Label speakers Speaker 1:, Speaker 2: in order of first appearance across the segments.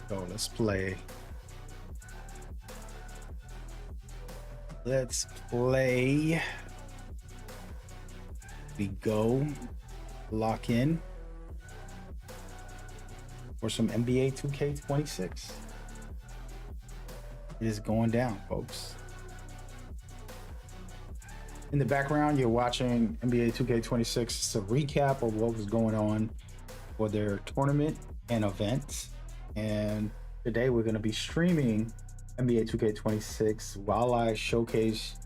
Speaker 1: So let's play. Let's play. We go. Lock in for some NBA 2K26. It is going down, folks. In the background, you're watching NBA 2K26. It's a recap of what was going on for their tournament and events. And today we're going to be streaming NBA 2K26 while I showcase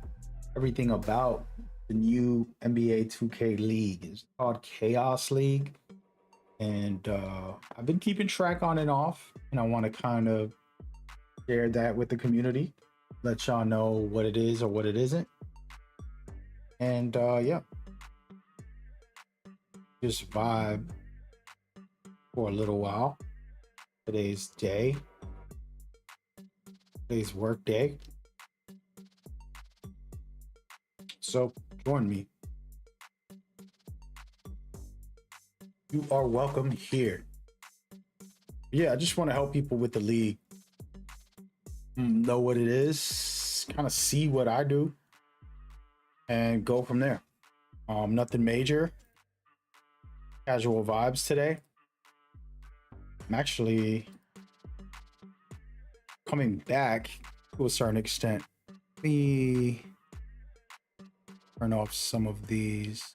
Speaker 1: everything about the new NBA 2K League. It's called Chaos League. And I've been keeping track on and off, and I want to kind of share that with the community, let y'all know what it is or what it isn't. And yeah, just vibe for a little while. Today's work day. So join me. You are welcome here. Yeah, I just want to help people with the league know what it is, kind of see what I do, and go from there. Nothing major. Casual vibes today. I'm actually coming back to a certain extent. Let me turn off some of these.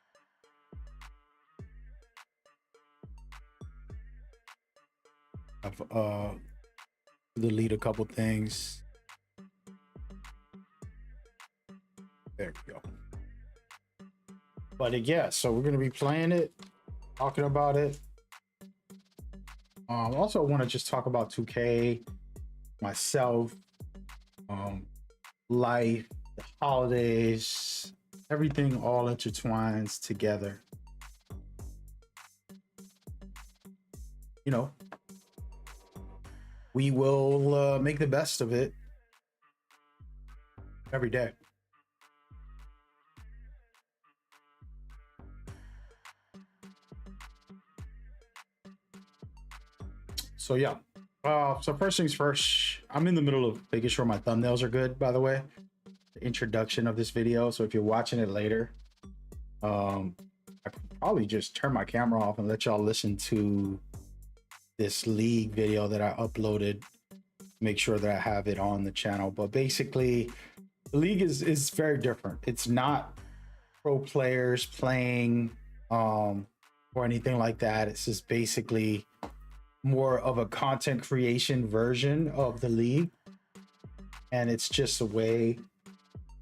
Speaker 1: I've delete a couple things. There we go. But yeah, so we're gonna be playing it, talking about it. Also want to just talk about 2K, myself, life, the holidays, everything all intertwines together. You know, we will make the best of it every day. So yeah, so first things first, I'm in the middle of making sure my thumbnails are good, by the way, the introduction of this video. So if you're watching it later, I could probably just turn my camera off and let y'all listen to this league video that I uploaded, make sure that I have it on the channel. But basically the league is very different. It's not pro players playing or anything like that. It's just basically more of a content creation version of the league, and it's just a way to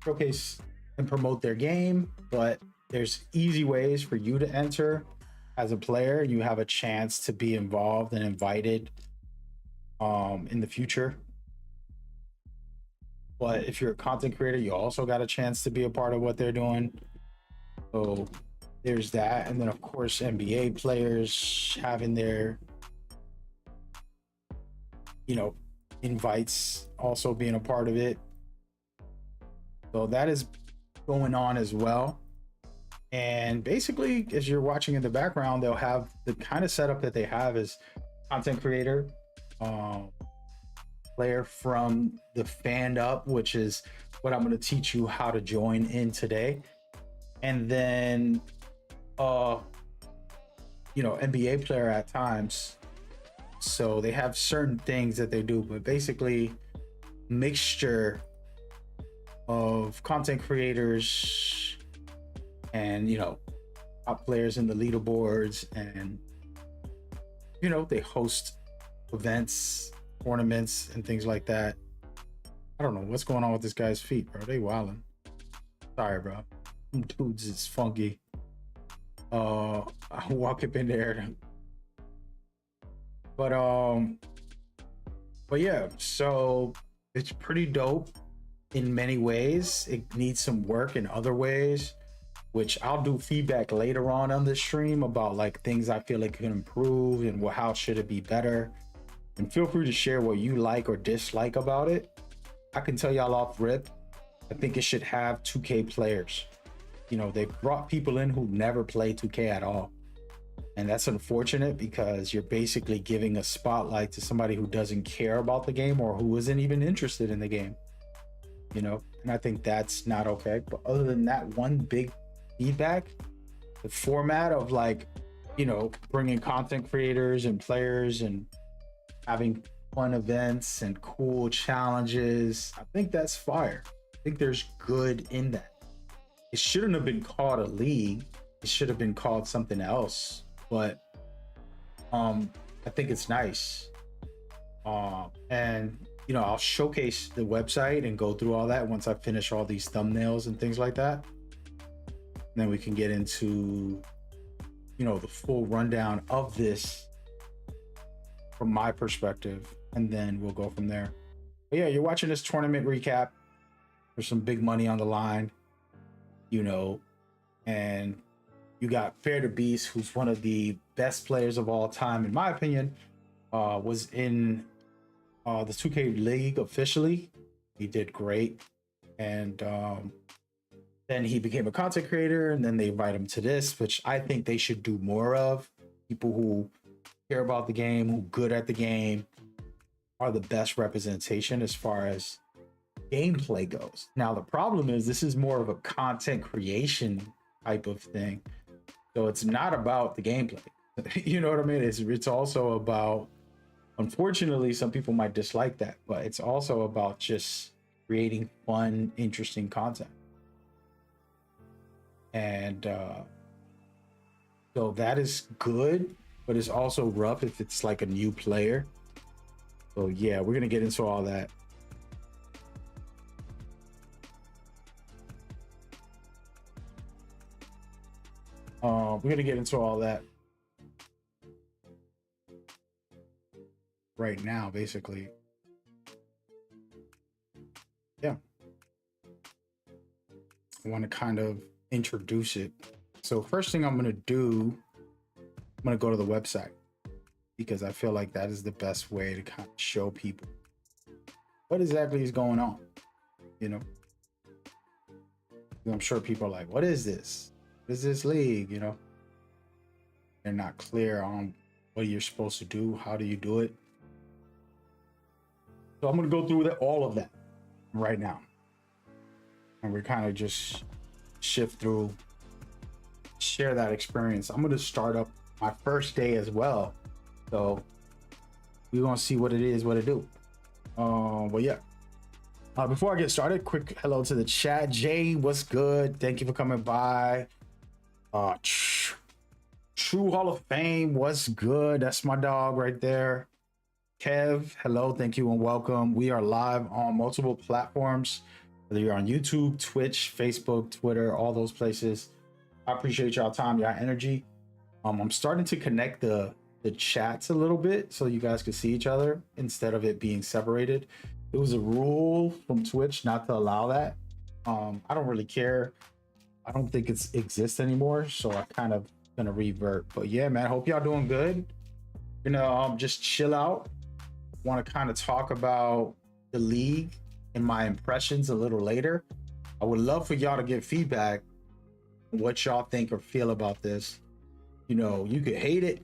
Speaker 1: showcase and promote their game. But there's easy ways for you to enter as a player. You have a chance to be involved and invited in the future. But if you're a content creator, you also got a chance to be a part of what they're doing. So there's that. And then of course NBA players having their, you know, invites, also being a part of it. So that is going on as well. And basically, as you're watching in the background, they'll have the kind of setup that they have is content creator, player from the fan up, which is what I'm going to teach you how to join in today. And then, you know, NBA player at times. So they have certain things that they do, but basically mixture of content creators and, you know, top players in the leaderboards, and, you know, they host events, tournaments, and things like that. I don't know what's going on with this guy's feet, bro. They wildin'. Sorry, bro. Dudes, it's funky. I walk up in there. But yeah, so it's pretty dope in many ways. It needs some work in other ways, which I'll do feedback later on the stream about like things I feel like can improve and how should it be better. And feel free to share what you like or dislike about it. I can tell y'all off rip, I think it should have 2K players. You know, they brought people in who never play 2K at all. And that's unfortunate because you're basically giving a spotlight to somebody who doesn't care about the game or who isn't even interested in the game, you know? And I think that's not okay. But other than that, one big feedback, the format of like, you know, bringing content creators and players and having fun events and cool challenges, I think that's fire. I think there's good in that. It shouldn't have been called a league. It should have been called something else. But I think it's nice. And you know, I'll showcase the website and go through all that once I finish all these thumbnails and things like that. And then we can get into, you know, the full rundown of this from my perspective, and then we'll go from there. But yeah, you're watching this tournament recap. There's some big money on the line, you know, and you got Fair to Beast, who's one of the best players of all time, in my opinion, was in the 2K League officially. He did great. And then he became a content creator, and then they invite him to this, which I think they should do more of. People who care about the game, who good at the game, are the best representation as far as gameplay goes. Now, the problem is this is more of a content creation type of thing. So it's not about the gameplay. You know what I mean? It's also about, unfortunately, some people might dislike that, but it's also about just creating fun, interesting content. And so that is good, but it's also rough if it's like a new player. So yeah, we're gonna get into all that. We're gonna get into all that right now, basically. Yeah, I want to kind of introduce it. So first thing I'm gonna do, I'm gonna go to the website because I feel like that is the best way to kind of show people what exactly is going on. You know, I'm sure people are like, "What is this? What is this league?" You know, they're not clear on what you're supposed to do. How do you do it? So I'm gonna go through all of that right now, and we're kind of just shift through, share that experience. I'm gonna start up my first day as well, so we're gonna see what it is, what it do. But yeah, before I get started, quick hello to the chat. Jay, what's good? Thank you for coming by. True Hall of Fame, what's good? That's my dog right there. Kev, hello, thank you and welcome. We are live on multiple platforms, whether you're on YouTube, Twitch, Facebook, Twitter, all those places. I appreciate y'all time, y'all energy. I'm starting to connect the chats a little bit so you guys can see each other instead of it being separated. It was a rule from Twitch not to allow that. I don't really care. I don't think it exists anymore, so I kind of gonna revert. But yeah, man, hope y'all doing good. You know, just chill out. Want to kind of talk about the league and my impressions a little later. I would love for y'all to give feedback on what y'all think or feel about this. You know, you could hate it,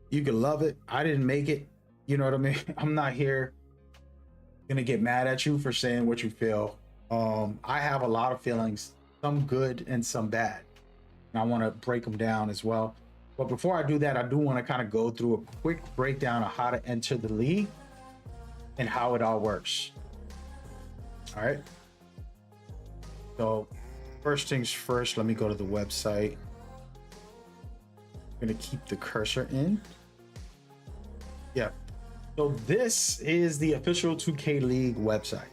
Speaker 1: you could love it. I didn't make it. You know what I mean? I'm not here gonna get mad at you for saying what you feel. I have a lot of feelings, some good and some bad, and I want to break them down as well. But before I do that, I do want to kind of go through a quick breakdown of how to enter the league and how it all works. All right. So first things first, let me go to the website. I'm gonna keep the cursor in. Yeah. So this is the official 2K League website.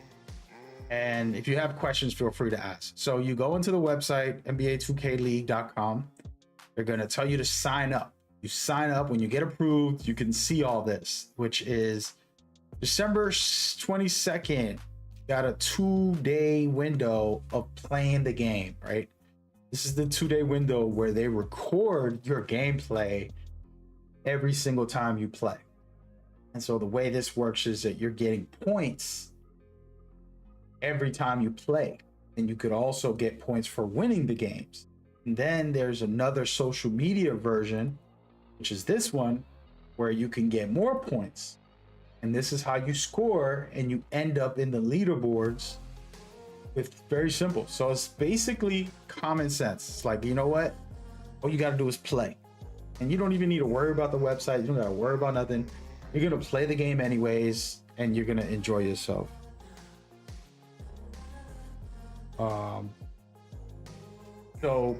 Speaker 1: And if you have questions, feel free to ask. So you go into the website, NBA2KLeague.com. They're going to tell you to sign up. You sign up. When you get approved, you can see all this, which is December 22nd. Got a 2-day window of playing the game, right? This is the 2-day window where they record your gameplay every single time you play. And so the way this works is that you're getting points every time you play. And you could also get points for winning the games. And then there's another social media version which is this one, where you can get more points. And this is how you score and you end up in the leaderboards. It's very simple. So it's basically common sense. It's like, you know what? All you got to do is play. And you don't even need to worry about the website. You don't got to worry about nothing. You're going to play the game anyways, and you're going to enjoy yourself. So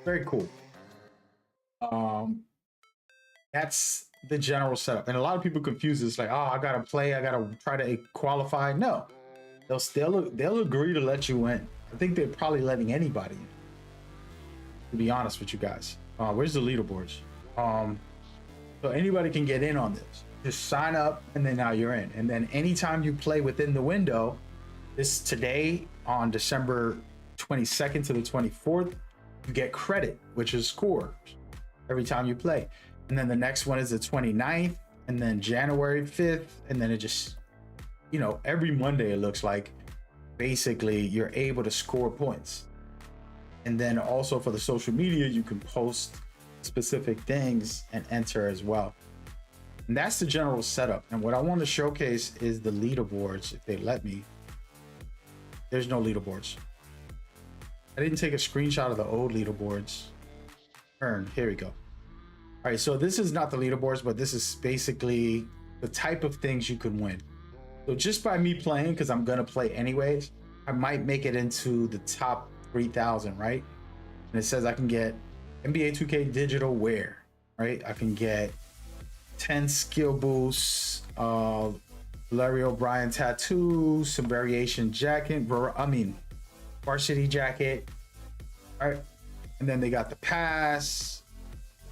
Speaker 1: very cool. That's the general setup. And a lot of people confuse this, like, oh, I gotta play, I gotta try to qualify. No, they'll agree to let you in. I think they're probably letting anybody in, to be honest with you guys. Where's the leaderboards? So anybody can get in on this. Just sign up, and then now you're in. And then anytime you play within the window, this today on December 22nd to the 24th, you get credit, which is scores every time you play. And then the next one is the 29th, and then January 5th, and then it just, you know, every Monday it looks like basically you're able to score points. And then also for the social media, you can post specific things and enter as well. And that's the general setup. And what I want to showcase is the leaderboards, if they let me. There's no leaderboards. I didn't take a screenshot of the old leaderboards. Here we go. All right, so this is not the leaderboards, but this is basically the type of things you can win. So just by me playing, because I'm gonna play anyways, I might make it into the top 3,000, right? And it says I can get NBA2K digital wear, right? I can get 10 skill boosts, Larry O'Brien tattoo, some variation jacket, varsity jacket, all right? And then they got the pass,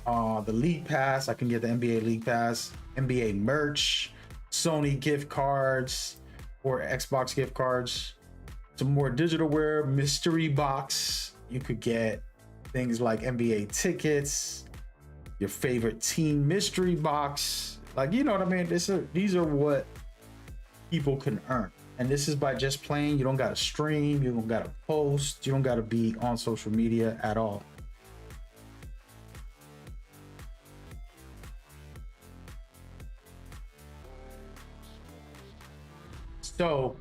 Speaker 1: the league pass. I can get the NBA league pass, NBA merch, Sony gift cards or Xbox gift cards, some more digital wear, mystery box. You could get things like NBA tickets, your favorite team mystery box. Like, you know what I mean? These are what people can earn. And this is by just playing. You don't got to stream, you don't got to post, you don't got to be on social media at all. So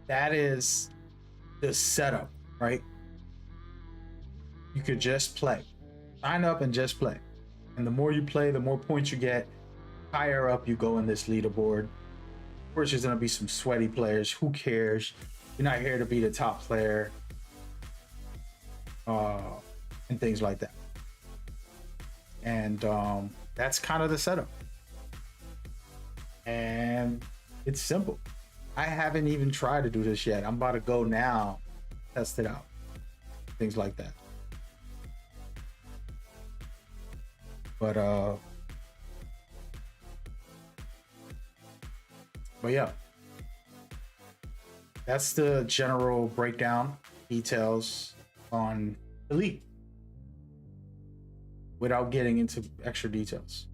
Speaker 1: that is the setup, right? You could just play, sign up and just play. And the more you play, the more points you get, higher up you go in this leaderboard. Of course, there's gonna be some sweaty players. Who cares? You're not here to be the top player, and things like that. And that's kind of the setup. And it's simple. I haven't even tried to do this yet. I'm about to go now, test it out, things like that. But yeah, that's the general breakdown, details on the league without getting into extra details.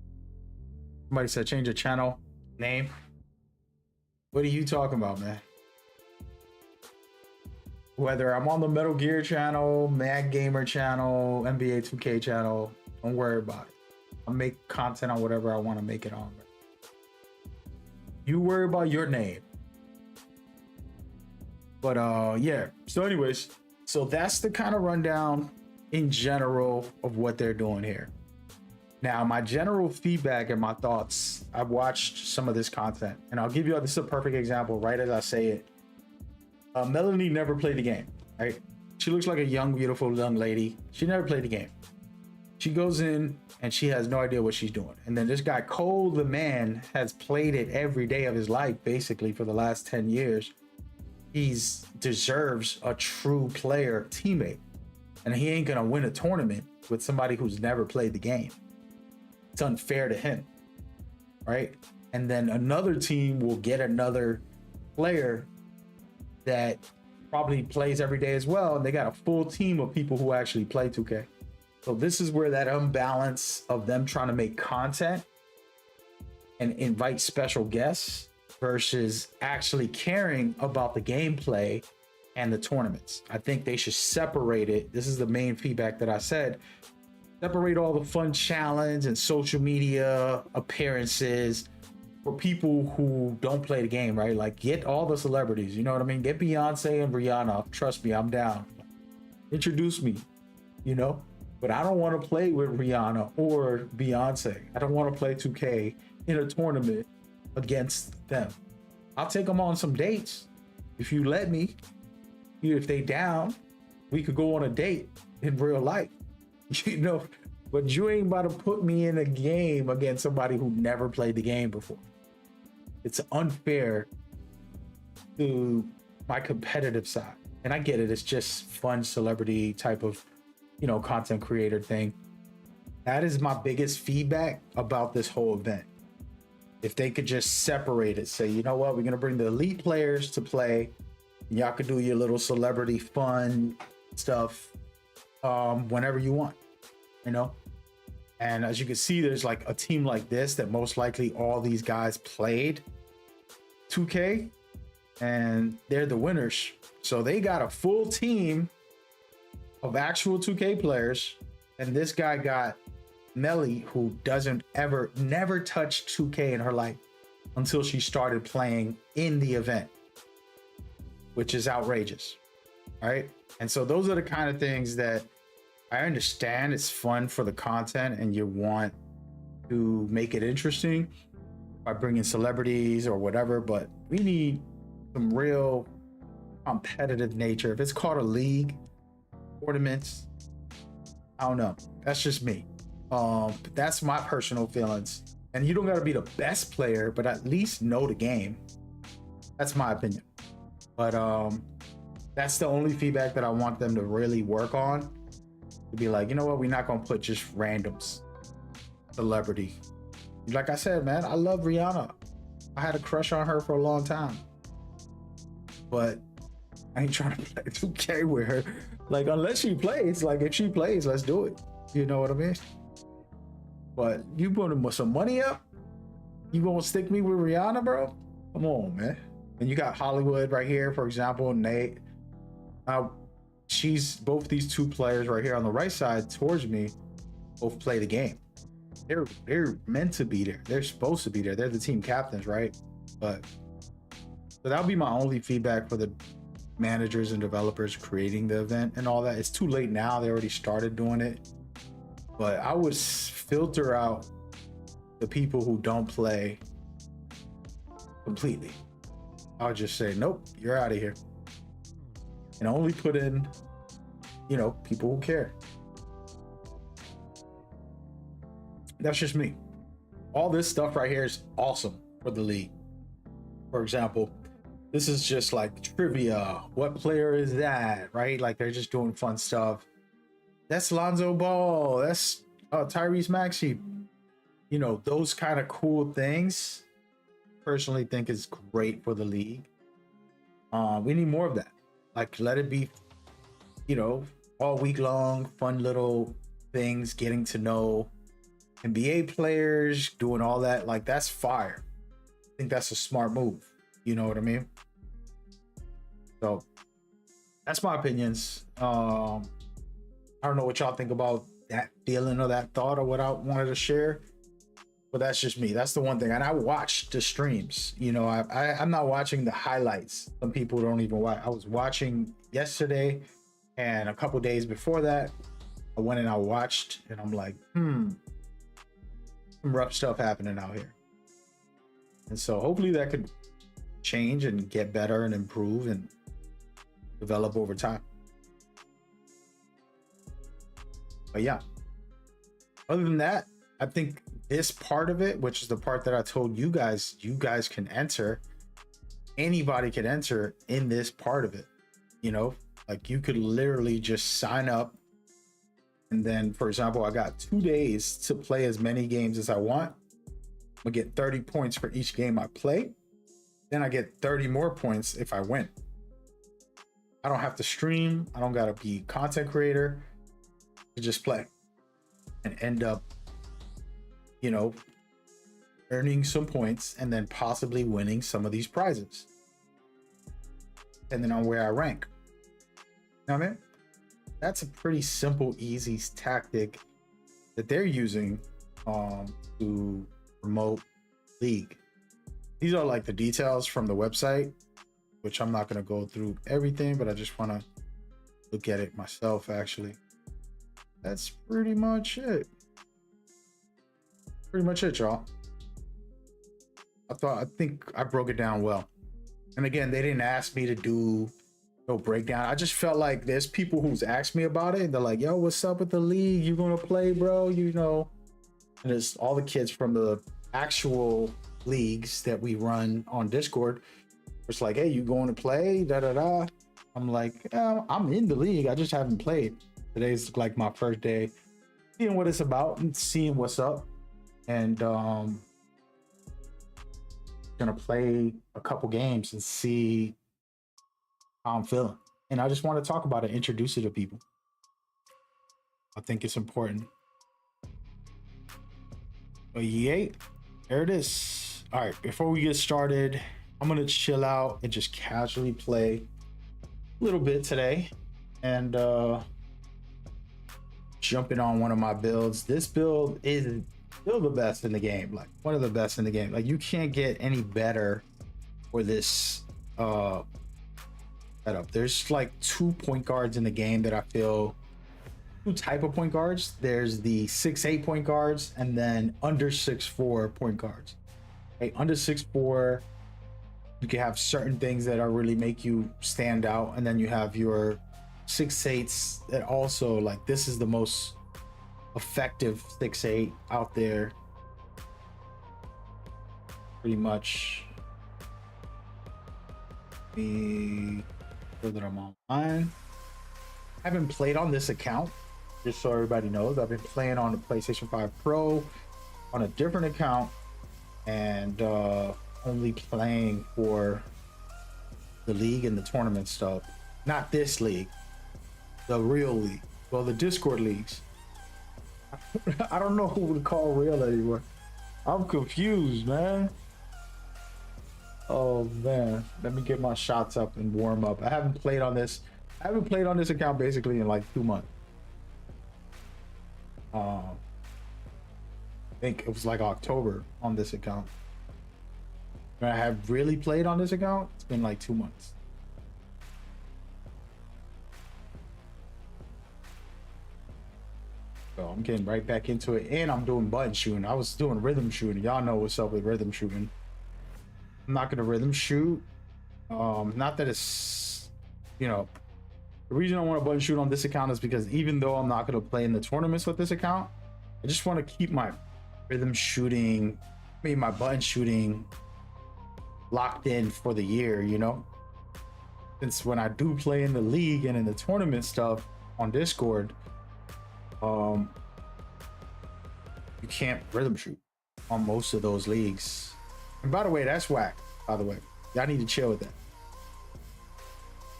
Speaker 1: Somebody said change the channel name. What are you talking about, man? Whether I'm on the Metal Gear channel, Mad Gamer channel, NBA 2K channel, don't worry about it. I'll make content on whatever I want to make it on. You worry about your name. But yeah, so anyways, so that's the kind of rundown in general of what they're doing here. Now, my general feedback and my thoughts, I've watched some of this content, and I'll give you, this is a perfect example, right as I say it. Melanie never played the game, right? She looks like a young, beautiful young lady. She never played the game. She goes in and she has no idea what she's doing. And then this guy, Cole, the man, has played it every day of his life, basically, for the last 10 years. He deserves a true player teammate. And he ain't gonna win a tournament with somebody who's never played the game. It's unfair to him, right? And then another team will get another player that probably plays every day as well, and they got a full team of people who actually play 2K. So this is where that imbalance of them trying to make content and invite special guests versus actually caring about the gameplay and the tournaments. I think they should separate it. This is the main feedback that I said. separate all the fun challenge and social media appearances for people who don't play the game, right? Like, get all the celebrities, you know what I mean? Get Beyonce and Rihanna. Trust me, I'm down. Introduce me, you know? But I don't want to play with Rihanna or Beyonce. I don't want to play 2K in a tournament against them. I'll take them on some dates if you let me. If they down, we could go on a date in real life, you know? But you ain't about to put me in a game against somebody who never played the game before. It's unfair to my competitive side. And I get it. It's just fun celebrity type of, you know, content creator thing. That is my biggest feedback about this whole event. If they could just separate it, say, you know what, we're going to bring the elite players to play. Y'all could do your little celebrity fun stuff whenever you want, you know? And as you can see, there's like a team like this that most likely all these guys played 2K and they're the winners. So they got a full team of actual 2K players. And this guy got Melly, who never touched 2K in her life until she started playing in the event, which is outrageous, right? And so those are the kind of things that I understand. It's fun for the content and you want to make it interesting by bringing celebrities or whatever, but we need some real competitive nature. If it's called a league, tournaments, I don't know. That's just me. But that's my personal feelings. And you don't got to be the best player, but at least know the game. That's my opinion. But that's the only feedback that I want them to really work on. To be like, you know what, we're not gonna put just randoms celebrity. Like I said, man, I love Rihanna. I had a crush on her for a long time, but I ain't trying to play 2K with her. Like, unless she plays, like if she plays, let's do it. You know what I mean? But you putting some money up, you gonna stick me with Rihanna, bro? Come on, man. And you got Hollywood right here, for example, Nate. Both these two players right here on the right side towards me both play the game. They're meant to be there. They're supposed to be there. They're the team captains, right? But so that'll be my only feedback for the managers and developers creating the event and all that. It's too late now. They already started doing it. But I would filter out the people who don't play completely. I'll just say, nope, you're out of here. And only put in, you know, people who care. That's just me. All this stuff right here is awesome for the league. For example, this is just like trivia. What player is that, right? Like they're just doing fun stuff. That's Lonzo Ball. That's Tyrese Maxey. You know, those kind of cool things. Personally think is great for the league. We need more of that. Like, let it be, you know, all week long, fun little things, getting to know NBA players, doing all that. Like, that's fire. I think that's a smart move. You know what I mean? So that's my opinions. I don't know what y'all think about that feeling or that thought or what I wanted to share, but that's just me. That's the one thing. And I watched the streams. You know, I'm not watching the highlights. Some people don't even watch. I was watching yesterday and a couple days before that. I went and I watched and I'm like, some rough stuff happening out here. And so hopefully that could change and get better and improve and develop over time. But yeah, other than that, I think this part of it, which is the part that I told you guys can enter, anybody can enter in this part of it. You know, like you could literally just sign up. And then, for example, I got 2 days to play as many games as I want. I'm gonna get 30 points for each game I play. Then I get 30 more points if I win. I don't have to stream. I don't gotta be content creator. I just play and end up, you know, earning some points and then possibly winning some of these prizes, depending on where I rank. You know what I mean? That's a pretty simple, easy tactic that they're using to promote League. These are like the details from the website, which I'm not going to go through everything, but I just want to look at it myself. Actually, that's pretty much it. Pretty much it, y'all. I think I broke it down well. And again, they didn't ask me to do no breakdown. I just felt like there's people who's asked me about it and they're like, yo, what's up with the league? You gonna play, bro? You know, and it's all the kids from the actual leagues that we run on Discord. It's like, hey, you going to play? Da da da. I'm like, yeah, I'm in the league. I just haven't played. Today's like my first day seeing what it's about and seeing what's up. And gonna play a couple games and see how I'm feeling. And I just want to talk about it, introduce it to people. I think it's important. But yay, there it is. All right, before we get started, I'm gonna chill out and just casually play a little bit today and jumping on one of my builds. This build is still the best in the game, like one of the best in the game. Like you can't get any better for this setup. There's like 2 point guards in the game that I feel, 2 type of point guards. There's the 6'8" point guards and then under 6'4" point guards. Okay, under 6'4", you can have certain things that are really make you stand out, and then you have your 6'8s that also, like, this is the most effective 6'8" out there, pretty much. The that I'm online, I haven't played on this account, just so everybody knows. I've been playing on the PlayStation 5 Pro on a different account, and only playing for the league and the tournament stuff. Not this league, the real league. Well, the Discord leagues. I don't know who to call real anymore. I'm confused, man. Oh man, let me get my shots up and warm up. I haven't played on this account basically in like 2 months. I think it was like October on this account. When I have really played on this account, it's been like 2 months. So I'm getting right back into it, and I'm doing button shooting. I was doing rhythm shooting. Y'all know what's up with rhythm shooting. I'm not gonna rhythm shoot. Not that it's, you know, the reason I want to button shoot on this account is because even though I'm not gonna play in the tournaments with this account, I just want to keep my rhythm shooting, my button shooting locked in for the year, you know? Since when I do play in the league and in the tournament stuff on Discord, you can't rhythm shoot on most of those leagues. And by the way, that's whack, by the way. Y'all need to chill with that.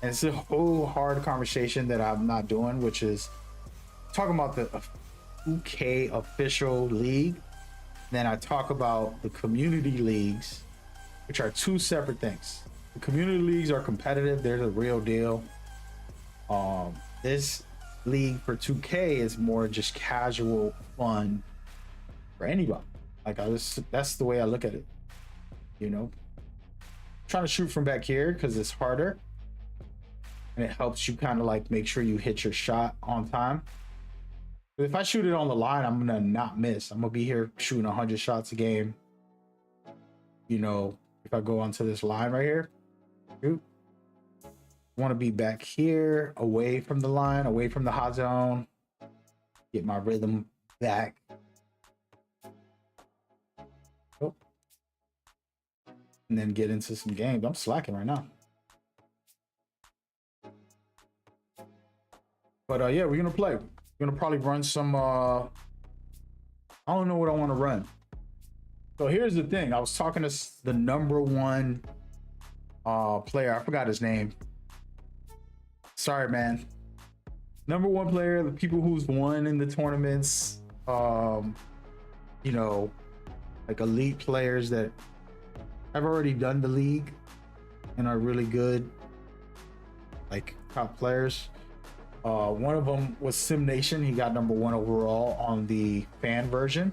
Speaker 1: And it's a whole hard conversation that I'm not doing, which is talking about the 2K official league. Then I talk about the community leagues, which are 2 separate things. The community leagues are competitive. They're the real deal. This league for 2K is more just casual fun for anybody. Like, that's the way I look at it. You know, trying to shoot from back here because it's harder and it helps you kind of like make sure you hit your shot on time. But if I shoot it on the line, I'm gonna not miss. I'm gonna be here shooting 100 shots a game. You know, if I go onto this line right here, shoot. I want to be back here, away from the line, away from the hot zone, get my rhythm back. And then get into some games. I'm slacking right now. But yeah, we're gonna play. We're gonna probably run some I don't know what I want to run. So here's the thing. I was talking to the #1 player. I forgot his name. Sorry, man. #1 player, the people who's won in the tournaments, you know, like elite players that I've already done the league and are really good, like top players. One of them was Sim Nation. He got #1 overall on the fan version.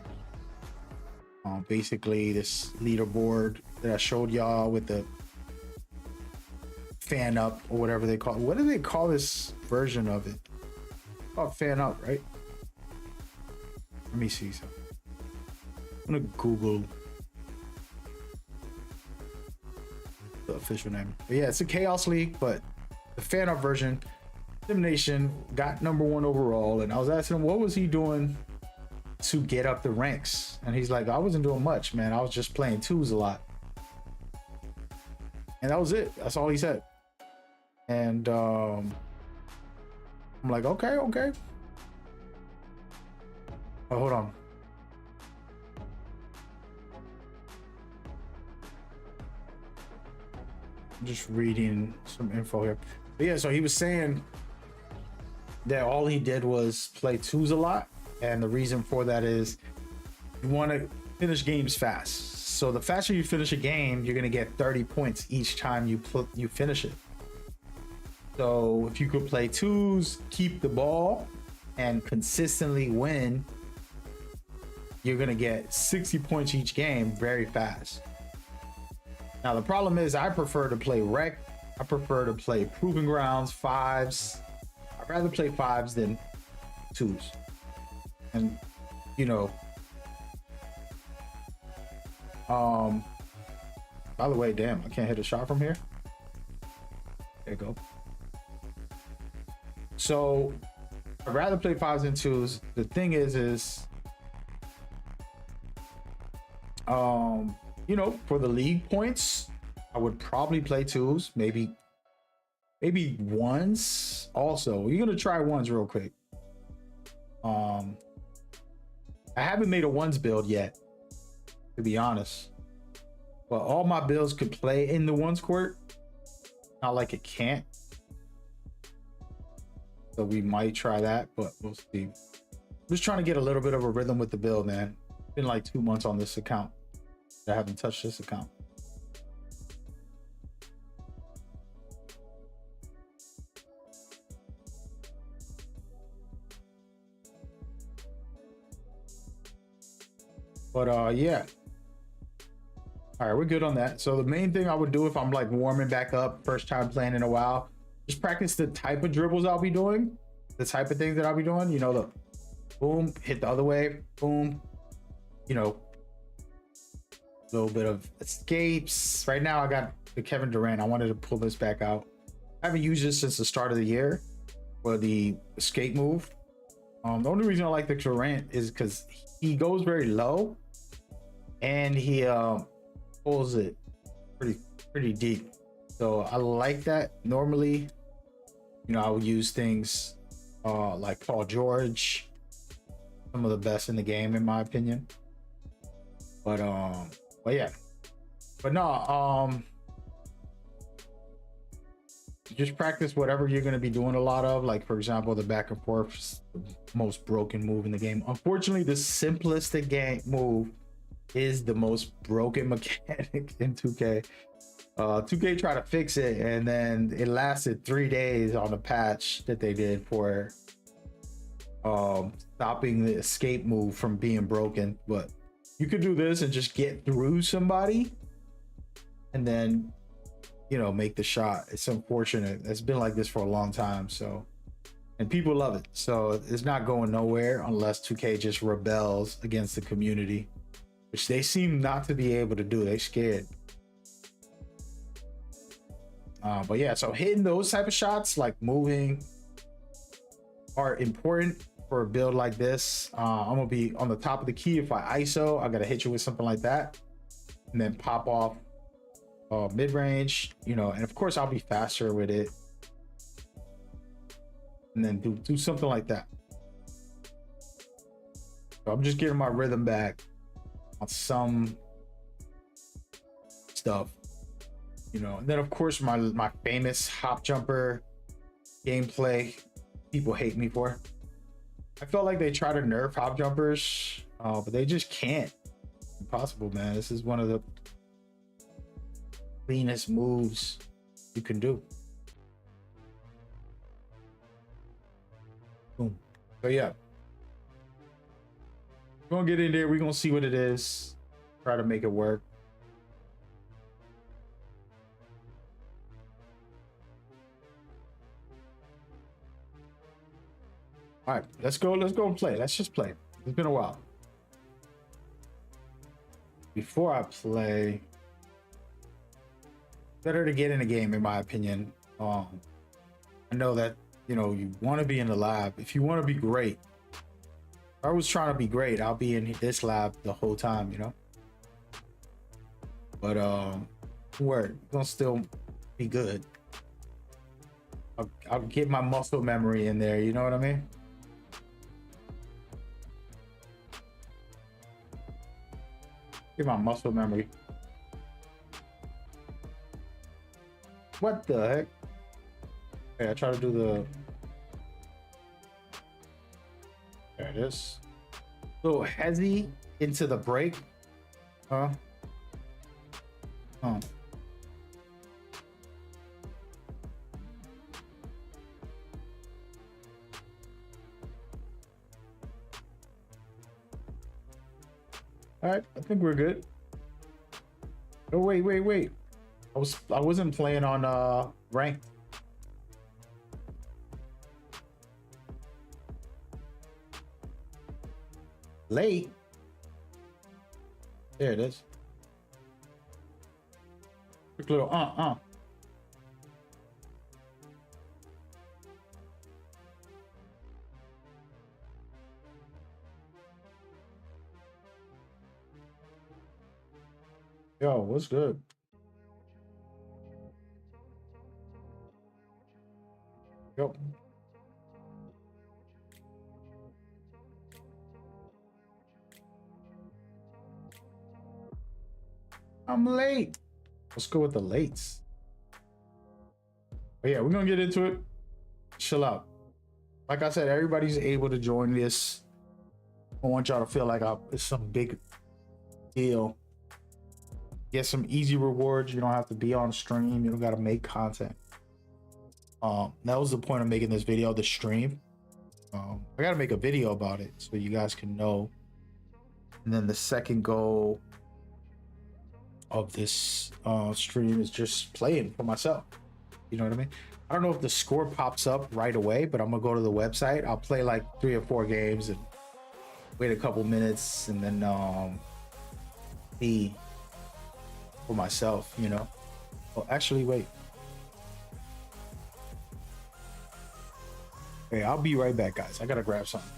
Speaker 1: Basically, this leaderboard that I showed y'all with the fan up or whatever they call it. What do they call this version of it? It's called fan up, right? Let me see something. I'm gonna Google the official name. But yeah, it's a Chaos League, but the fan up version. Sim Nation got #1 overall, and I was asking him what was he doing to get up the ranks, and he's like, I wasn't doing much, man. I was just playing twos a lot, and that was it. That's all he said. And I'm like, okay. Oh, hold on. I'm just reading some info here. But yeah, so he was saying that all he did was play twos a lot, and the reason for that is you want to finish games fast. So the faster you finish a game, you're gonna get 30 points each time you finish it. So if you could play twos, keep the ball, and consistently win, you're gonna get 60 points each game very fast. Now the problem is I prefer to play rec. I prefer to play proving grounds, fives. I'd rather play fives than twos. And you know, by the way, damn, I can't hit a shot from here. There you go. So I'd rather play fives than twos. The thing is you know, for the league points, I would probably play twos, maybe ones also. We're gonna try ones real quick. I haven't made a ones build yet, to be honest, but all my builds could play in the ones court, not like it can't. So we might try that, but we'll see. I'm just trying to get a little bit of a rhythm with the build, man. It's been like 2 months on this account. I haven't touched this account. But yeah. All right, we're good on that. So the main thing I would do if I'm like warming back up, first time playing in a while, just practice the type of dribbles I'll be doing, the type of things that I'll be doing. You know, the boom, hit the other way, boom, you know, a little bit of escapes. Right now I got the Kevin Durant. I wanted to pull this back out. I haven't used this since the start of the year for the escape move. The only reason I like the Durant is because he goes very low and he pulls it pretty deep. So I like that. Normally, you know, I would use things like Paul George, some of the best in the game in my opinion. But yeah, but no, just practice whatever you're going to be doing a lot of. Like for example, the back and forth is the most broken move in the game. Unfortunately, the simplistic game move is the most broken mechanic in 2K. 2K tried to fix it, and then it lasted 3 days on the patch that they did for stopping the escape move from being broken. But you could do this and just get through somebody and then, you know, make the shot. It's unfortunate. It's been like this for a long time. So, and people love it. So it's not going nowhere unless 2K just rebels against the community, which they seem not to be able to do. They scared. But yeah, so hitting those type of shots, like moving, are important for a build like this. I'm gonna be on the top of the key. If I ISO, I gotta hit you with something like that, and then pop off mid-range, you know, and of course I'll be faster with it, and then do something like that. So I'm just getting my rhythm back on some stuff, you know. And then of course my famous hop jumper gameplay, people hate me for. I felt like they try to nerf hop jumpers, but they just can't. Impossible, man. This is one of the cleanest moves you can do. So yeah, we're gonna get in there. We're gonna see what it is. Try to make it work. All right, let's go. Let's go and play. Let's just play. It's been a while. Before I play, better to get in a game, in my opinion. I know that, you know, you want to be in the lab. If you want to be great, if I was trying to be great, I'll be in this lab the whole time, you know. But we're gonna still be good. I'll get my muscle memory in there. You know what I mean? Get my muscle memory. What the heck? Okay, I try to do the. There it is. Little hezzy into the break. Huh? Huh. All right, I think we're good. Oh wait. I wasn't playing on ranked. Late. There it is. Quick little Yo, what's good? Yo. I'm late. Let's go with the lates. But yeah, we're gonna get into it. Chill out. Like I said, everybody's able to join this. I want y'all to feel like it's some big deal. Get some easy rewards. You don't have to be on stream. You don't got to make content. That was the point of making this video, the stream. I got to make a video about it so you guys can know. And then the second goal of this stream is just playing for myself. You know what I mean? I don't know if the score pops up right away, but I'm gonna go to the website. I'll play like 3 or 4 games and wait a couple minutes and then be for myself, you know. Oh, actually, wait. Okay, I'll be right back, guys. I gotta grab something.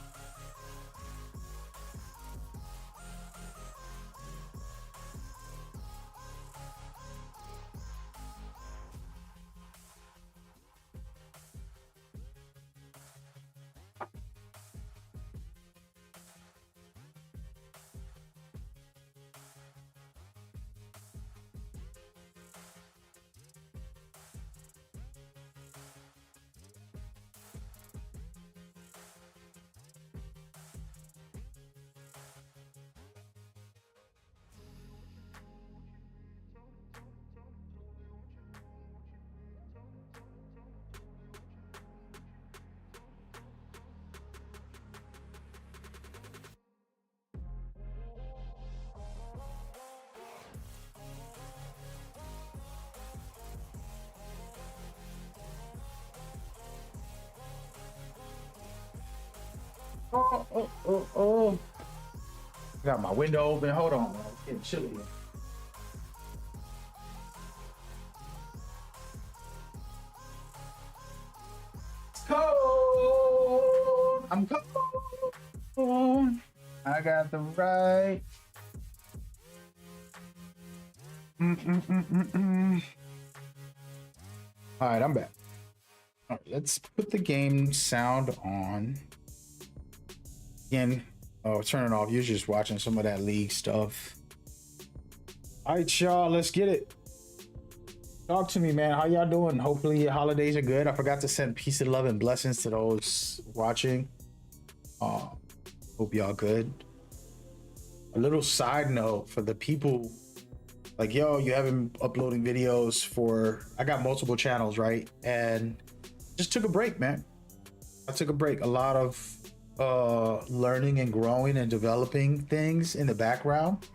Speaker 1: Oh. Got my window open. Hold on, man. It's getting chilly here. It's cold. I'm cold. I got the right. All right, I'm back. All right, let's put the game sound on. Again, turn it off. You're just watching some of that league stuff. All right, y'all, let's get it. Talk to me, man. How y'all doing? Hopefully your holidays are good. I forgot to send peace and love and blessings to those watching. Hope y'all good. A little side note for the people like, yo, you haven't uploading videos for, I got multiple channels, right? And just took a break, man. I took a break. A lot of learning and growing and developing things in the background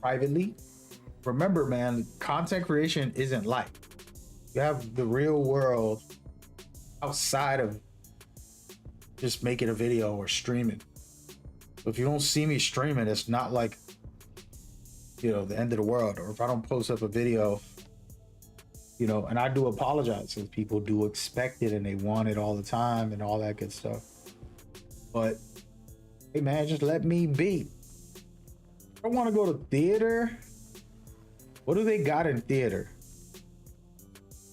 Speaker 1: privately. Remember, man, content creation isn't life. You have the real world outside of just making a video or streaming. So if you don't see me streaming, it's not like, you know, the end of the world. Or if I don't post up a video, you know, and I do apologize because people do expect it and they want it all the time and all that good stuff. But hey, man, just let me be. I don't want to go to theater. What do they got in theater?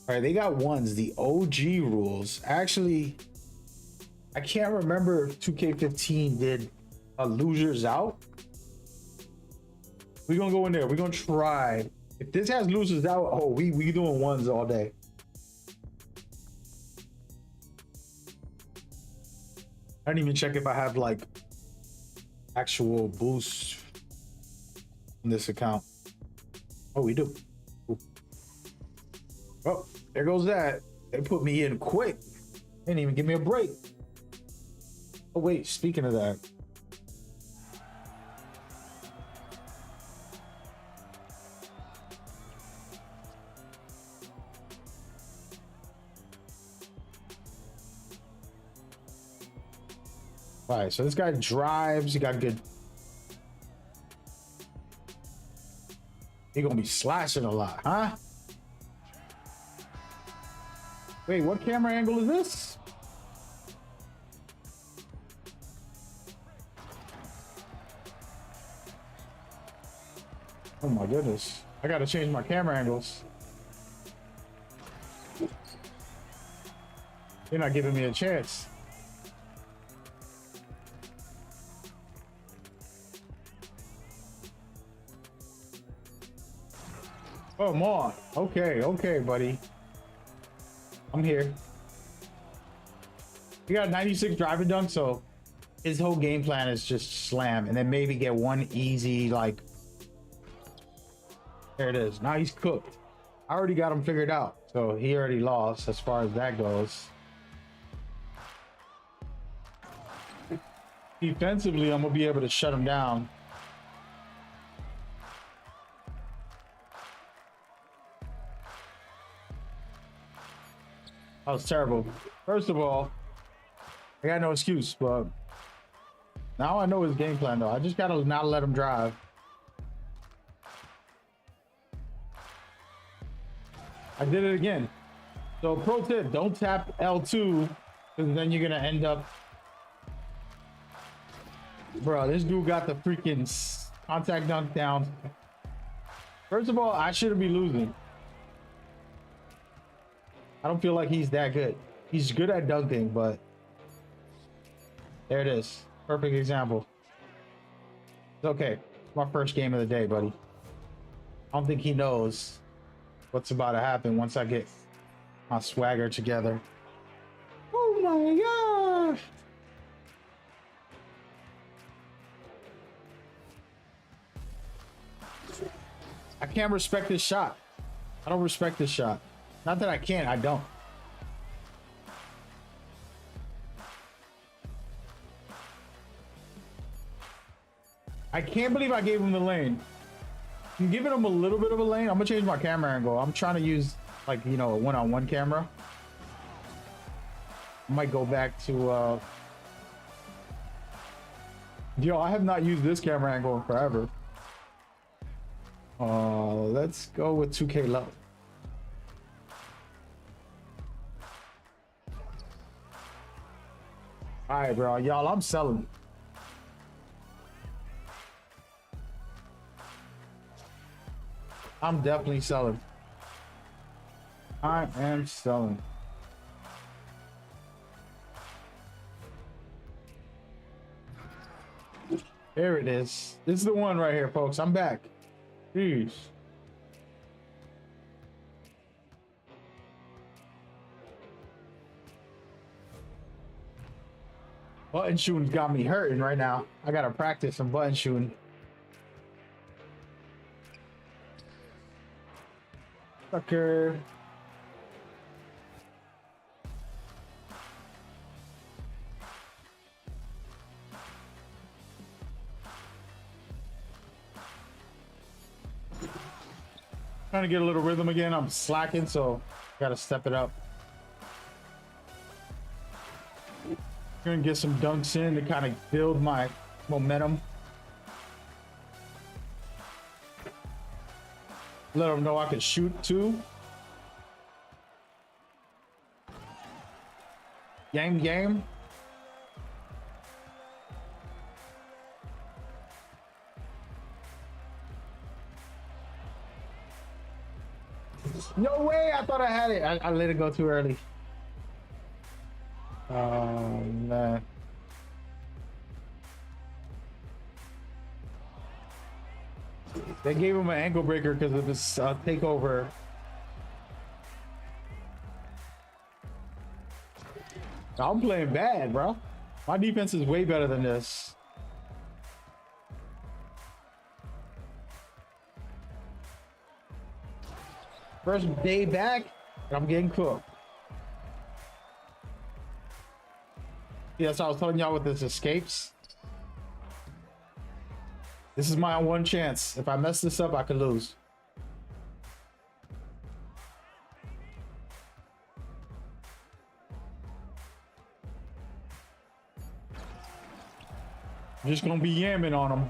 Speaker 1: All right, they got ones, the OG rules. Actually, I can't remember if 2K15 did a losers out. We're gonna go in there. We're gonna try. If this has losers out, oh, we doing ones all day. I didn't even check if I have like actual boosts in this account. Oh, we do. Ooh. Oh, there goes that. They put me in quick. They didn't even give me a break. Oh wait, speaking of that. All right, so this guy drives. He got good. He gonna be slashing a lot, huh? Wait, what camera angle is this? Oh my goodness. I gotta change my camera angles. You're not giving me a chance. Oh, more. Okay, okay, buddy. I'm here. He got 96 driving dunk, so his whole game plan is just slam and then maybe get one easy, like, there it is. Now he's cooked. I already got him figured out, so he already lost as far as that goes. Defensively, I'm gonna be able to shut him down. That was terrible. First of all, I got no excuse, but now I know his game plan though. I just gotta not let him drive. I did it again. So pro tip, don't tap L2 because then you're gonna end up. Bro, this dude got the freaking contact dunk down. First of all, I shouldn't be losing. I don't feel like he's that good. He's good at dunking, but there it is. Perfect example. It's okay. It's my first game of the day, buddy. I don't think he knows what's about to happen once I get my swagger together. Oh my gosh. I can't respect this shot. I don't respect this shot. Not that I can't, I don't. I can't believe I gave him the lane. I'm giving him a little bit of a lane. I'm gonna change my camera angle. I'm trying to use, like, you know, a one-on-one camera. I might go back to yo, I have not used this camera angle in forever. Let's go with 2K LEAGUE. All right, bro, y'all, I'm selling. I'm definitely selling. I am selling. There it is. This is the one right here, folks. I'm back. Jeez. Button shooting got me hurting right now. I gotta practice some button shooting. Sucker. Trying to get a little rhythm again. I'm slacking, so gotta step it up. Gonna get some dunks in to kind of build my momentum. Let them know I can shoot too. Game. No way! I thought I had it. I let it go too early. Oh man. They gave him an ankle breaker because of this takeover. I'm playing bad, bro. My defense is way better than this. First day back, I'm getting cooked. Yeah, that's what I was telling y'all with this escapes. This is my one chance. If I mess this up, I could lose. I'm just gonna be yamming on them.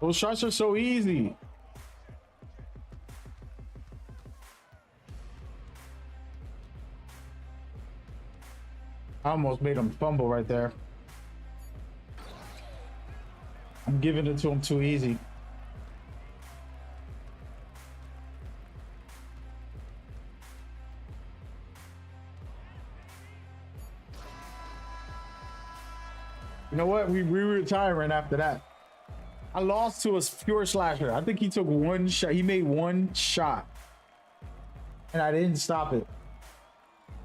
Speaker 1: Those shots are so easy. I almost made him fumble right there. I'm giving it to him too easy. You know what? We retiring after that. I lost to a pure slasher. I think he took one shot. He made one shot. And I didn't stop it.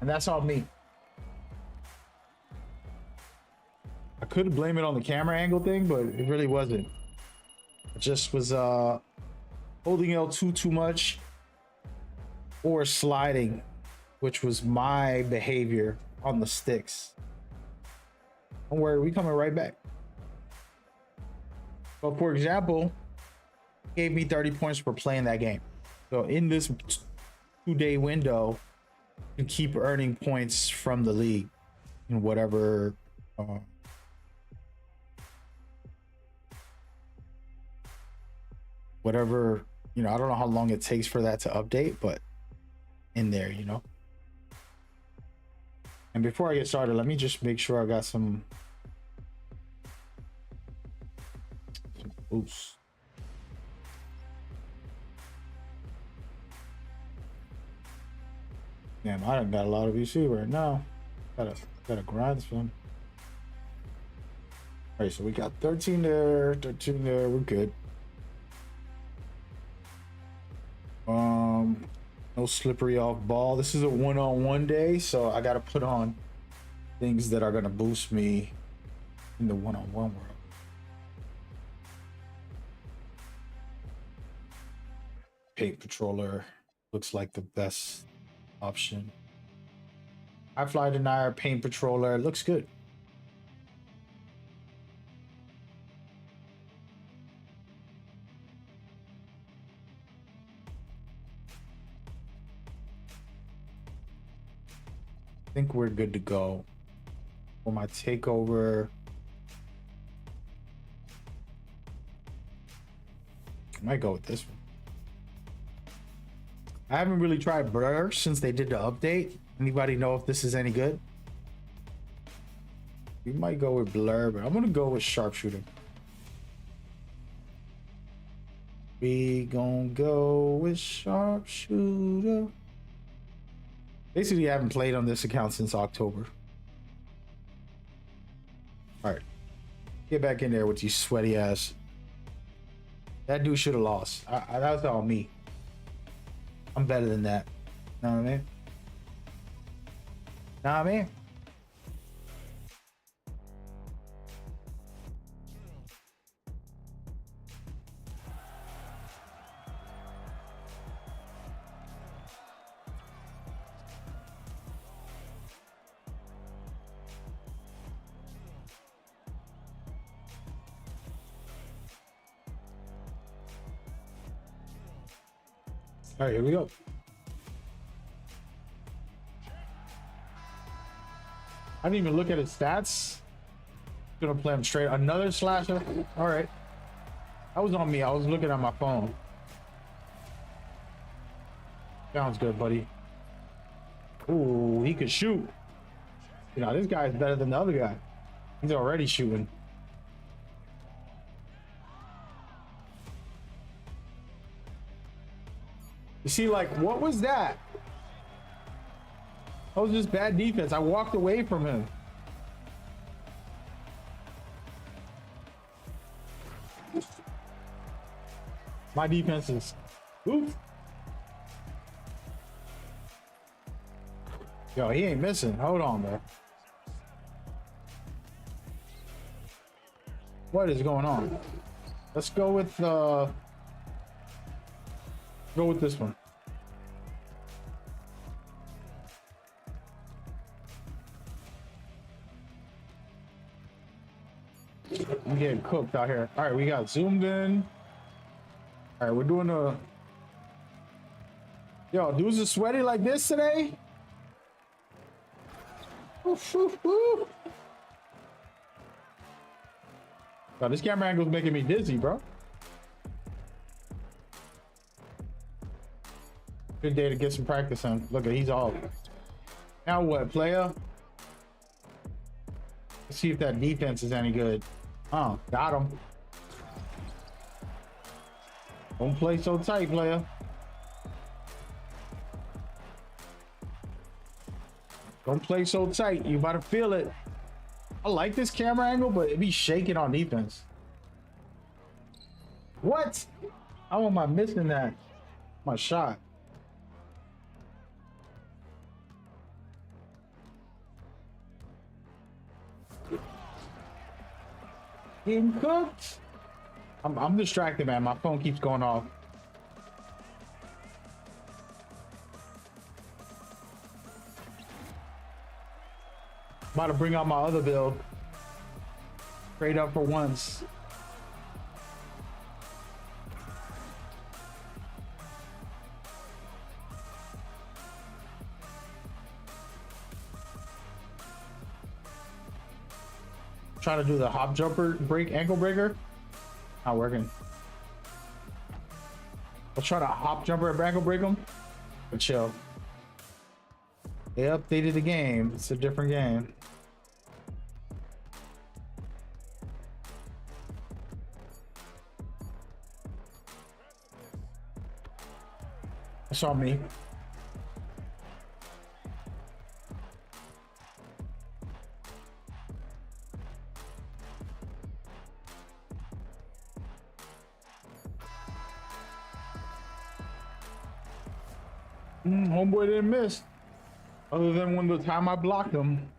Speaker 1: And that's all me. I could blame it on the camera angle thing, but it really wasn't. It just was holding L2 too much or sliding, which was my behavior on the sticks. Don't worry, we coming right back. But for example, gave me 30 points for playing that game. So in this 2-day window, you keep earning points from the league in whatever you know. I don't know how long it takes for that to update, but in there, you know. And before I get started, let me just make sure I got some oops. Damn, I done got a lot of VC right now. Gotta grind some. All right, so we got 13 there, 13 there. We're good. No slippery off ball. This is a one-on-one day, so I gotta put on things that are gonna boost me in the one-on-one world. Paint Patroller looks like the best option. High Fly Denier, Paint Patroller, looks good. I think we're good to go. For my takeover, I might go with this one. I haven't really tried Blur since they did the update. Anybody know if this is any good? We might go with Blur, but I'm gonna go with Sharpshooter. We gonna go with Sharpshooter. Basically, I haven't played on this account since October. All right, get back in there with you sweaty ass. That dude should have lost. That's all me. I'm better than that. Know what I mean? Know what I mean? All right, here we go. I didn't even look at his stats. Gonna play him straight. Another slasher. All right. That was on me. I was looking at my phone. Sounds good, buddy. Ooh, he could shoot. You know, this guy's better than the other guy. He's already shooting. You see, like, what was that? That was just bad defense. I walked away from him. My defense is oof. Yo, he ain't missing. Hold on, bro. What is going on? Let's go with this one. I'm getting cooked out here. All right, we got zoomed in. All right, we're doing a... Yo, dudes are sweaty like this today? Oof, oof, oof. Yo, this camera angle's making me dizzy, bro. Good day to get some practice in. Look at, he's all... Now what, player? Let's see if that defense is any good. Oh, got him. Don't play so tight, player. Don't play so tight. You about to feel it. I like this camera angle, but it be shaking on defense. What? How am I missing that? My shot. Getting cooked. I'm distracted, man. My phone keeps going off. About to bring out my other build. Straight up for once. Trying to do the hop jumper break ankle breaker. Not working. I'll try to hop jumper and ankle break them. But chill. They updated the game. It's a different game. That's on me. Homeboy didn't miss. Other than when the time I blocked him.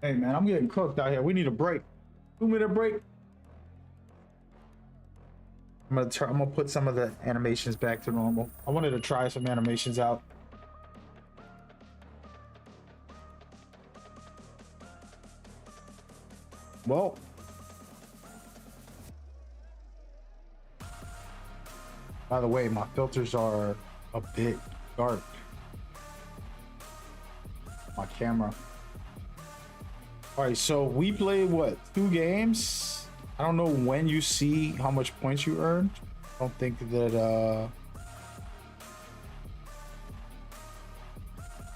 Speaker 1: Hey man, I'm getting cooked out here. We need a break. 2-minute break. I'm gonna put some of the animations back to normal. I wanted to try some animations out. Well, by the way, my filters are a bit dark. My camera. All right, so we played what, 2 games? I don't know when you see how much points you earned. I don't think that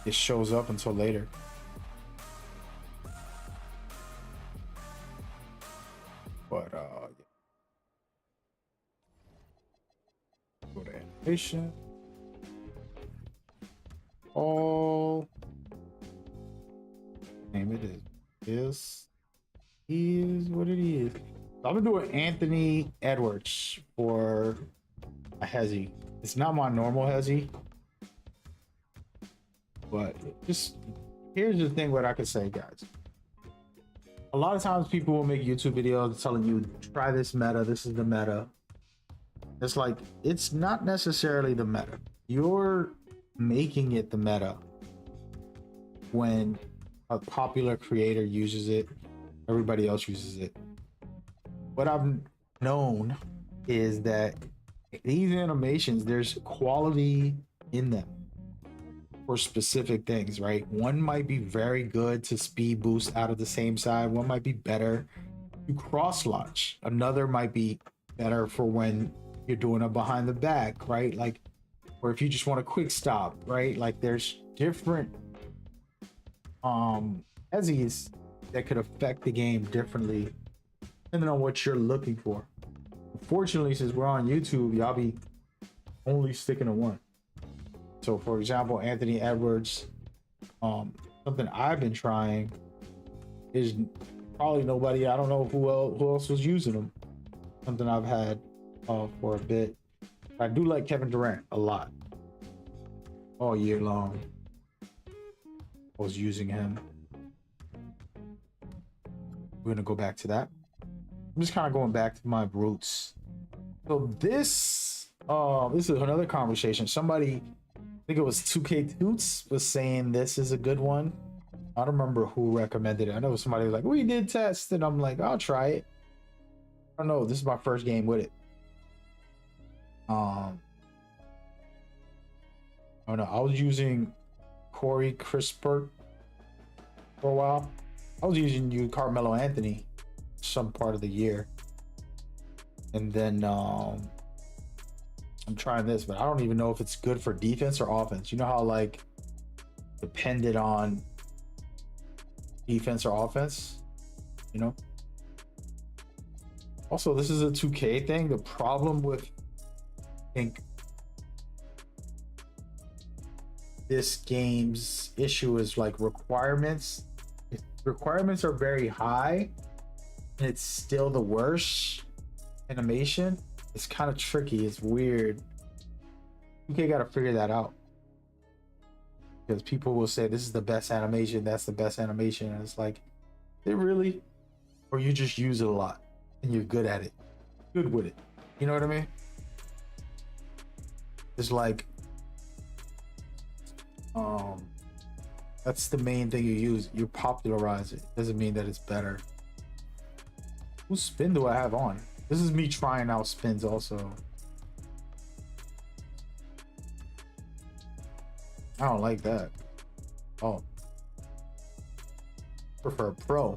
Speaker 1: it shows up until later. But yeah. Go to animation. All name it is. This is what it is. I'm gonna do an Anthony Edwards for a hezzy. It's not my normal hezzy, but just here's the thing what I can say, guys. A lot of times people will make YouTube videos telling you try this meta, this is the meta. It's like, it's not necessarily the meta. You're making it the meta when a popular creator uses it, everybody else uses it. What I've known is that these animations, there's quality in them for specific things, right? One might be very good to speed boost out of the same side. One might be better to cross launch. Another might be better for when you're doing a behind the back, right? Like, or if you just want a quick stop, right? Like there's different ESIs that could affect the game differently depending on what you're looking for. Unfortunately, since we're on YouTube, y'all be only sticking to one. So for example, Anthony Edwards, something I've been trying is probably nobody, I don't know who else was using them. Something I've had for a bit. I do like Kevin Durant a lot. All year long, I was using him. We're gonna go back to that. I'm just kind of going back to my roots. So this is another conversation. Somebody, I think it was 2K Toots, was saying this is a good one. I don't remember who recommended it. I know somebody was like, we did test, and I'm like, I'll try it. I don't know. This is my first game with it. I don't know. I was using Corey Crispert for a while. I was using Carmelo Anthony some part of the year, and then I'm trying this, but I don't even know if it's good for defense or offense. You know how like dependent on defense or offense, you know? Also, this is a 2K thing. The problem with, I think, this game's issue is like requirements. If requirements are very high and it's still the worst animation, it's kind of tricky. It's weird. 2K got to figure that out, because people will say this is the best animation, that's the best animation, and it's like, is it really? Or you just use it a lot and you're good at it, good with it, you know what I mean? It's like that's the main thing you use. You popularize it, doesn't mean that it's better. Whose spin do I have on? This is me trying out spins also. I don't like that. Oh, prefer pro.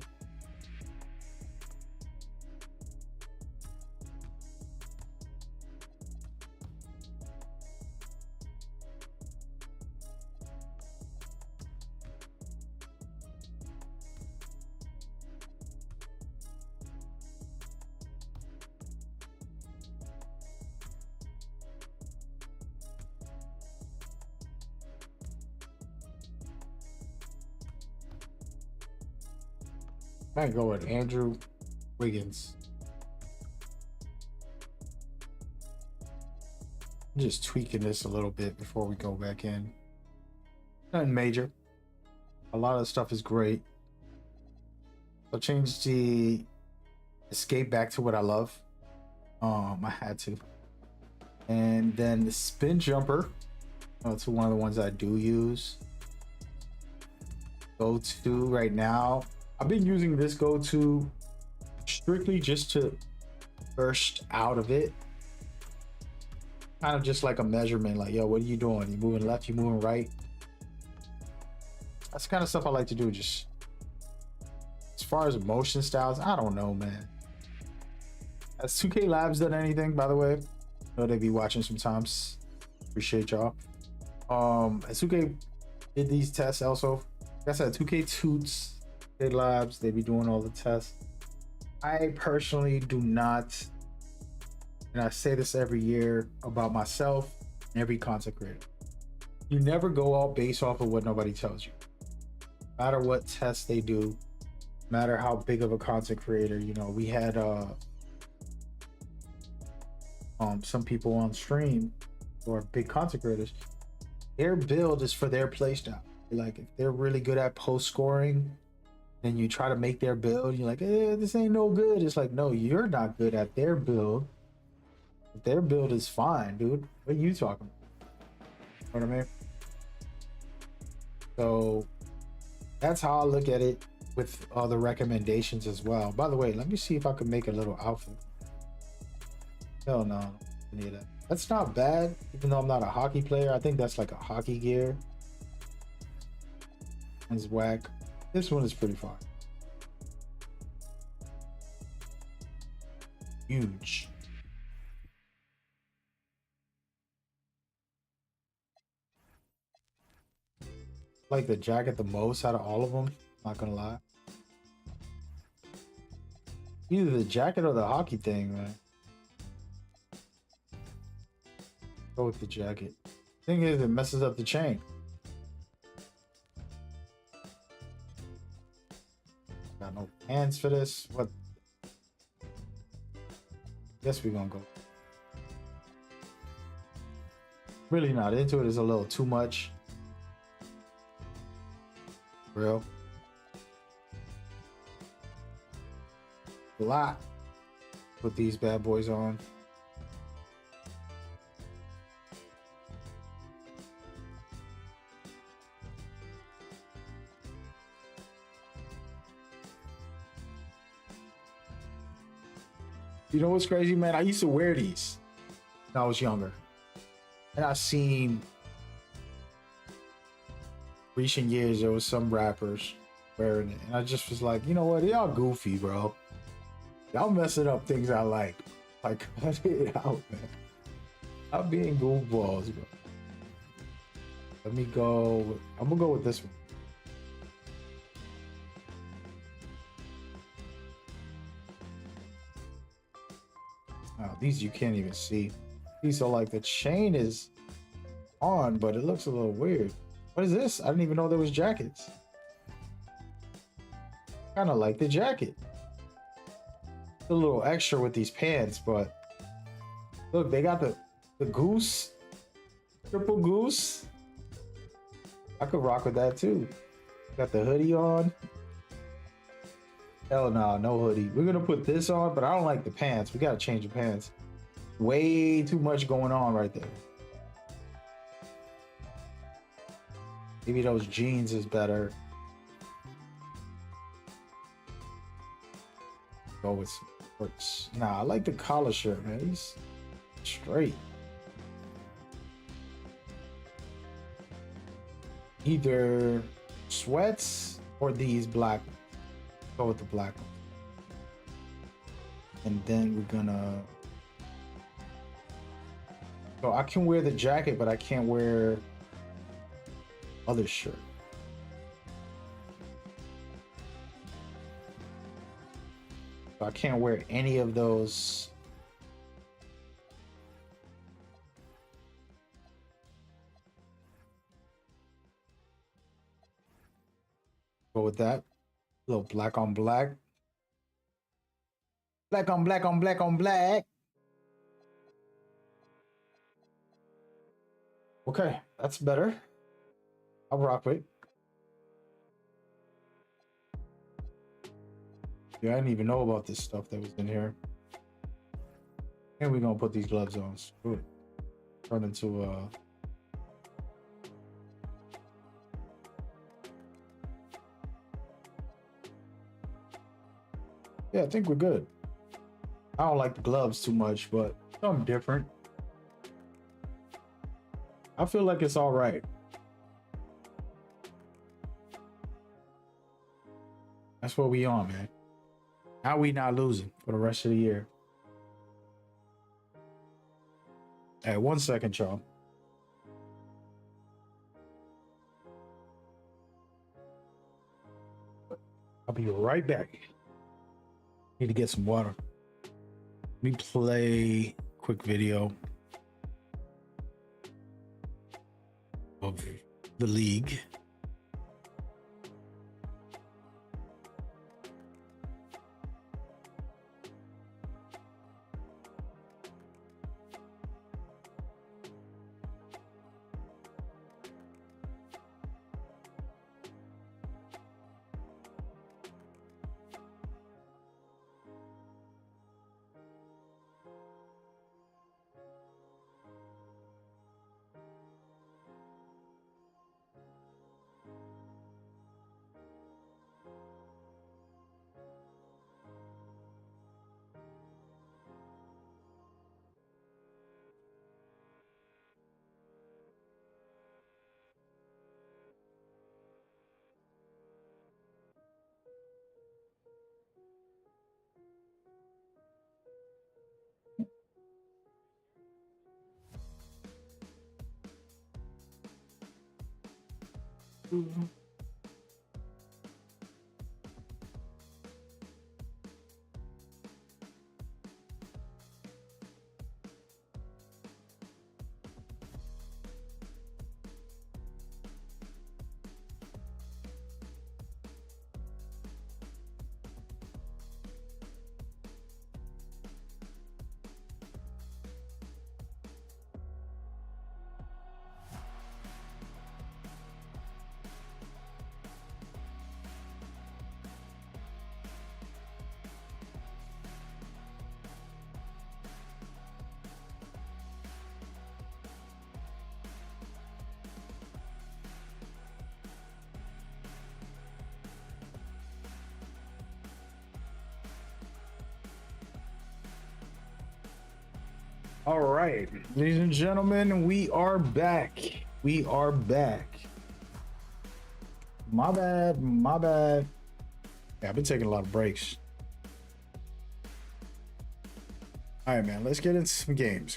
Speaker 1: I go with Andrew Wiggins. I'm just tweaking this a little bit before we go back in. Nothing major. A lot of the stuff is great. I'll change the escape back to what I love. I had to. And then the spin jumper to one of the ones I do use. Go to right now. I've been using this go-to strictly just to burst out of it. Kind of just like a measurement, like, yo, what are you doing? You moving left, you moving right? That's the kind of stuff I like to do. Just as far as motion styles, I don't know, man. Has 2K Labs done anything, by the way? I know they be watching sometimes. Appreciate y'all. As 2K did these tests also. Like I said, 2K Toots, Labs, they be doing all the tests. I personally do not, and I say this every year about myself and every content creator, you never go out based off of what nobody tells you. No matter what tests they do, no matter how big of a content creator, you know, we had some people on stream who are big content creators. Their build is for their playstyle. Like, if they're really good at post scoring, then you try to make their build, you're like, this ain't no good. It's like, no, you're not good at their build. Their build is fine, dude. What are you talking about? You know what I mean? So that's how I look at it with the recommendations as well. By the way, let me see if I can make a little outfit. Hell no, any of that. That's not bad, even though I'm not a hockey player. I think that's like a hockey gear. It's whack. This one is pretty fine. Huge. Like the jacket the most out of all of them. Not gonna lie. Either the jacket or the hockey thing, man. Go with the jacket. Thing is, it messes up the chain. Got no hands for this. What? Guess we're gonna go. Really not into it. It's a little too much. Real. A lot. Put these bad boys on. You know what's crazy, man? I used to wear these when I was younger. And I've seen recent years there was some rappers wearing it. And I just was like, you know what? Y'all goofy, bro. Y'all messing up things I like. Like, cut it out, man. I'm being goofballs, bro. Let me go. I'm gonna go with this one. Oh, these you can't even see. These are like the chain is on, but it looks a little weird. What is this? I didn't even know there was jackets. Kind of like the jacket. A little extra with these pants, but look, they got the goose, triple goose. I could rock with that too. Got the hoodie on. Hell no, no hoodie. We're gonna put this on, but I don't like the pants. We gotta change the pants. Way too much going on right there. Maybe those jeans is better. Go with some shorts. Nah, I like the collar shirt, man. He's straight. Either sweats or these black ones. Go with the black ones. And then we're gonna... So I can wear the jacket, but I can't wear other shirt. So I can't wear any of those. Go with that. A little black on black. Black on black on black on black. Okay, that's better. I'll rock with. Yeah, I didn't even know about this stuff that was in here. And we're gonna put these gloves on. Screw it. Turn into yeah, I think we're good. I don't like the gloves too much, but something different. I feel like it's all right. That's what we on, man. How we not losing for the rest of the year? Hey, 1 second, y'all. I'll be right back. Need to get some water. Let me play a quick video of the league. All right, ladies and gentlemen, we are back. We are back. My bad, my bad. Yeah, I've been taking a lot of breaks. All right, man, let's get into some games.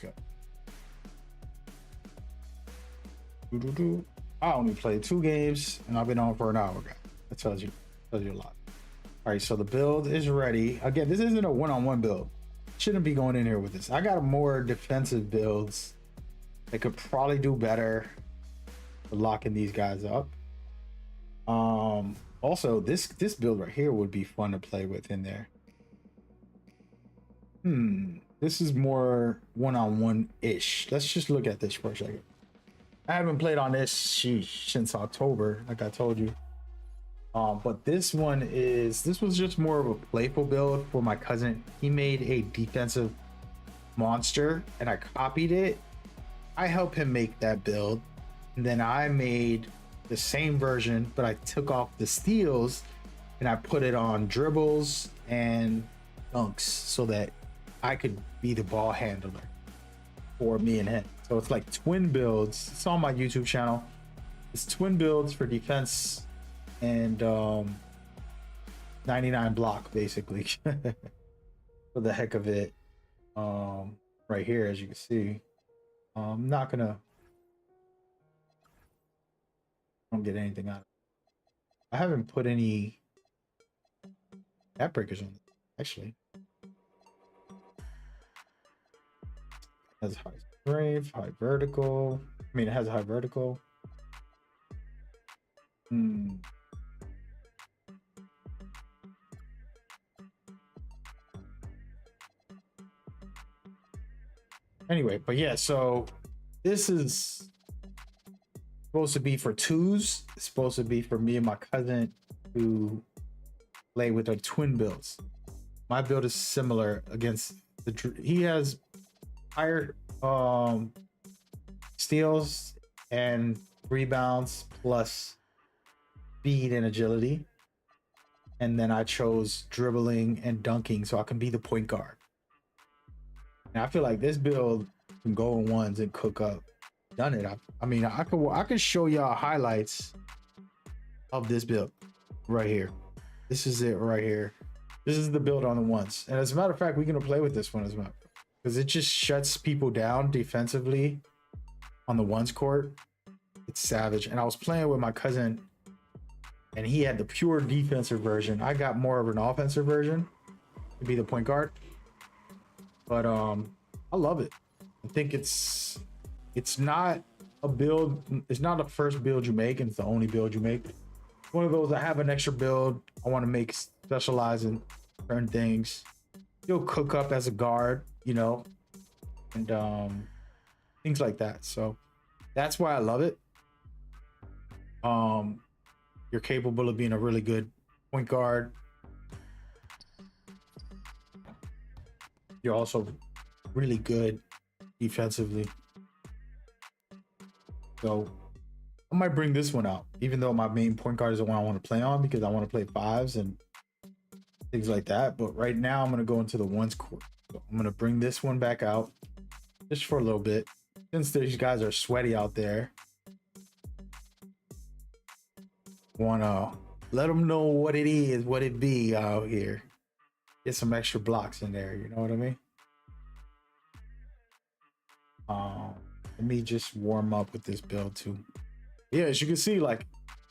Speaker 1: I only played 2 games and I've been on for an hour, guys. That tells you a lot. All right, so the build is ready. Again, this isn't a one-on-one build. Shouldn't be going in here with this. I got more defensive builds that could probably do better for locking these guys up. Also, this build right here would be fun to play with in there. This is more one-on-one-ish. Let's just look at this for a second. I haven't played on this since October, like I told you. But this was just more of a playful build for my cousin. He made a defensive monster and I copied it. I helped him make that build. And then I made the same version, but I took off the steals and I put it on dribbles and dunks so that I could be the ball handler for me and him. So it's like twin builds. It's on my YouTube channel. It's twin builds for defense and 99 block basically for the heck of it. Right here, as you can see, I'm not gonna, I don't get anything out of it. I haven't put any gap breakers on it, actually. It has high strength, high vertical. I mean, it has a high vertical. Anyway, but yeah, so this is supposed to be for 2s. It's supposed to be for me and my cousin to play with our twin builds. My build is similar against he has higher steals and rebounds plus speed and agility. And then I chose dribbling and dunking so I can be the point guard. And I feel like this build can go in ones and cook up. Done it. I mean, I could show y'all highlights of this build right here. This is it right here. This is the build on the ones. And as a matter of fact, we're gonna play with this one as well because it just shuts people down defensively on the ones court. It's savage. And I was playing with my cousin and he had the pure defensive version. I got more of an offensive version to be the point guard. But I love it. I think it's not a build, it's not the first build you make and it's the only build you make. One of those, I have an extra build I want to make, specialize in certain things. You'll cook up as a guard, you know, and things like that. So that's why I love it. You're capable of being a really good point guard. You're also really good defensively. So I might bring this one out, even though my main point guard is the one I want to play on because I want to play 5s and things like that. But right now I'm going to go into the ones court. So I'm going to bring this one back out just for a little bit. Since these guys are sweaty out there, want to let them know what it is, what it be out here. Get some extra blocks in there, you know what I mean? Let me just warm up with this build too. Yeah, as you can see, like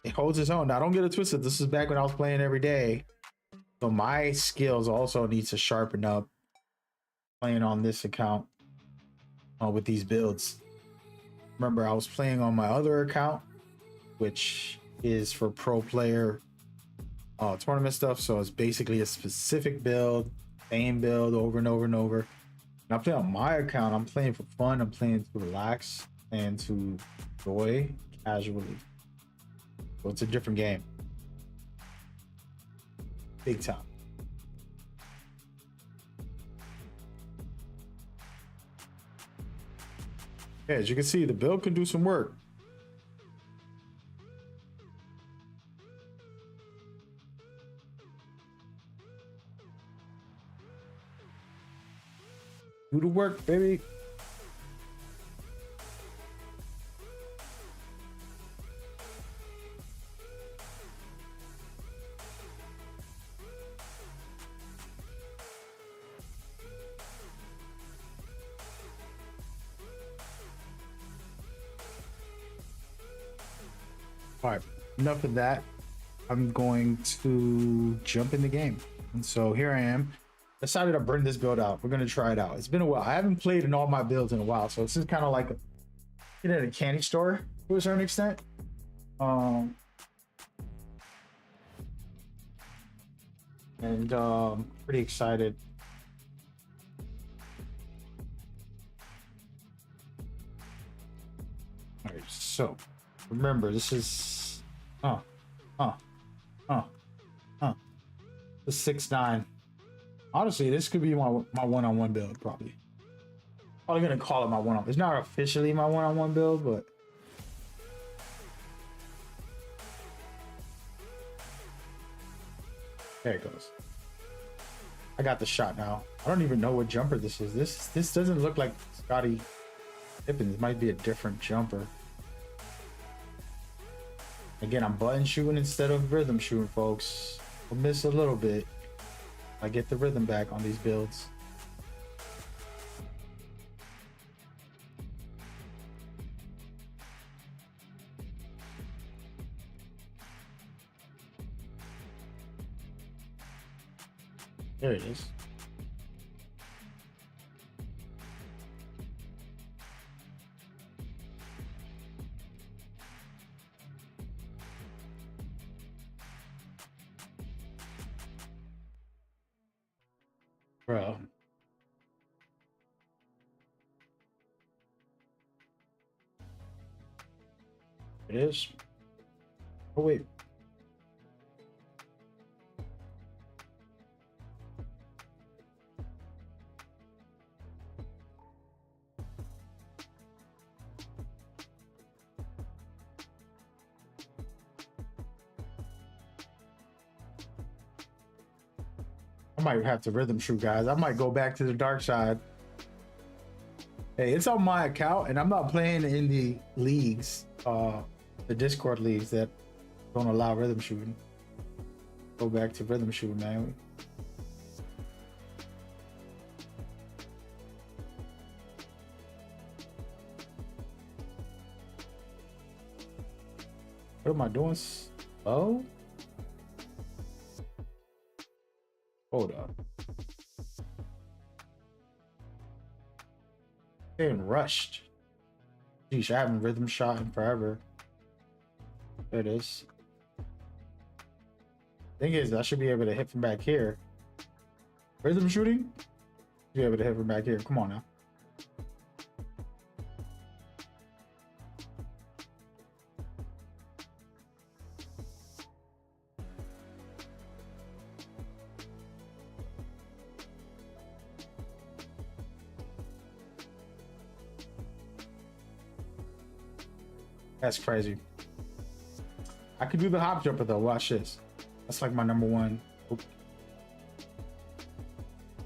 Speaker 1: it holds its own. Now, don't get it twisted. This is back when I was playing every day. So my skills also need to sharpen up playing on this account with these builds. Remember, I was playing on my other account, which is for pro player tournament stuff. So it's basically a specific build, same build over and over and over. And I'm playing on my account. I'm playing for fun. I'm playing to relax and to enjoy casually. So it's a different game. Big time. Yeah, as you can see, the build can do some work. Do the work, baby. All right, enough of that. I'm going to jump in the game. And so here I am. Decided to bring this build out. We're going to try it out. It's been a while. I haven't played in all my builds in a while. So this is kind of like at a candy store to a certain extent. Pretty excited. All right, so remember, this is the 6'9". Honestly, this could be my one-on-one build, probably. Probably gonna call it my one-on. It's not officially my one-on-one build, but there it goes. I got the shot now. I don't even know what jumper this is. This doesn't look like Scottie Pippen. It might be a different jumper. Again, I'm button shooting instead of rhythm shooting, folks. I'll miss a little bit. I get the rhythm back on these builds. There it is. Bro. It is. Oh, wait. I might have to rhythm shoot, guys. I might go back to the dark side. Hey, it's on my account, and I'm not playing in the leagues, the Discord leagues that don't allow rhythm shooting. Go back to rhythm shooting, man. What am I doing? Oh, hold up. Getting rushed. Geez, I haven't rhythm shot in forever. There it is. Thing is, I should be able to hit from back here. Rhythm shooting? Be able to hit from back here. Come on now. That's crazy. I could do the hop jumper though. Watch this. That's like my number one.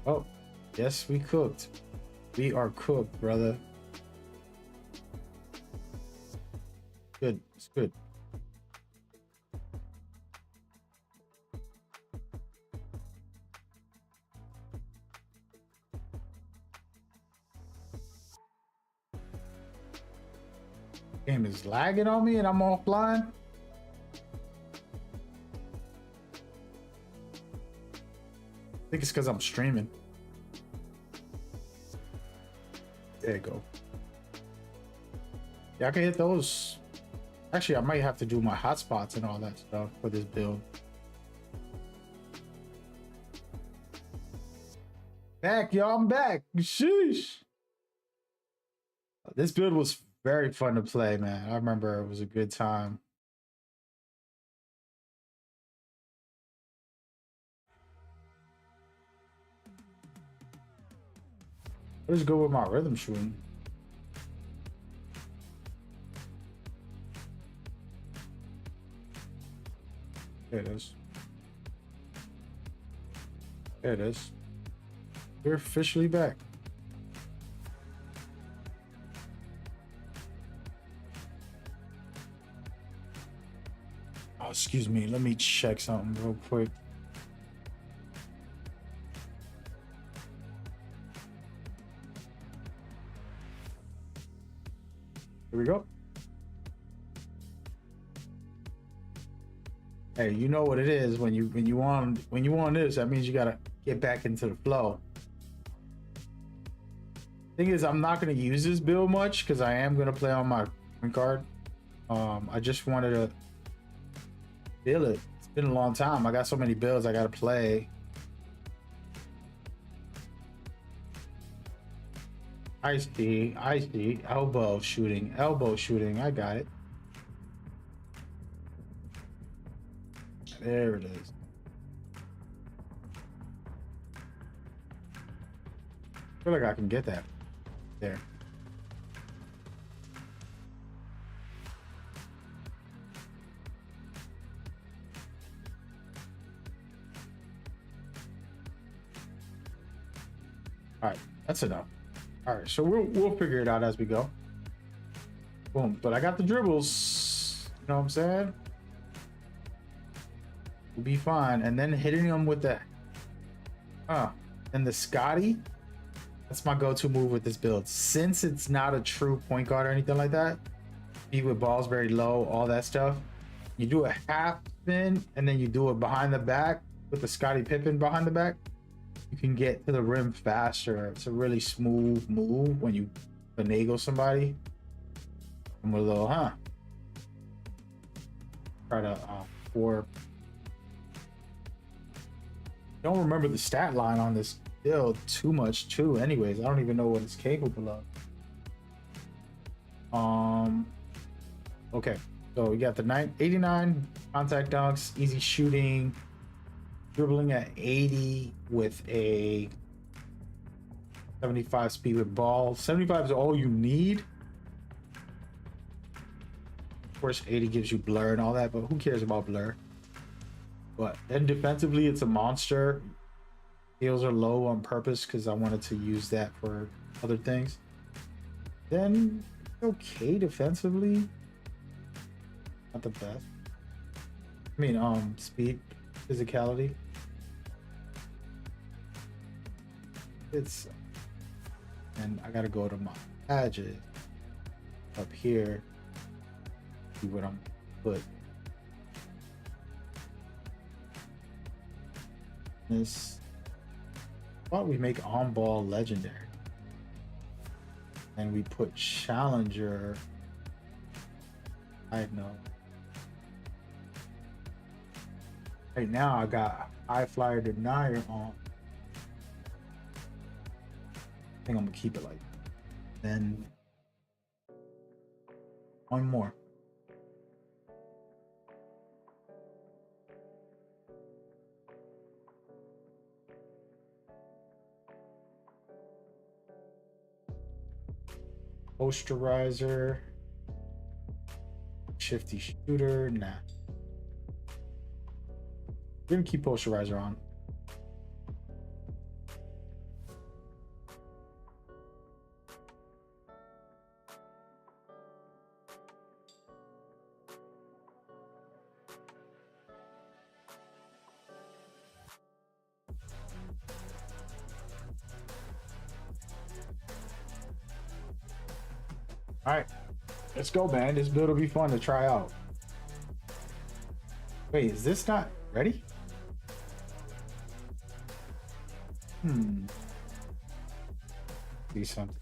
Speaker 1: Oh, yes, we cooked. We are cooked, brother. Good. It's good. Game is lagging on me and I'm offline. think it's because I'm streaming. There you go. Yeah, I can hit those. Actually, I might have to do my hotspots and all that stuff for this build. Back, y'all, I'm back. Sheesh. This build was very fun to play, man. I remember it was a good time. Let's go with my rhythm shooting. There it is. There it is. We're officially back. Oh, excuse me. Let me check something real quick. Here we go. Hey, you know what it is when you on this, that means you gotta get back into the flow. Thing is, I'm not gonna use this build much because I am gonna play on my point guard. I just wanted to feel it. It's been a long time. I got so many builds I gotta play. I see. Elbow shooting. I got it. There it is. I feel like I can get that. There. All right, that's enough. All right, so we'll figure it out as we go. Boom, but I got the dribbles. You know what I'm saying? We'll be fine. And then hitting them with the and the Scotty. That's my go-to move with this build. Since it's not a true point guard or anything like that, be with balls very low, all that stuff. You do a half spin and then you do it behind the back with the Scottie Pippen behind the back. You can get to the rim faster. It's a really smooth move when you finagle somebody. I'm a little, try to don't remember the stat line on this build too much too. Anyways, I don't even know what it's capable of. Okay, so we got the 89 contact dunks, easy shooting, dribbling at 80 with a 75 speed with ball. 75 is all you need. Of course, 80 gives you blur and all that, but who cares about blur? But then defensively, it's a monster. Heels are low on purpose because I wanted to use that for other things. Then okay defensively, not the best. I mean, speed, physicality. It's, and I gotta go to my badges up here. See what I'm put. This. Thought we make on ball legendary, and we put challenger. I know. Right now I got high flyer denier on. I think I'm gonna keep it like that. Then one more. Posterizer, shifty shooter, nah. We're gonna keep posterizer on. All right, let's go, man. This build will be fun to try out. Wait, is this not ready? Be something.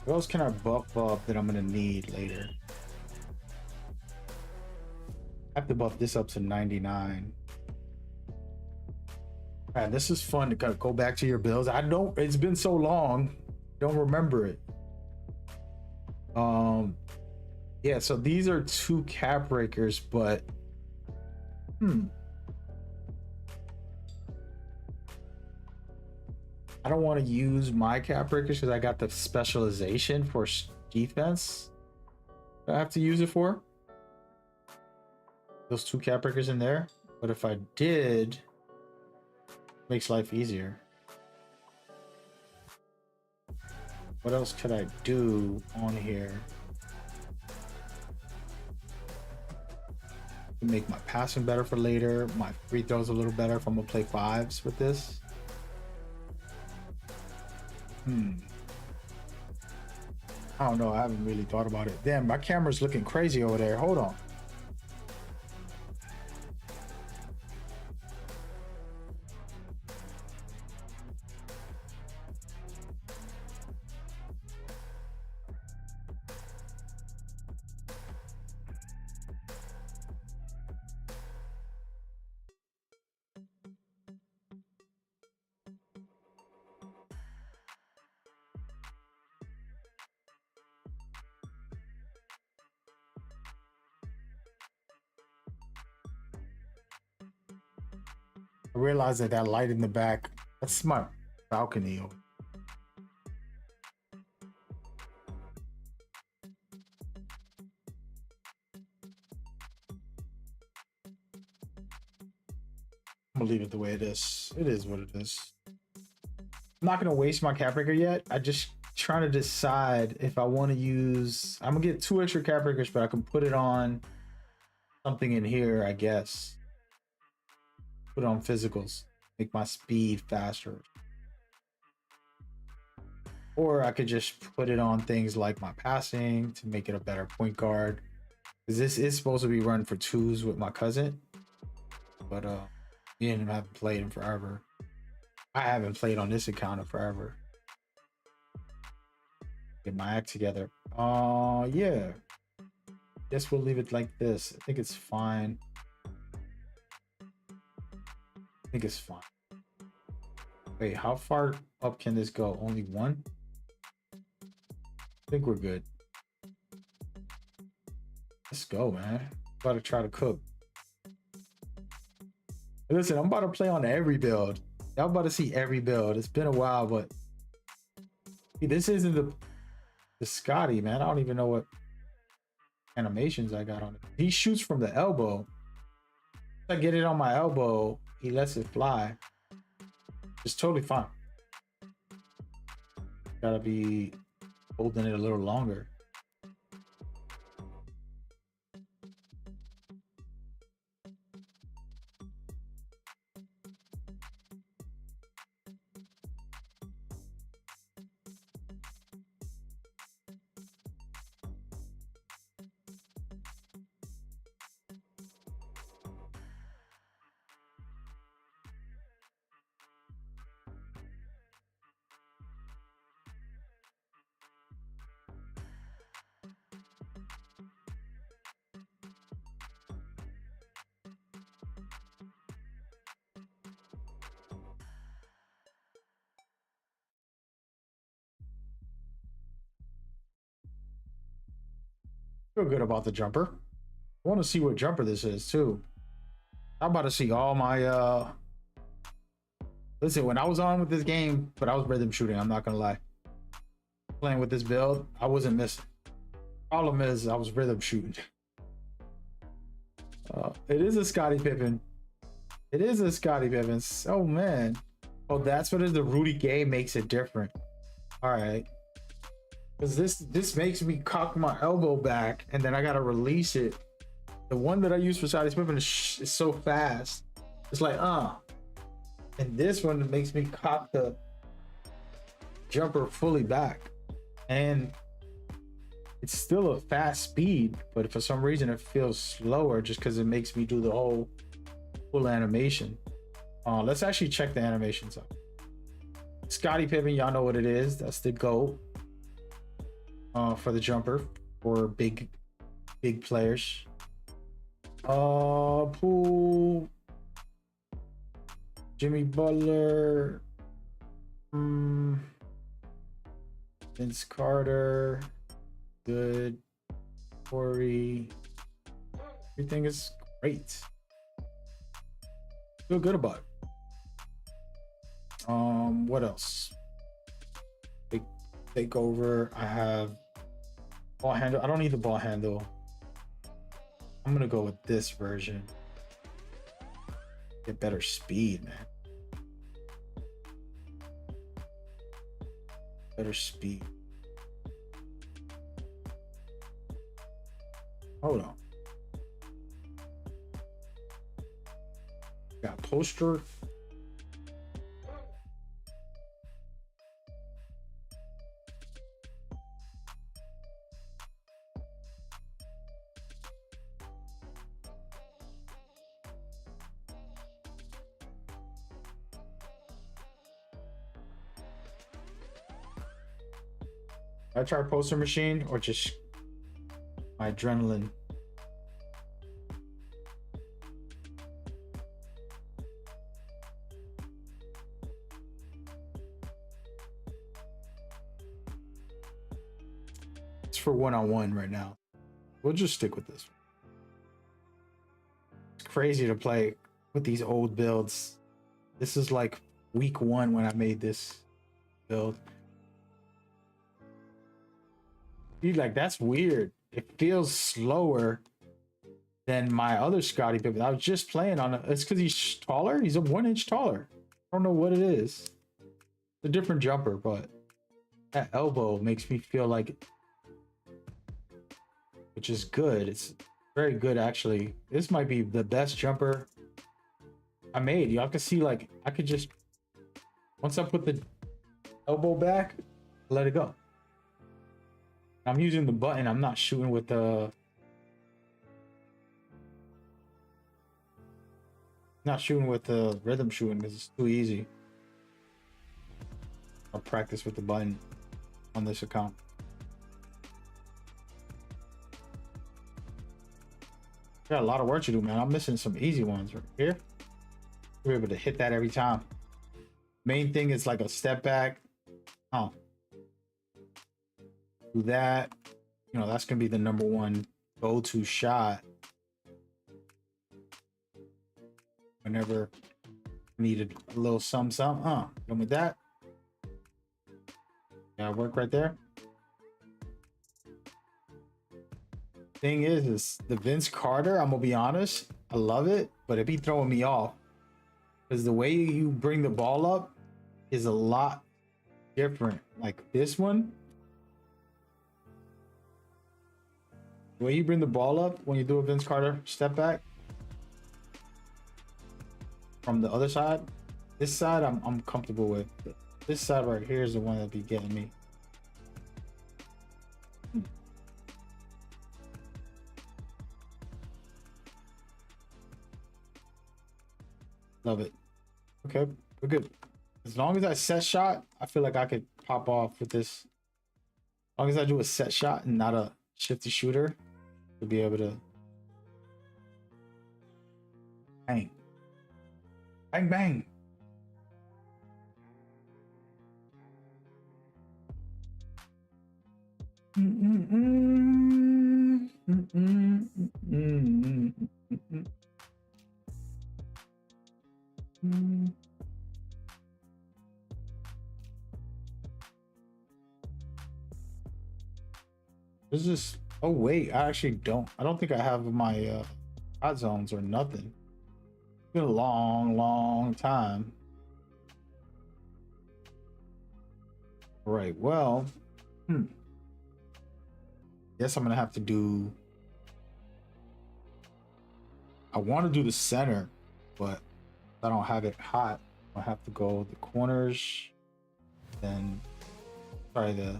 Speaker 1: What else can I buff up that I'm gonna need later? I have to buff this up to 99. Man, this is fun to kind of go back to your builds. I don't, it's been so long, don't remember it. Yeah, so these are 2 cap breakers, but I don't want to use my cap breakers because I got the specialization for defense I have to use it for. Those 2 cap breakers in there. But if I did, makes life easier. What else could I do on here to make my passing better for later? My free throws a little better if I'm gonna play 5s with this. I don't know. I haven't really thought about it. Damn, my camera's looking crazy over there. Hold on. I realized that that light in the back, that's my balcony. I'm gonna leave it the way it is. It is what it is. I'm not gonna waste my cap breaker yet. I just trying to decide if I want to use, I'm gonna get 2 extra cap breakers, but I can put it on something in here, I guess. Put it on physicals, make my speed faster. Or I could just put it on things like my passing to make it a better point guard. Because this is supposed to be run for 2s with my cousin. But me and him haven't played in forever. I haven't played on this account in forever. Get my act together. Yeah. Guess we'll leave it like this. I think it's fine. I think it's fine. Wait, how far up can this go? Only 1? I think we're good. Let's go, man. About to try to cook. Listen, I'm about to play on every build. Y'all about to see every build. It's been a while, but this isn't the Scotty, man. I don't even know what animations I got on it. He shoots from the elbow. If I get it on my elbow, he lets it fly. It's totally fine. Gotta be holding it a little longer. Feel good about the jumper. I want to see what jumper this is too. I'm about to see all my listen, when I was on with this game, but I was rhythm shooting, I'm not gonna lie. Playing with this build, I wasn't missing. Problem is I was rhythm shooting. It is a Scottie Pippen. It is a Scottie Pippen. Oh man. Oh, that's what it is. The Rudy Gay makes it different. All right. Because this makes me cock my elbow back and then I gotta release it. The one that I use for Scottie Pippen is so fast. It's like, and this one makes me cock the jumper fully back. And it's still a fast speed, but for some reason it feels slower just because it makes me do the whole full animation. Let's actually check the animations out. Scottie Pippen, y'all know what it is. That's the GOAT for the jumper for big players. Poole, Jimmy Butler, Vince Carter, good. Corey, everything is great. Feel good about it. What else? Big takeover. I have ball handle. I don't need the ball handle. I'm gonna go with this version. Get better speed, man. Better speed. Hold on. Got poster. I try poster machine or just my adrenaline. It's for one-on-one right now. We'll just stick with this. It's crazy to play with these old builds. This is like week 1 when I made this build. Dude, like, that's weird. It feels slower than my other Scottie Pippen. I was just playing on it. It's because he's taller. He's a 1 inch taller. I don't know what it is. It's a different jumper, but that elbow makes me feel like, which is good. It's very good, actually. This might be the best jumper I made. Y'all can see, like, I could just, once I put the elbow back, let it go. I'm using the button. I'm not shooting with the rhythm shooting because it's too easy. I'll practice with the button on this account. Got a lot of work to do, man. I'm missing some easy ones right here. We're able to hit that every time. Main thing is like a step back. Oh. Do that, you know, that's gonna be the #1 go-to shot whenever needed a little some. Done with that. Yeah, work right there. Thing is the Vince Carter, I'm gonna be honest, I love it, but it be throwing me off because the way you bring the ball up is a lot different. Like this one, the way you bring the ball up when you do a Vince Carter step back from the other side, this side I'm comfortable with. This side right here is the one that be getting me. Love it. Okay, we're good. As long as I set shot, I feel like I could pop off with this. As long as I do a set shot and not a shifty shooter, to be able to bang, bang, bang. This is, oh wait, I actually don't think I have my hot zones or nothing. It's been a long time. All right, well, guess I'm gonna have to do, I want to do the center, but I don't have it hot. I have to go the corners, then sorry, the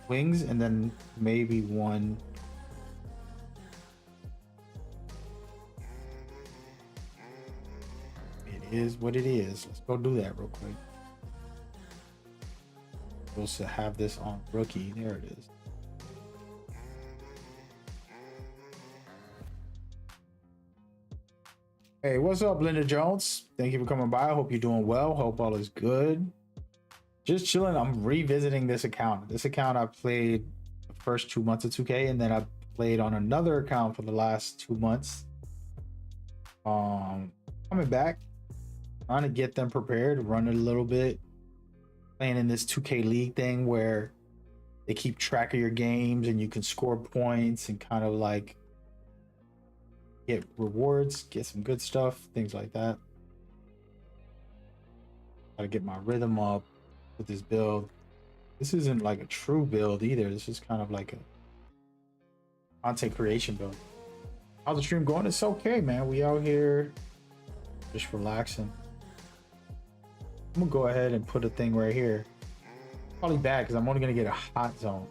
Speaker 1: wings, and then maybe one. It is what it is. Let's go do that real quick. Supposed to have this on rookie. There it is. Hey, what's up, Linda Jones? Thank you for coming by. I hope you're doing well. Hope all is good. Just chilling. I'm revisiting this account. This account I played the first 2 months of 2K, and then I played on another account for the last 2 months. Coming back, trying to get them prepared, run it a little bit. Playing in this 2K League thing where they keep track of your games and you can score points and kind of like get rewards, get some good stuff, things like that. Gotta get my rhythm up with this build. This isn't like a true build either. This is kind of like a content creation build. How's the stream going? It's okay, man. We out here just relaxing. I'm gonna go ahead and put a thing right here. Probably bad because I'm only gonna get a hot zone.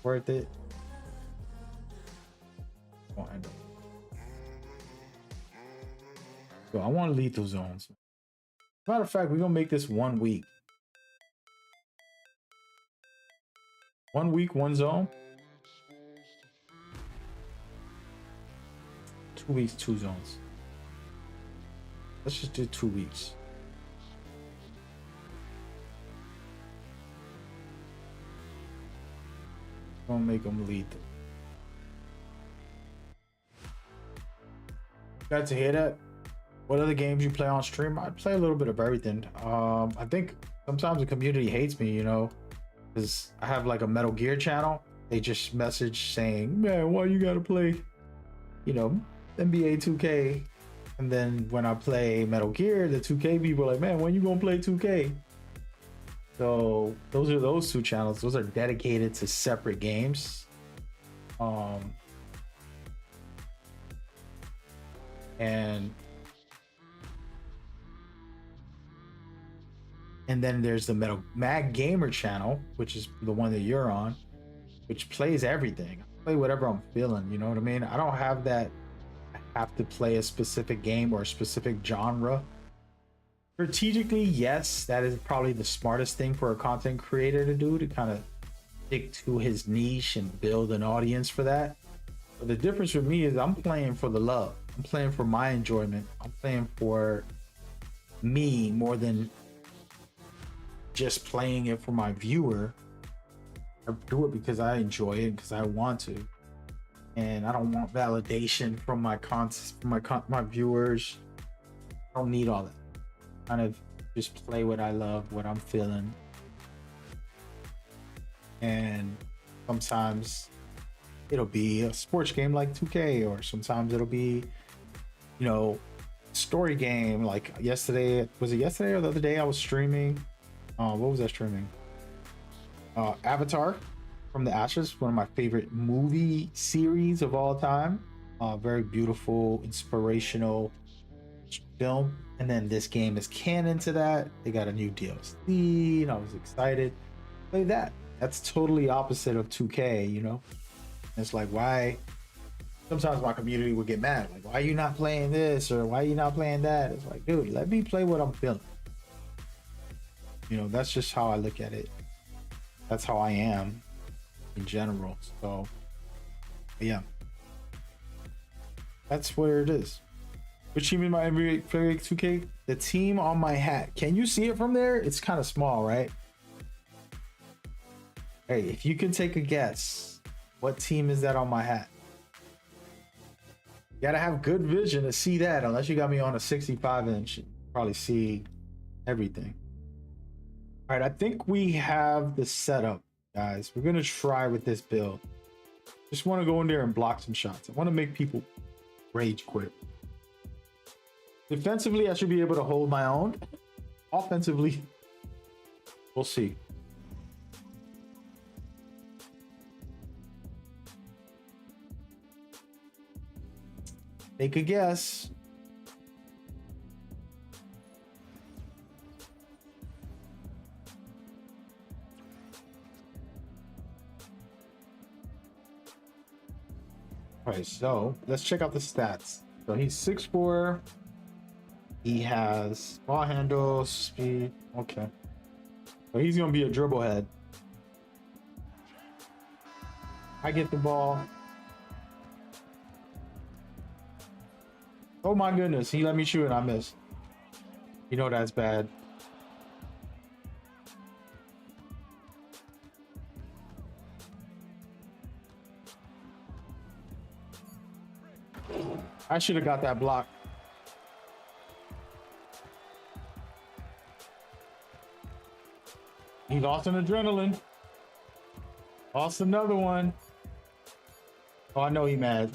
Speaker 1: Worth it? Won't end up. So I want lethal zones. Matter of fact, we're gonna make this 1 week. 1 week, 1 zone. 2 weeks, 2 zones. Let's just do 2 weeks. Gonna make them lethal. Got to hear that? What other games you play on stream? I play a little bit of everything. I think sometimes the community hates me, you know, because I have like a Metal Gear channel. They just message saying, man, why you gotta play, you know, NBA2K? And then when I play Metal Gear, the 2K people are like, man, when you gonna play 2K? So those are those two channels. Those are dedicated to separate games. And then there's the Metal Mag Gamer channel, which is the one that you're on, which plays everything. I play whatever I'm feeling, you know what I mean? I don't have that I have to play a specific game or a specific genre. Strategically, yes, that is probably the smartest thing for a content creator to do, to kind of stick to his niche and build an audience for that. But the difference for me is I'm playing for the love. I'm playing for my enjoyment. I'm playing for me more than just playing it for my viewer. I do it because I enjoy it, because I want to, and I don't want validation from my my viewers. I don't need all that. Kind of just play what I love, what I'm feeling. And sometimes it'll be a sports game like 2K, or sometimes it'll be, you know, story game like yesterday. Was it yesterday or the other day I was streaming? What was I streaming? Avatar from the Ashes, one of my favorite movie series of all time. Very beautiful, inspirational film. And then this game is canon to that. They got a new DLC, and I was excited. Play that. That's totally opposite of 2K, you know? And it's like, why? Sometimes my community would get mad. Like, why are you not playing this? Or why are you not playing that? It's like, dude, let me play what I'm feeling. You know, that's just how I look at it. That's how I am in general. So, yeah. That's where it is. Which team in my NBA 2K? The team on my hat. Can you see it from there? It's kind of small, right? Hey, if you can take a guess, what team is that on my hat? You gotta have good vision to see that, unless you got me on a 65-inch. You probably see everything. All right, I think we have the setup, guys. We're gonna try with this build. Just want to go in there and block some shots. I want to make people rage quit. Defensively, I should be able to hold my own. Offensively, we'll see. Take a guess. All right, so let's check out the stats. So he's 6'4". He has ball handle, speed. Okay. So he's gonna be a dribble head. I get the ball. Oh my goodness, he let me shoot and I missed. You know that's bad. I should have got that block. He lost an adrenaline. Lost another one. Oh, I know he mad.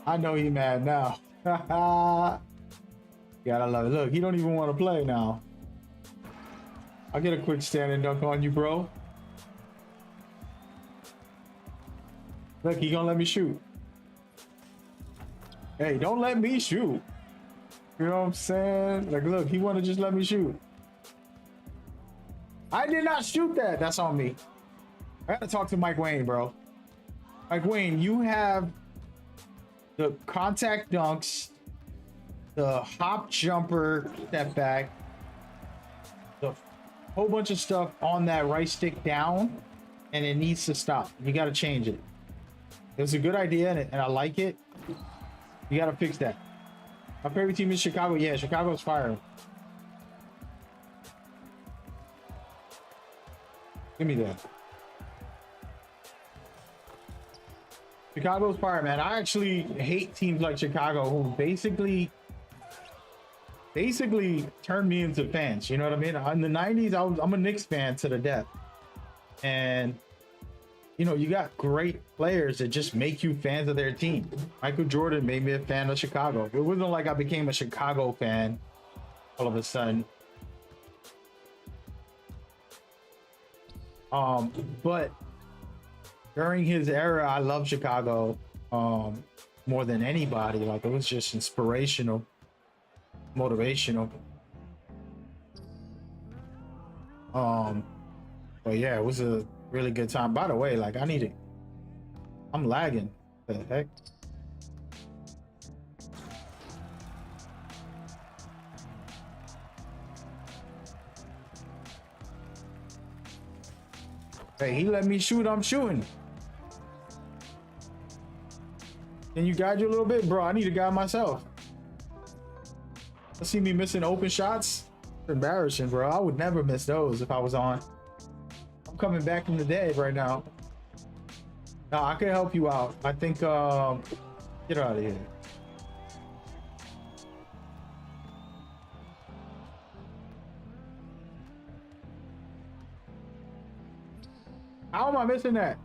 Speaker 1: I know he mad now. Gotta love it. Look, he don't even want to play now. I'll get a quick stand and dunk on you, bro. Look, he gonna let me shoot. Hey, don't let me shoot. You know what I'm saying? Like, look, he want to just let me shoot. I did not shoot that. That's on me. I gotta talk to Mike Wayne, bro. Mike Wayne, you have the contact dunks, the hop jumper step back, the whole bunch of stuff on that right stick down, and it needs to stop. You got to change it. It was a good idea, and I like it. You got to fix that. My favorite team is Chicago. Yeah, Chicago's fire. Give me that. Chicago's fire, man. I actually hate teams like Chicago who basically turned me into fans. You know what I mean? In the 90s, I'm a Knicks fan to the death. And, you know, you got great players that just make you fans of their team. Michael Jordan made me a fan of Chicago. It wasn't like I became a Chicago fan all of a sudden. But during his era, I love Chicago more than anybody. Like, it was just inspirational, motivational. But yeah, it was a really good time. By the way, like, I'm lagging. What the heck? Hey, he let me shoot, I'm shooting. Can you guide you a little bit? Bro, I need to guide myself. See me missing open shots? It's embarrassing, bro. I would never miss those if I was on. I'm coming back from the dead right now. No, I can help you out. I think, get out of here. How am I missing that?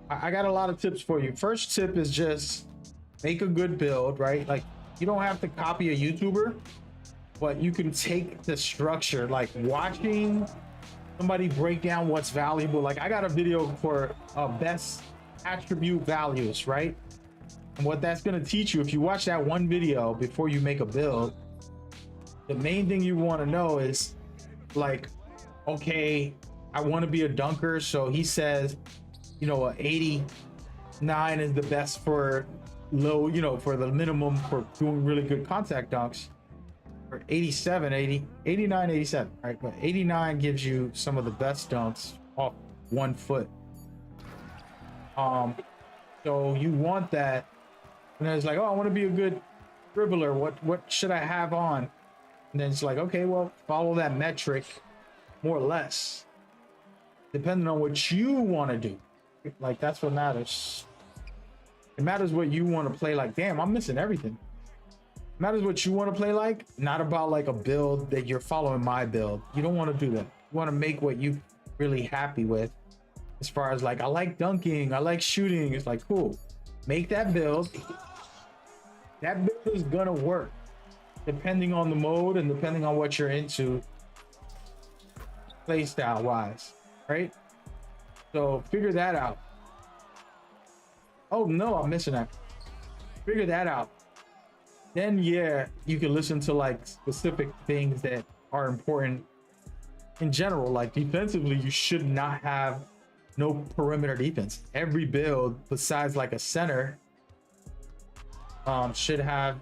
Speaker 1: I got a lot of tips for you. First tip is just make a good build, right? Like, you don't have to copy a YouTuber, but you can take the structure, like watching somebody break down what's valuable. Like, I got a video for best attribute values, right? And what that's going to teach you, if you watch that one video before you make a build, the main thing you want to know is, like, okay, I want to be a dunker, so he says, you know, a 89 is the best for low, you know, for the minimum for doing really good contact dunks. Or 87, 80, 89, 87, right? But 89 gives you some of the best dunks off 1 foot. So you want that, and then it's like, oh, I want to be a good dribbler. What should I have on? And then it's like, okay, well, follow that metric more or less, depending on what you want to do. Like, that's what matters. It matters what you want to play like. Damn, I'm missing everything. It matters what you want to play like, not about like a build that you're following my build. You don't want to do that. You want to make what you really happy with. As far as, like, I like dunking, I like shooting. It's like, cool. Make that build. That build is gonna work depending on the mode and depending on what you're into play style wise, right? So figure that out. Oh no, I'm missing that. Figure that out. Then yeah, you can listen to like specific things that are important in general. Like, defensively, you should not have no perimeter defense. Every build besides like a center should have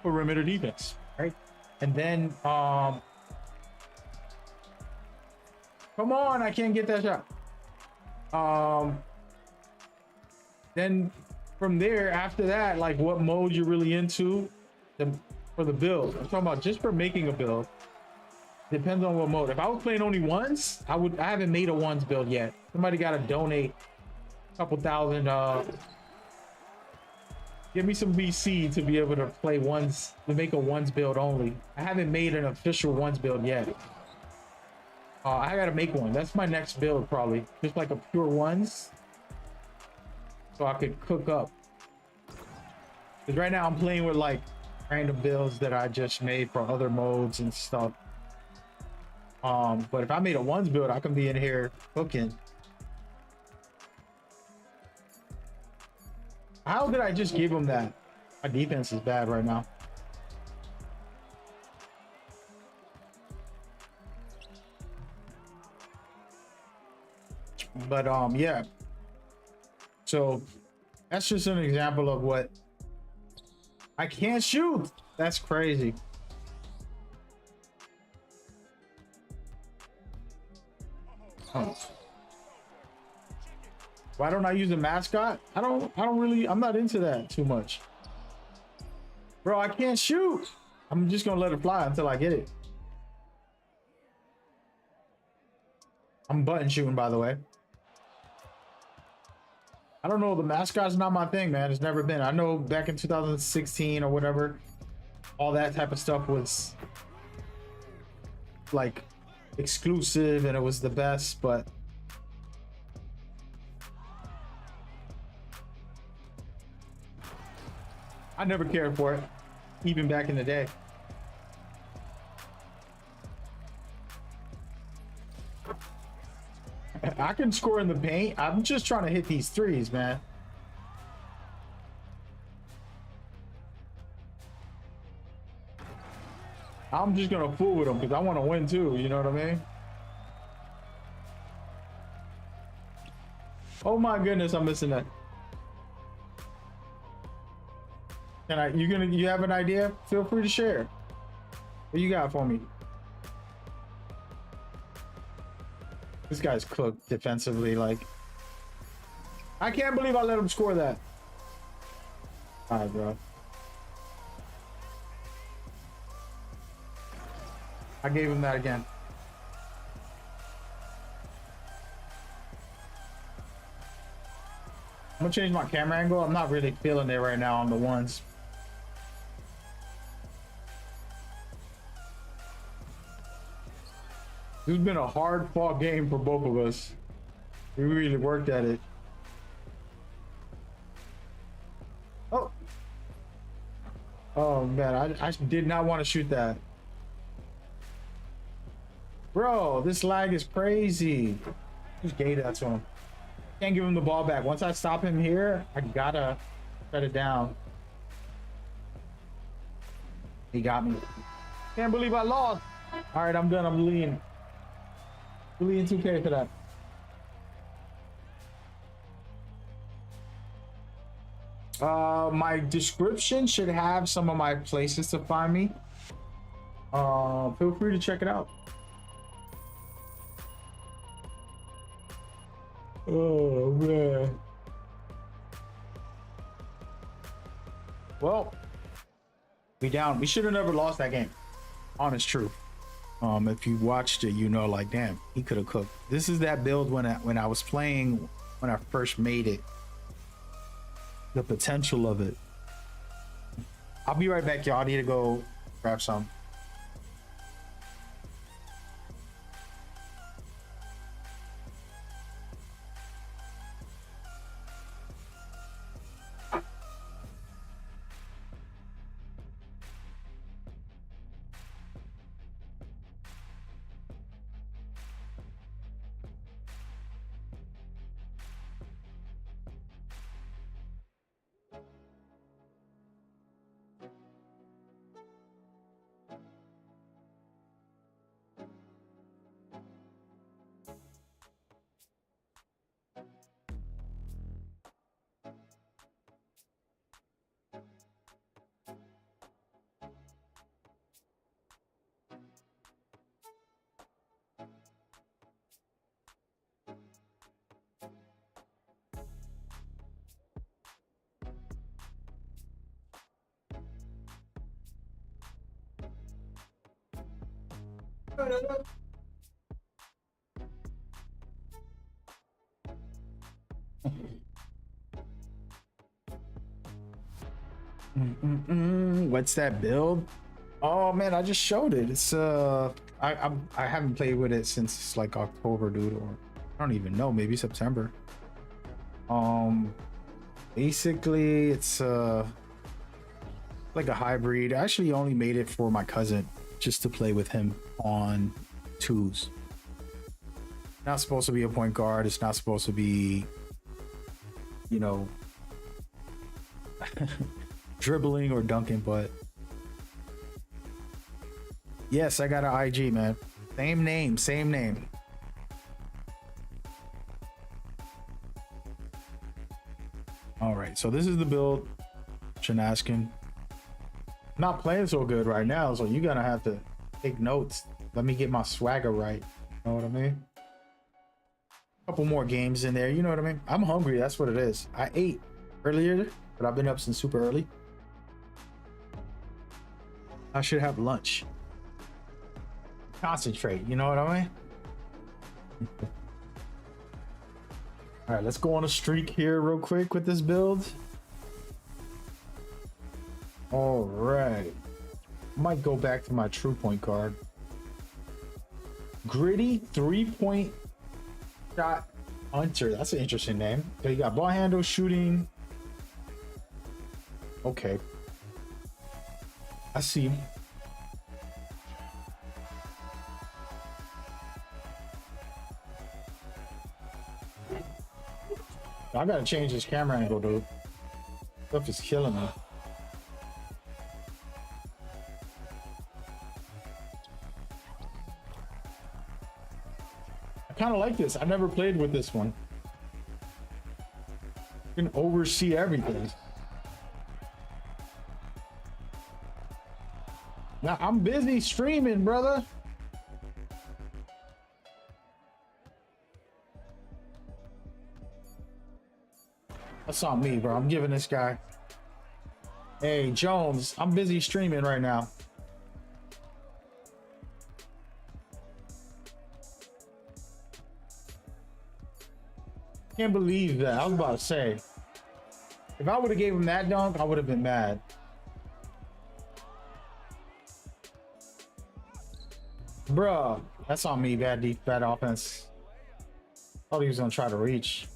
Speaker 1: perimeter defense, right? And then, come on, I can't get that shot. Then from there, after that, like what mode you're really into for the build. I'm talking about just for making a build. Depends on what mode. If I was playing only ones, I haven't made a ones build yet. Somebody got to donate a couple thousand, give me some VC to be able to play ones, to make a ones build only. I haven't made an official ones build yet. I gotta make one. That's my next build probably. Just like a pure ones. So I could cook up. Because right now I'm playing with like random builds that I just made for other modes and stuff. But if I made a ones build, I can be in here cooking. How did I just give him that? My defense is bad right now. But yeah. So that's just an example of what I can't shoot. That's crazy. Oh. Why don't I use a mascot? I don't really, I'm not into that too much. Bro, I can't shoot. I'm just gonna let it fly until I get it. I'm button shooting, by the way. I don't know, the mascot's not my thing, man. It's never been. I know back in 2016 or whatever, all that type of stuff was like exclusive and it was the best, but I never cared for it, even back in the day. I can score in the paint. I'm just trying to hit these threes, man. I'm just gonna fool with them because I want to win too. You know what I mean? Oh my goodness, I'm missing that. Can I? You have an idea? Feel free to share. What you got for me? This guy's cooked defensively. Like, I can't believe I let him score that. All right, bro. I gave him that again. I'm gonna change my camera angle. I'm not really feeling it right now on the ones. This has been a hard fought game for both of us. We really worked at it. Oh. Oh man, I did not want to shoot that. Bro, this lag is crazy. Just gave that to him. Can't give him the ball back. Once I stop him here, I gotta shut it down. He got me. Can't believe I lost. All right, I'm done. I'm lean. Lean 2K for that. My description should have some of my places to find me. Feel free to check it out. Oh man. Well, we down. We should have never lost that game. Honest truth. If you watched it, you know, like, damn, he could have cooked. This is that build when I was playing, when I first made it. The potential of it. I'll be right back, y'all. I need to go grab some. What's that build? Oh man, I just showed it. It's I haven't played with it since like October, dude, or I don't even know, maybe September. Basically it's like a hybrid. I actually only made it for my cousin just to play with him on twos. Not supposed to be a point guard. It's not supposed to be, you know, dribbling or dunking, but yes, I got an IG, man. Same name, same name. All right, so this is the build. Shenaskin. Not playing so good right now, so you're gonna have to take notes. Let me get my swagger right. You know what I mean? Couple more games in there, you know what I mean? I'm hungry, that's what it is. I ate earlier, but I've been up since super early. I should have lunch. Concentrate, you know what I mean? All right, let's go on a streak here real quick with this build. All right. Might go back to my true point guard. Gritty 3-point shot hunter. That's an interesting name. Okay, you got ball handle, shooting. Okay. I see. I gotta change this camera angle, dude. Stuff is killing me. I kind of like this. I never played with this one. You can oversee everything. Now I'm busy streaming, brother. That's on me, bro. I'm giving this guy. Hey, Jones, I'm busy streaming right now. Can't believe that. I was about to say, if I would have gave him that dunk, I would have been mad. Bruh, that's on me. Bad offense. Thought he was gonna try to reach.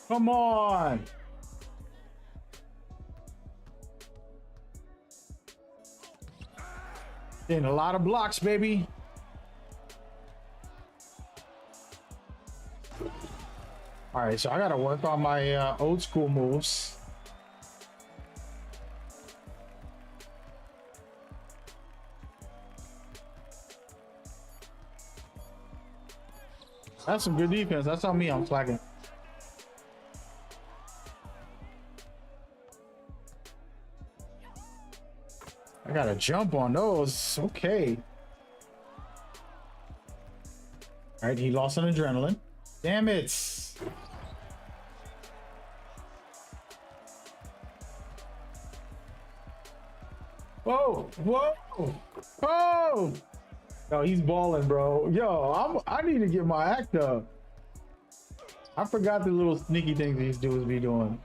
Speaker 1: Come on. In a lot of blocks, baby. All right, so I gotta work on my old school moves. That's some good defense. That's on me. I'm flagging. I gotta jump on those. Okay. All right, he lost an adrenaline. Damn it. Whoa, whoa, whoa. Yo, he's balling, bro. Yo, I need to get my act up. I forgot the little sneaky things these dudes be doing.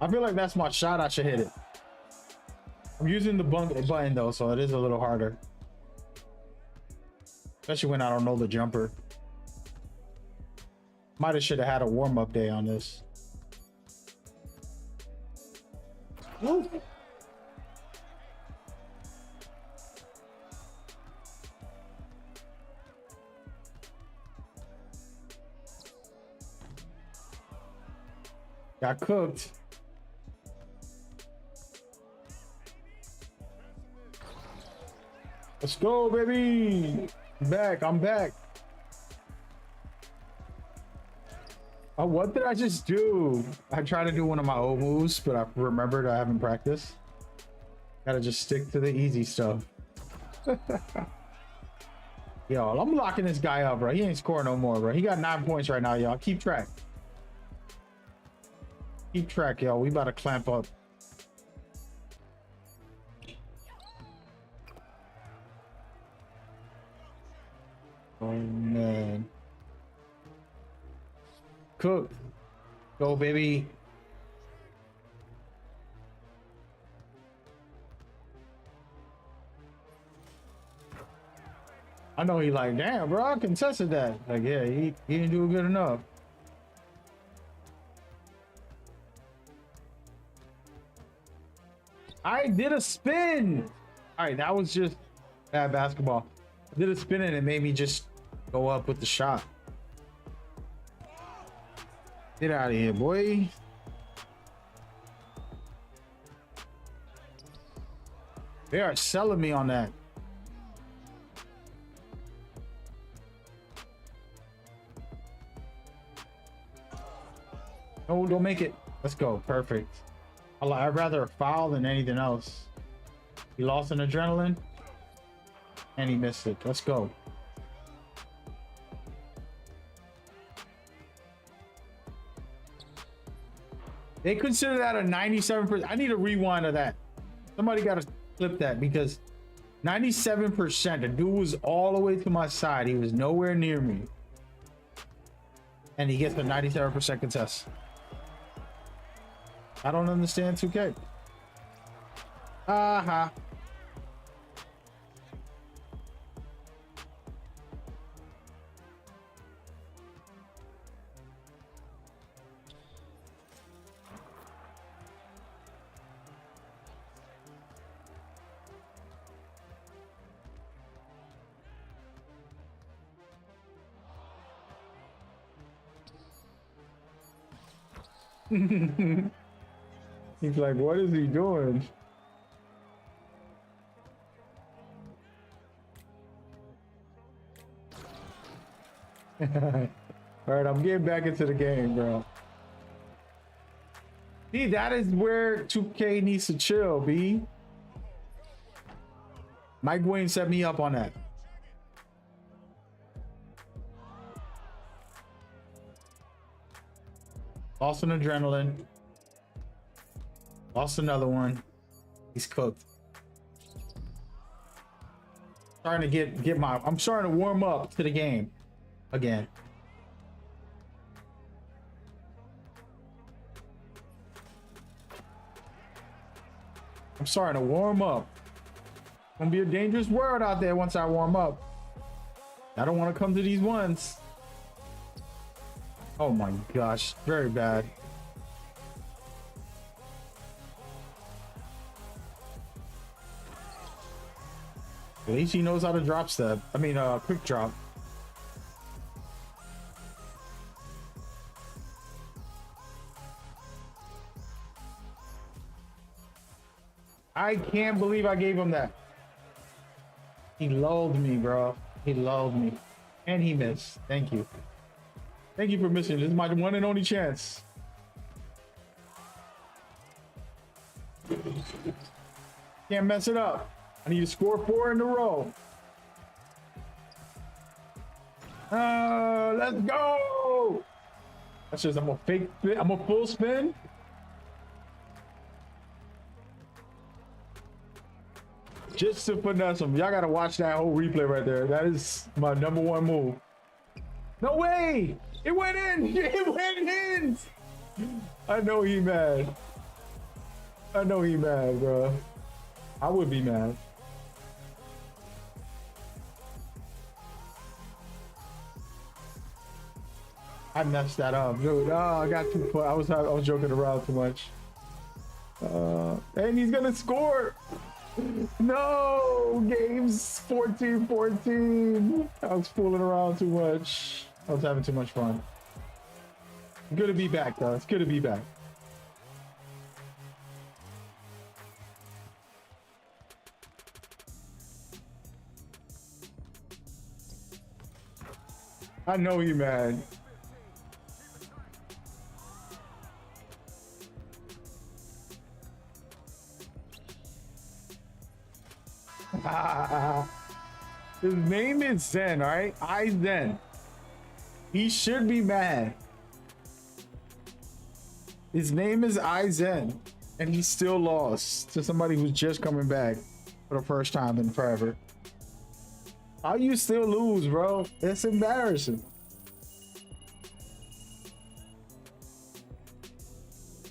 Speaker 1: I feel like that's my shot. I should hit it. I'm using the button though, so it is a little harder. Especially when I don't know the jumper. Might have should have had a warm-up day on this. Woo. Got cooked. Let's go, baby. I'm back. Oh, what did I just do? I tried to do one of my old moves, but I remembered I haven't practiced. Gotta just stick to the easy stuff. Yo, I'm locking this guy up, bro. He ain't scoring no more, bro. He got 9 points right now, y'all. Keep track. Keep track, y'all. We about to clamp up. Oh, man. Cook. Go, baby. I know he like, damn, bro, I contested that. Like, yeah, he didn't do good enough. I did a spin. All right, that was just bad basketball. I did a spin and it made me just go up with the shot. Get out of here, boy. They are selling me on that. No, don't make it. Let's go. Perfect. I'd rather a foul than anything else. He lost an adrenaline and he missed it. Let's go. They consider that a 97%. I need a rewind of that. Somebody got to flip that because 97%. The dude was all the way to my side. He was nowhere near me. And he gets a 97% contest. I don't understand 2K. Uh-huh. He's like, what is he doing? All right, I'm getting back into the game, bro. See, that is where 2K needs to chill, B. Mike Wayne set me up on that. Lost an adrenaline. Lost another one. He's cooked. Starting to get my. I'm starting to warm up to the game again. I'm starting to warm up. Gonna be a dangerous world out there once I warm up. I don't want to come to these ones. Oh my gosh, very bad. At least he knows how to drop step. I mean, quick drop. I can't believe I gave him that. He lulled me, bro. He lulled me. And he missed. Thank you. Thank you for missing. This is my one and only chance. Can't mess it up. I need to score 4 in a row. Let's go. That's just, I'm a fake spin. I'm a full spin. Just to finesse him. Y'all gotta watch that whole replay right there. That is my #1 move. No way! It went in! It went in! I know he mad. I know he mad, bro. I would be mad. I messed that up, dude. Oh, I got too far. I was joking around too much. And he's gonna score. No, games 14-14. I was fooling around too much. I was having too much fun. Good to be back, though. It's good to be back. I know you, man. His name is Zen, all right? I Zen. He should be mad. His name is I Zen, and he still lost to somebody who's just coming back for the first time in forever. How you still lose, bro? It's embarrassing.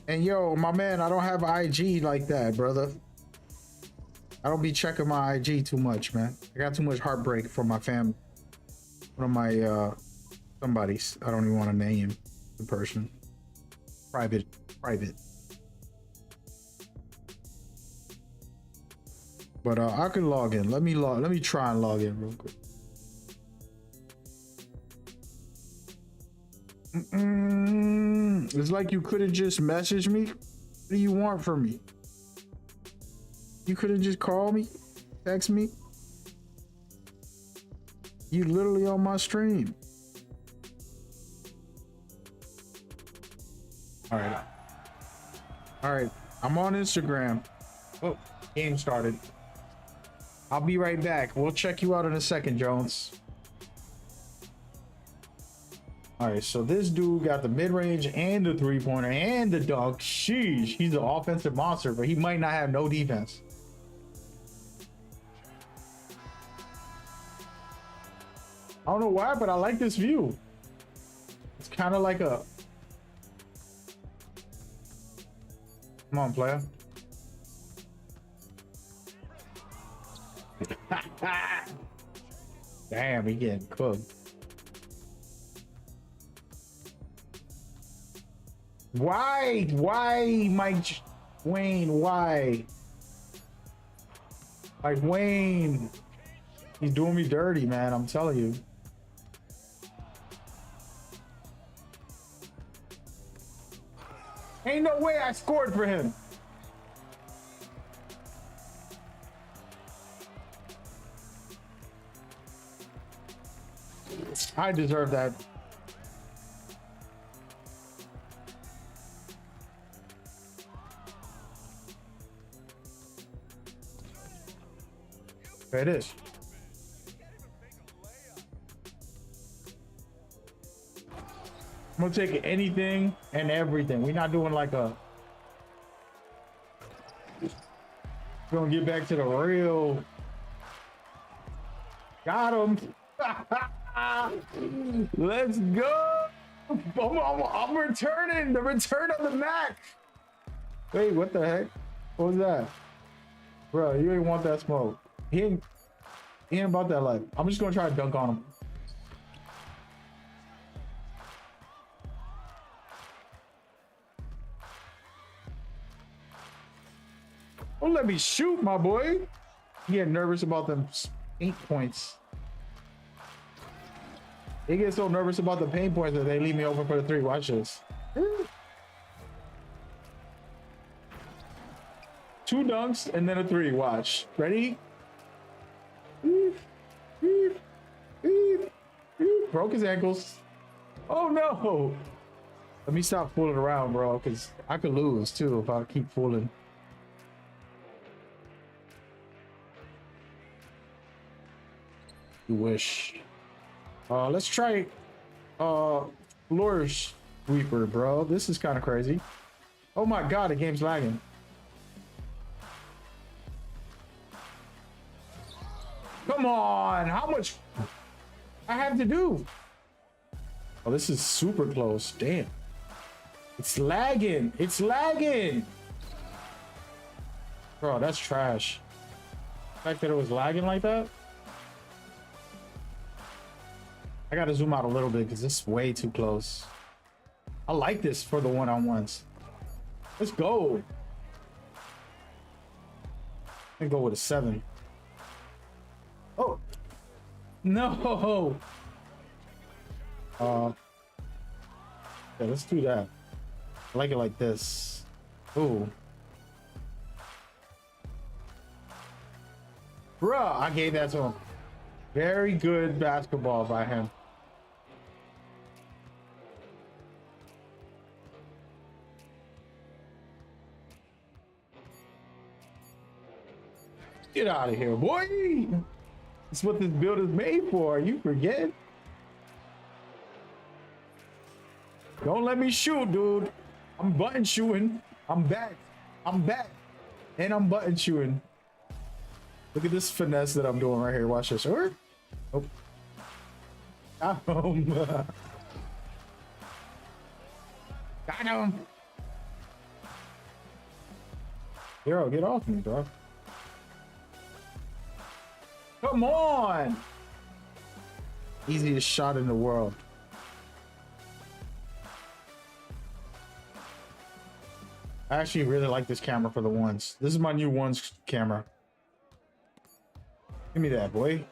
Speaker 1: And yo, my man, I don't have IG like that, brother. I don't be checking my IG too much, man. I got too much heartbreak for my family. One of my somebody's. I don't even want to name the person. Private. But I can log in. Let me try and log in real quick. It's like you could have just messaged me. What do you want from me? You could have just called me, text me. You literally on my stream. All right. I'm on Instagram. Oh, game started. I'll be right back. We'll check you out in a second, Jones. All right, so this dude got the mid-range and the three-pointer and the dunk. Sheesh, he's an offensive monster, but he might not have no defense. I don't know why, but I like this view. It's kind of like a... Come on, player. Damn, he getting cooked. Why, Mike Wayne? Why? Like Wayne, he's doing me dirty, man. I'm telling you. Ain't no way I scored for him. I deserve that. There it is. I'm gonna take anything and everything. We're not doing like a... We're gonna get back to the real... Got him. Let's go. I'm returning. The return of the Mac. Wait, what the heck? What was that? Bro, you ain't want that smoke. He ain't about that life. I'm just gonna try to dunk on him. Don't let me shoot, my boy. He get nervous about them 8 points. They get so nervous about the paint points that they leave me open for the 3. Watch this. 2 dunks and then a 3. Watch. Ready? Broke his ankles. Oh no. Let me stop fooling around, bro, because I could lose too if I keep fooling. You wish. Let's try floor sweeper, bro. This is kind of crazy. Oh my god, the game's lagging. Come on, how much I have to do? Oh, this is super close. Damn. It's lagging. It's lagging. Bro, that's trash. The fact that it was lagging like that. I gotta zoom out a little bit because this is way too close. I like this for the one-on-ones. Let's go. I'm gonna go with a 7. Oh no. Yeah, let's do that. I like it like this. Ooh. Bruh, I gave that to him. Very good basketball by him. Get out of here, boy. That's what this build is made for. You forget? Don't let me shoot, dude. I'm button shooting. I'm back. I'm back. And I'm button shooting. Look at this finesse that I'm doing right here. Watch this. Or oh. Got him. Hero, get off me, dog. Come on. Easiest shot in the world. I actually really like this camera for the ones. This is my new ones camera. Give me that, boy.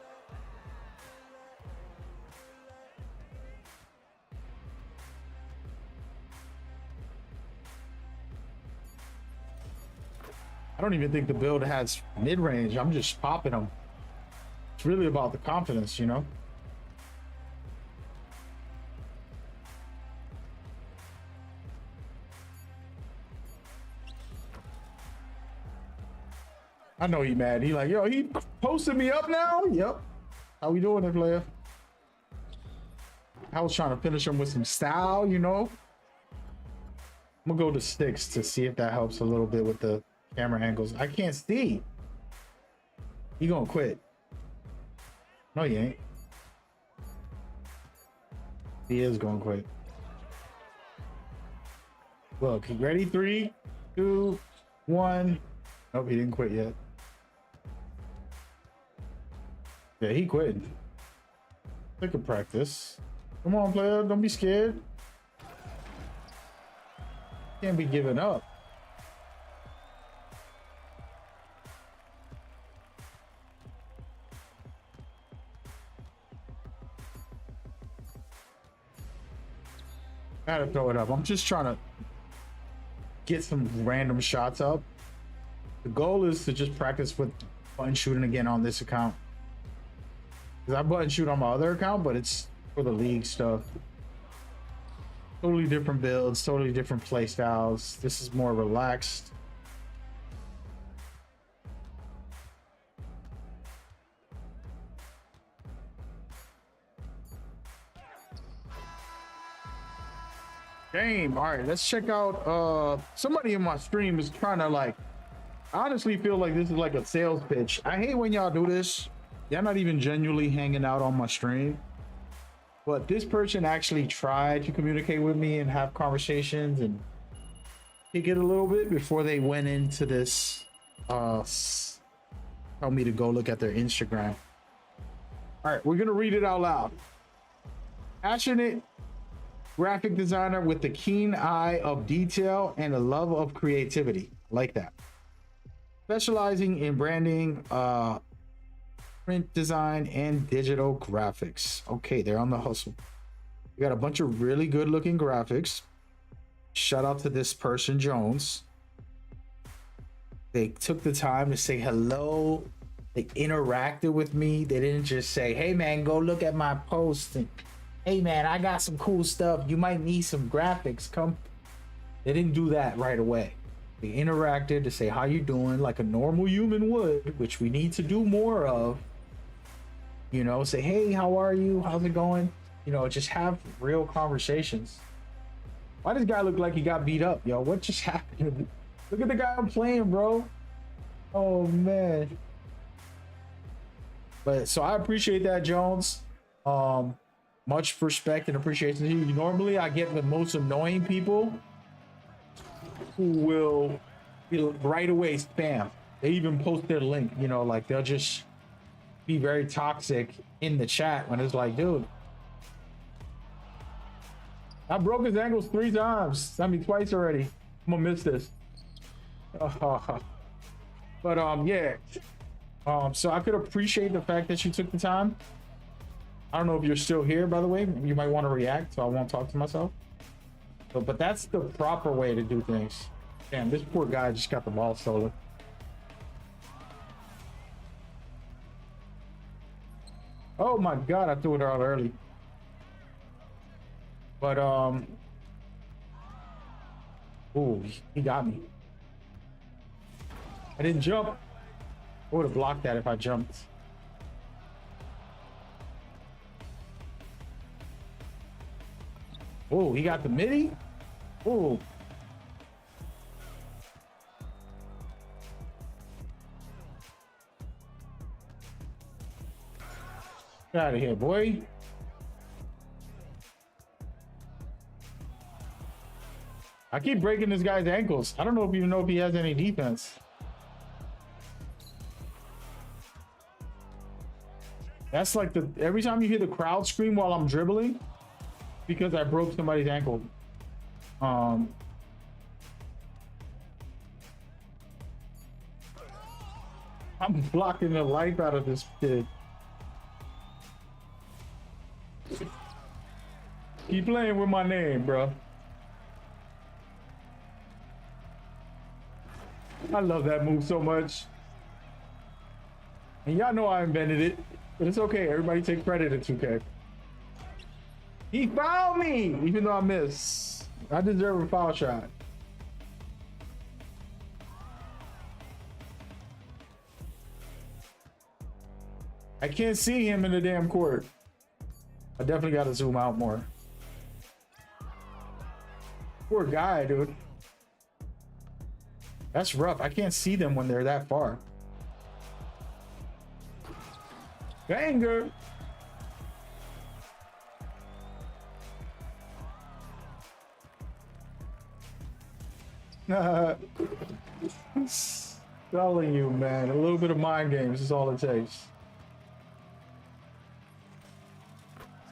Speaker 1: I don't even think the build has mid-range. I'm just popping them. It's really about the confidence, you know? I know he mad. He like, yo, he posted me up now? Yep. How we doing there, player? I was trying to finish him with some style, you know? I'm gonna go to 6 to see if that helps a little bit with the camera angles. I can't see. He gonna quit. No, he ain't. He is gonna quit. Look, ready? 3, 2, 1. Nope, he didn't quit yet. Yeah, he quit. Take a practice. Come on, player. Don't be scared. Can't be giving up. I gotta throw it up. I'm just trying to get some random shots up. The goal is to just practice with button shooting again on this account. Because I button shoot on my other account, but it's for the league stuff. Totally different builds, totally different play styles. This is more relaxed. Game. All right, let's check out somebody in my stream is trying to like, I honestly feel like this is like a sales pitch. I hate when y'all do this. Y'all not even genuinely hanging out on my stream. But this person actually tried to communicate with me and have conversations and kick it a little bit before they went into this tell me to go look at their Instagram. All right, we're gonna read it out loud. Passionate graphic designer with the keen eye of detail and a love of creativity. Like that. Specializing in branding, print design, and digital graphics. Okay, they're on the hustle. We got a bunch of really good looking graphics. Shout out to this person, Jones. They took the time to say hello. They interacted with me. They didn't just say, hey man, go look at my post, and hey man, I got some cool stuff. You might need some graphics. Come. They didn't do that right away. They interacted to say how you doing like a normal human would, which we need to do more of. You know, say, hey, how are you? How's it going? You know, just have real conversations. Why does this guy look like he got beat up, yo? What just happened? Look at the guy I'm playing, bro. Oh man. But so I appreciate that, Jones. Much respect and appreciation to you. Normally I get the most annoying people who will right away spam. They even post their link, you know, like they'll just be very toxic in the chat when it's like, dude, I broke his ankles 3 times. I mean, twice already. I'm gonna miss this. But yeah. So I could appreciate the fact that you took the time. I don't know if you're still here, by the way. You might want to react, so I won't talk to myself. But that's the proper way to do things. Damn, this poor guy just got the ball stolen. Oh my god, I threw it out early. But ooh, he got me. I didn't jump. I would have blocked that if I jumped. Oh, he got the midi. Oh. Get out of here, boy. I keep breaking this guy's ankles. I don't know if you know if he has any defense. That's like every time you hear the crowd scream while I'm dribbling, because I broke somebody's ankle. I'm blocking the life out of this kid. Keep playing with my name, bro. I love that move so much. And y'all know I invented it, but it's okay. Everybody take credit at 2K. He fouled me, even though I missed. I deserve a foul shot. I can't see him in the damn court. I definitely got to zoom out more. Poor guy, dude. That's rough. I can't see them when they're that far. Banger. Telling you, man. A little bit of mind games is all it takes.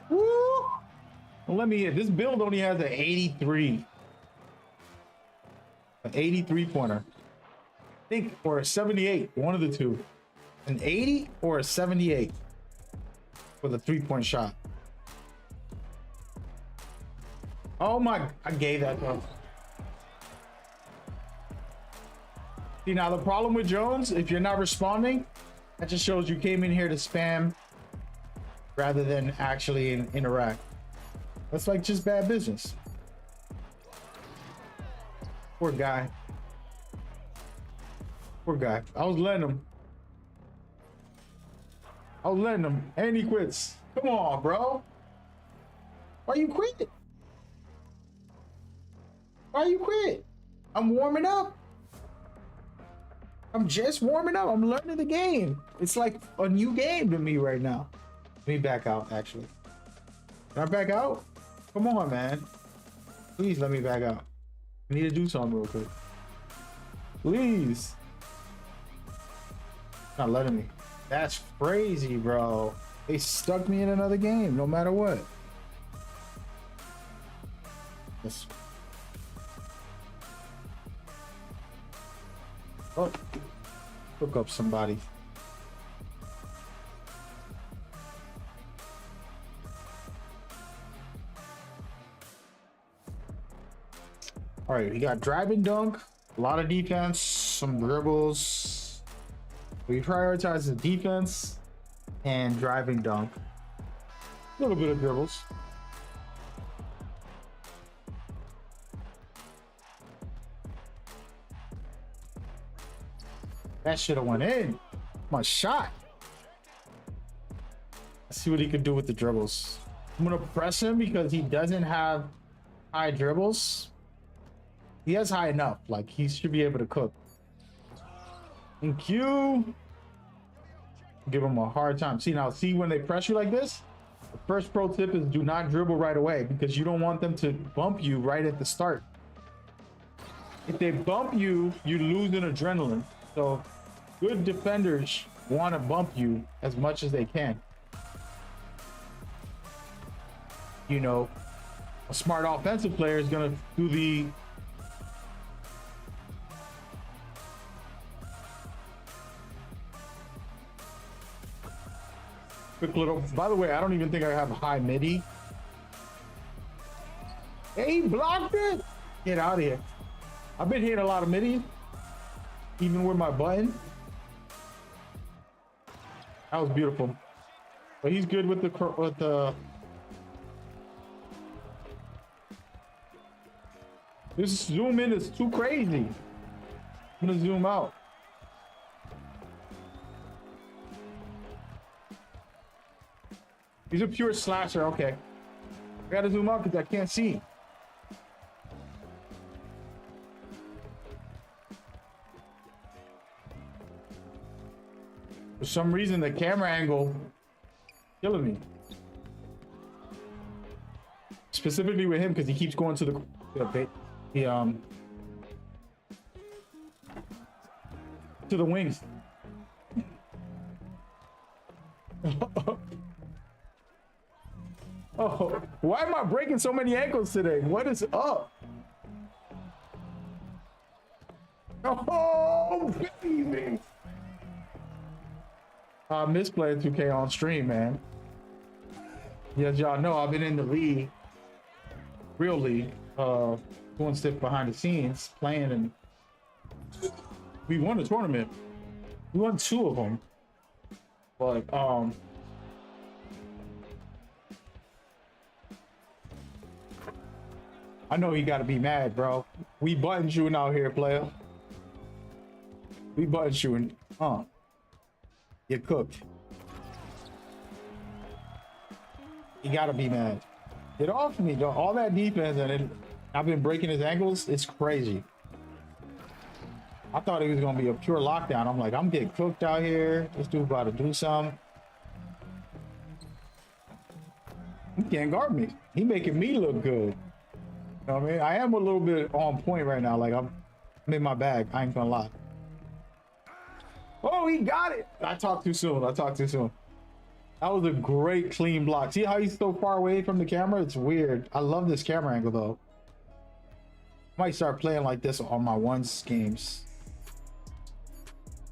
Speaker 1: Woo! Well, let me hit. This build only has an 83. An 83 pointer. I think, or a 78. One of the two. An 80 or a 78 for the 3-point shot. Oh my, I gave that though. See, now the problem with Jones, if you're not responding, that just shows you came in here to spam rather than actually interact. That's like just bad business. Poor guy. Poor guy. I was letting him. And he quits. Come on, bro. Why you quit? Why you quit? I'm warming up. I'm just warming up. I'm learning the game. It's like a new game to me right now. Let me back out, actually. Can I back out? Come on, man. Please let me back out. I need to do something real quick. Please. Not letting me. That's crazy, bro. They stuck me in another game, no matter what. Let's... Oh, hook up somebody. All right, we got driving dunk, a lot of defense, some dribbles. We prioritize the defense and driving dunk. A little bit of dribbles. That should have went in. My shot. Let's see what he could do with the dribbles. I'm gonna press him because he doesn't have high dribbles. He has high enough. Like, he should be able to cook. And Q. Give him a hard time. See, now, see when they press you like this? The first pro tip is do not dribble right away because you don't want them to bump you right at the start. If they bump you, you lose in adrenaline. So good defenders want to bump you as much as they can. You know, a smart offensive player is going to do the quick little, by the way, I don't even think I have a high midi. Hey, he blocked it. Get out of here. I've been hitting a lot of midi, even with my button. That was beautiful. But he's good with the this zoom in is too crazy. I'm gonna zoom out. He's a pure slasher. Okay. I gotta zoom out because I can't see. For some reason, the camera angle killing me. Specifically with him because he keeps going to the to the wings. Oh, why am I breaking so many ankles today? What is up? Oh, baby. I miss playing 2K on stream, man. Yes, y'all know I've been in the league, real league, doing stuff behind the scenes, playing, and we won a tournament. We won 2 of them, but I know you gotta be mad, bro. We button shooting out here, player. We button shooting. You cooked. You gotta be mad. Get off me, though. All that defense, and I've been breaking his ankles. It's crazy. I thought he was gonna be a pure lockdown. I'm like, I'm getting cooked out here. This dude about to do something. He can't guard me. He making me look good. You know what I mean? I am a little bit on point right now. Like I'm in my bag. I ain't gonna lie. Oh, he got it. I talked too soon. I talked too soon. That was a great clean block. See how he's so far away from the camera? It's weird. I love this camera angle though. Might start playing like this on my ones games.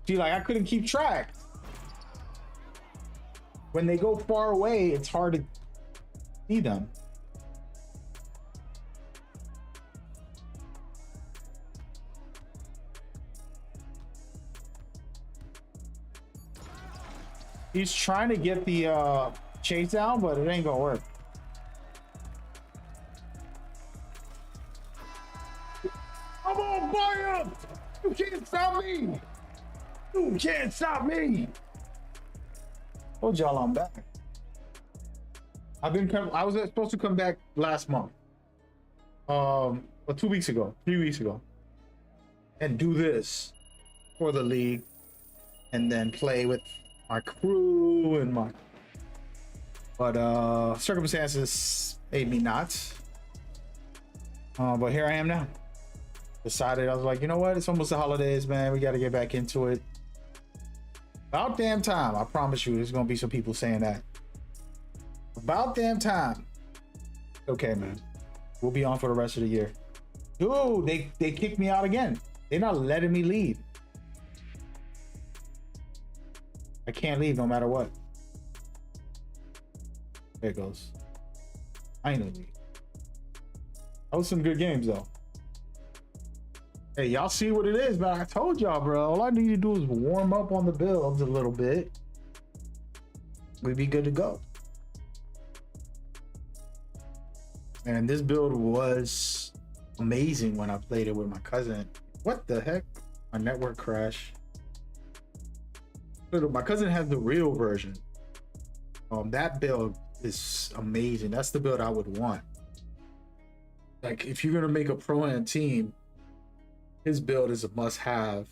Speaker 1: See, like I couldn't keep track. When they go far away, it's hard to see them. He's trying to get the chase down, but it ain't gonna work. I'm on fire! You can't stop me! You can't stop me! Told y'all I'm back. I was supposed to come back last month. Or 2 weeks ago, 3 weeks ago. And do this for the league. And then play with my crew and but circumstances made me not. But here I am now. Decided, I was like, you know what, it's almost the holidays, man, we got to get back into it. About damn time. I promise you there's gonna be some people saying that. About damn time. Okay, man, we'll be on for the rest of the year. Dude, they kicked me out again. They're not letting me leave. I can't leave no matter what. There it goes. I ain't gonna leave. That was some good games though. Hey, y'all see what it is, man. I told y'all, bro. All I need to do is warm up on the builds a little bit. We'd be good to go. And this build was amazing when I played it with my cousin. What the heck? My network crashed. My cousin has the real version. That build is amazing. That's the build I would want. Like if you're gonna make a pro-am team, his build is a must-have,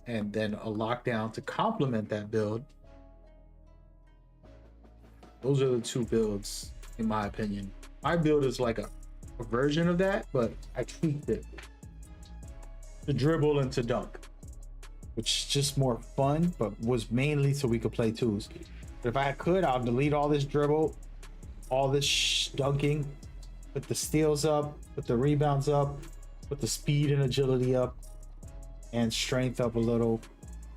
Speaker 1: and then a lockdown to complement that build. Those are the 2 builds, in my opinion. My build is like a version of that, but I tweaked it to dribble and to dunk, which is just more fun, but was mainly so we could play 2s. But if I could, I'll delete all this dribble, all this dunking, put the steals up, put the rebounds up, put the speed and agility up, and strength up a little.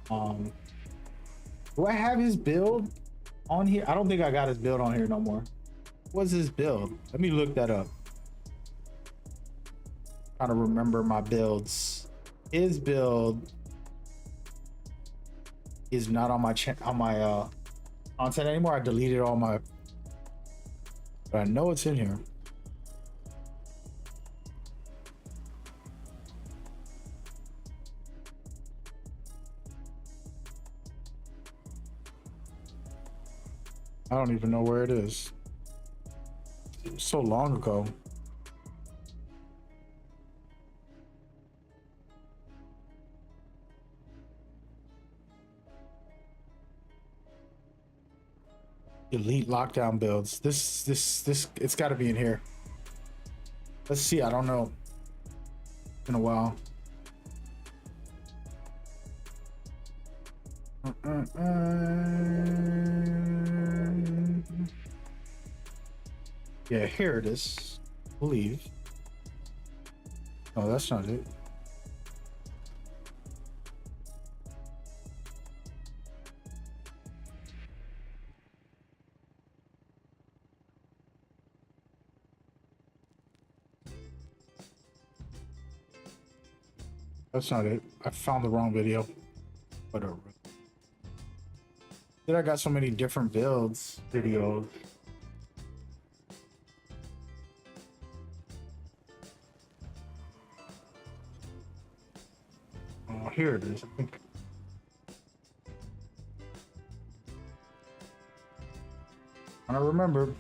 Speaker 1: Do I have his build on here? I don't think I got his build on here no more. What's his build? Let me look that up. Trying to remember my builds. His build is not on my content anymore. I deleted all my, but I know it's in here. I don't even know where it is. It was so long ago. Elite lockdown builds. This it's got to be in here. Let's see. I don't know. In a while. Yeah, here it is. I believe. Oh, that's not it. That's not it. I found the wrong video. Whatever. Then I got so many different builds videos. Oh, here it is. I think. I don't remember.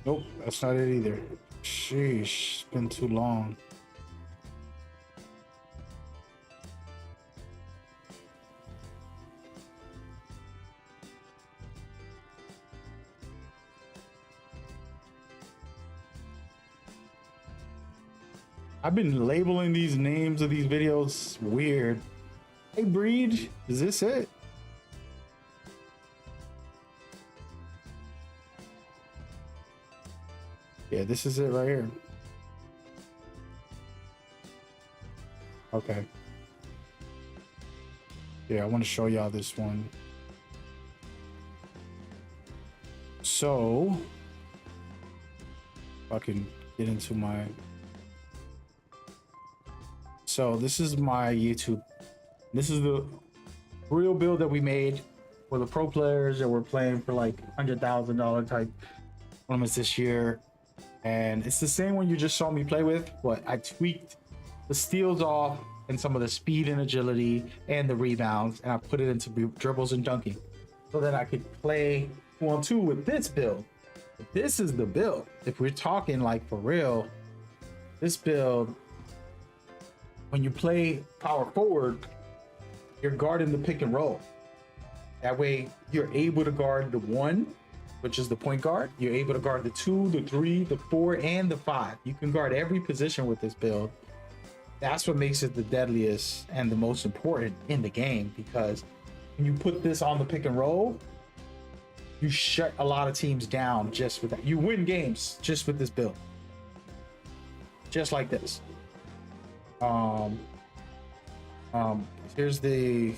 Speaker 1: Nope, that's not it either. Sheesh, it's been too long. I've been labeling these names of these videos weird. Hey, Breed, is this it? Yeah, this is it right here. Okay. Yeah, I want to show y'all this one. So, if I can get into my... So this is my YouTube. This is the real build that we made for the pro players that were playing for like $100,000 type tournaments this year. And it's the same one you just saw me play with, but I tweaked the steals off and some of the speed and agility and the rebounds, and I put it into dribbles and dunking so that I could play 2-on-2 with this build. But this is the build. If we're talking like for real, this build, when you play power forward, you're guarding the pick and roll. That way you're able to guard the 1, which is the point guard. You're able to guard the 2, the 3, the 4, and the 5. You can guard every position with this build. That's what makes it the deadliest and the most important in the game, because when you put this on the pick and roll, you shut a lot of teams down just with that. You win games just with this build. Just like this. Here's the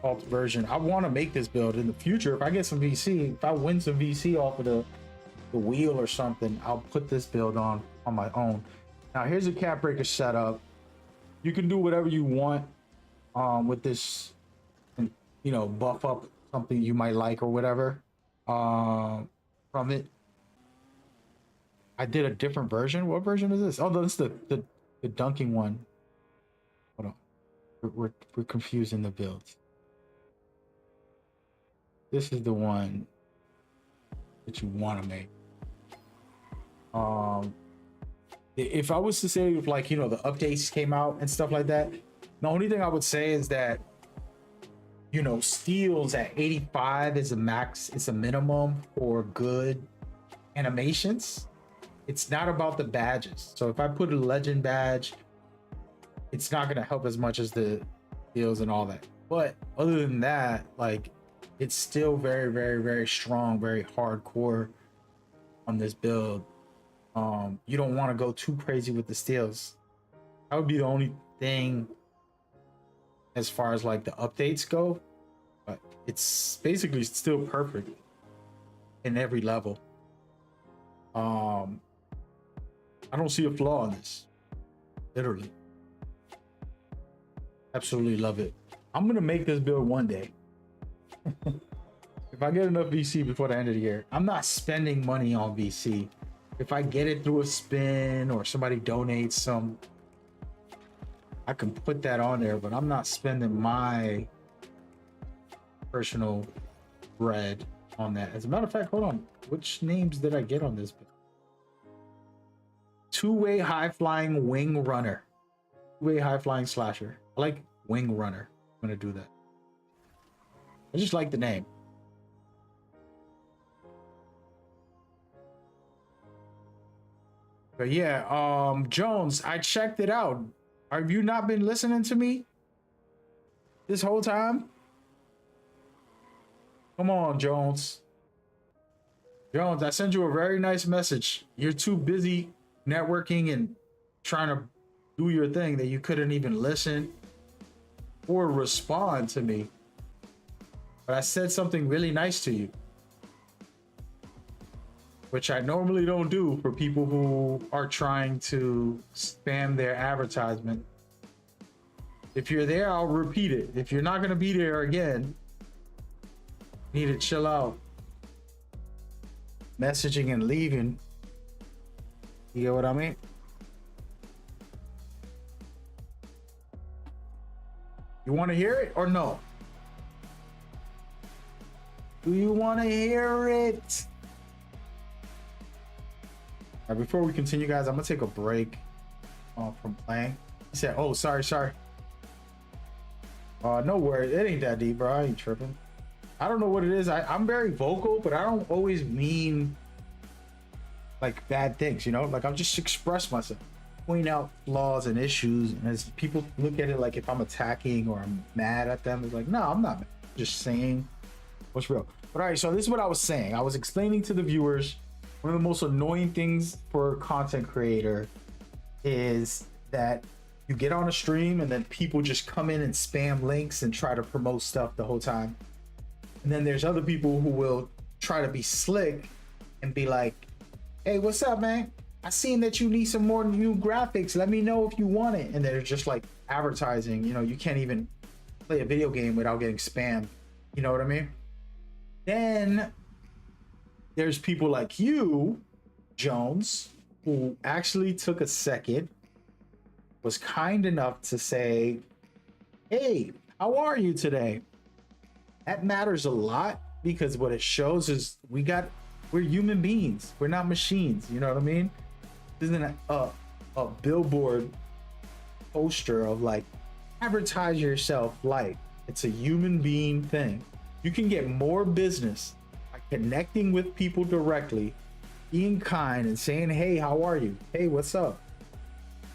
Speaker 1: alt version. I want to make this build in the future. If I get some VC, if I win some VC off of the wheel or something, I'll put this build on my own. Now here's a cap breaker setup. You can do whatever you want with this, and you know, buff up something you might like or whatever from it. I did a different version. What version is this? Oh, this is the dunking one. Hold on, we're confusing the builds. This is the one that you want to make. If I was to say, if like, you know, the updates came out and stuff like that, the only thing I would say is that, you know, steals at 85 is a max, it's a minimum for good animations. It's not about the badges. So if I put a legend badge, it's not going to help as much as the steals and all that. But other than that, like, it's still very, very, very strong, very hardcore on this build. You don't want to go too crazy with the steals. That would be the only thing as far as like the updates go, but it's basically still perfect in every level. I don't see a flaw in this, literally. Absolutely love it. I'm gonna make this build one day. If I get enough VC before the end of the year. I'm not spending money on VC. If I get it through a spin or somebody donates some I can put that on there, but I'm not spending my personal bread on that. As a matter of fact, hold on. Which names did I get on this? Two-way high-flying wing runner. Two-way high-flying slasher. I like wing runner. I'm gonna do that. I just like the name. But yeah, Jones, I checked it out. Have you not been listening to me this whole time? Come on, Jones. Jones, I sent you a very nice message. You're too busy networking and trying to do your thing that you couldn't even listen or respond to me. But I said something really nice to you, which I normally don't do for people who are trying to spam their advertisement. If you're there, I'll repeat it. If you're not going to be there again, you need to chill out. Messaging and leaving. You get what I mean? You want to hear it or no? Do you want to hear it? All right, before we continue, guys, I'm gonna take a break from playing. He said, "Oh, sorry." No worries. It ain't that deep, bro. I ain't tripping. I don't know what it is. I'm very vocal, but I don't always mean like bad things, you know? Like I'm just express myself, point out flaws and issues. And as people look at it like if I'm attacking or I'm mad at them, it's like, no, I'm not mad. I'm just saying what's real. But all right, so this is what I was saying. I was explaining to the viewers, one of the most annoying things for a content creator is that you get on a stream and then people just come in and spam links and try to promote stuff the whole time. And then there's other people who will try to be slick and be like, hey, what's up, man? I seen that you need some more new graphics. Let me know if you want it. And they're just like advertising. You know, you can't even play a video game without getting spammed. You know what I mean? Then there's people like you, Jones, who actually took a second, was kind enough to say, hey, how are you today? That matters a lot because what it shows is we're human beings. We're not machines. You know what I mean? This isn't a billboard poster of like, advertise yourself like. It's a human being thing. You can get more business by connecting with people directly, being kind and saying, hey, how are you? Hey, what's up?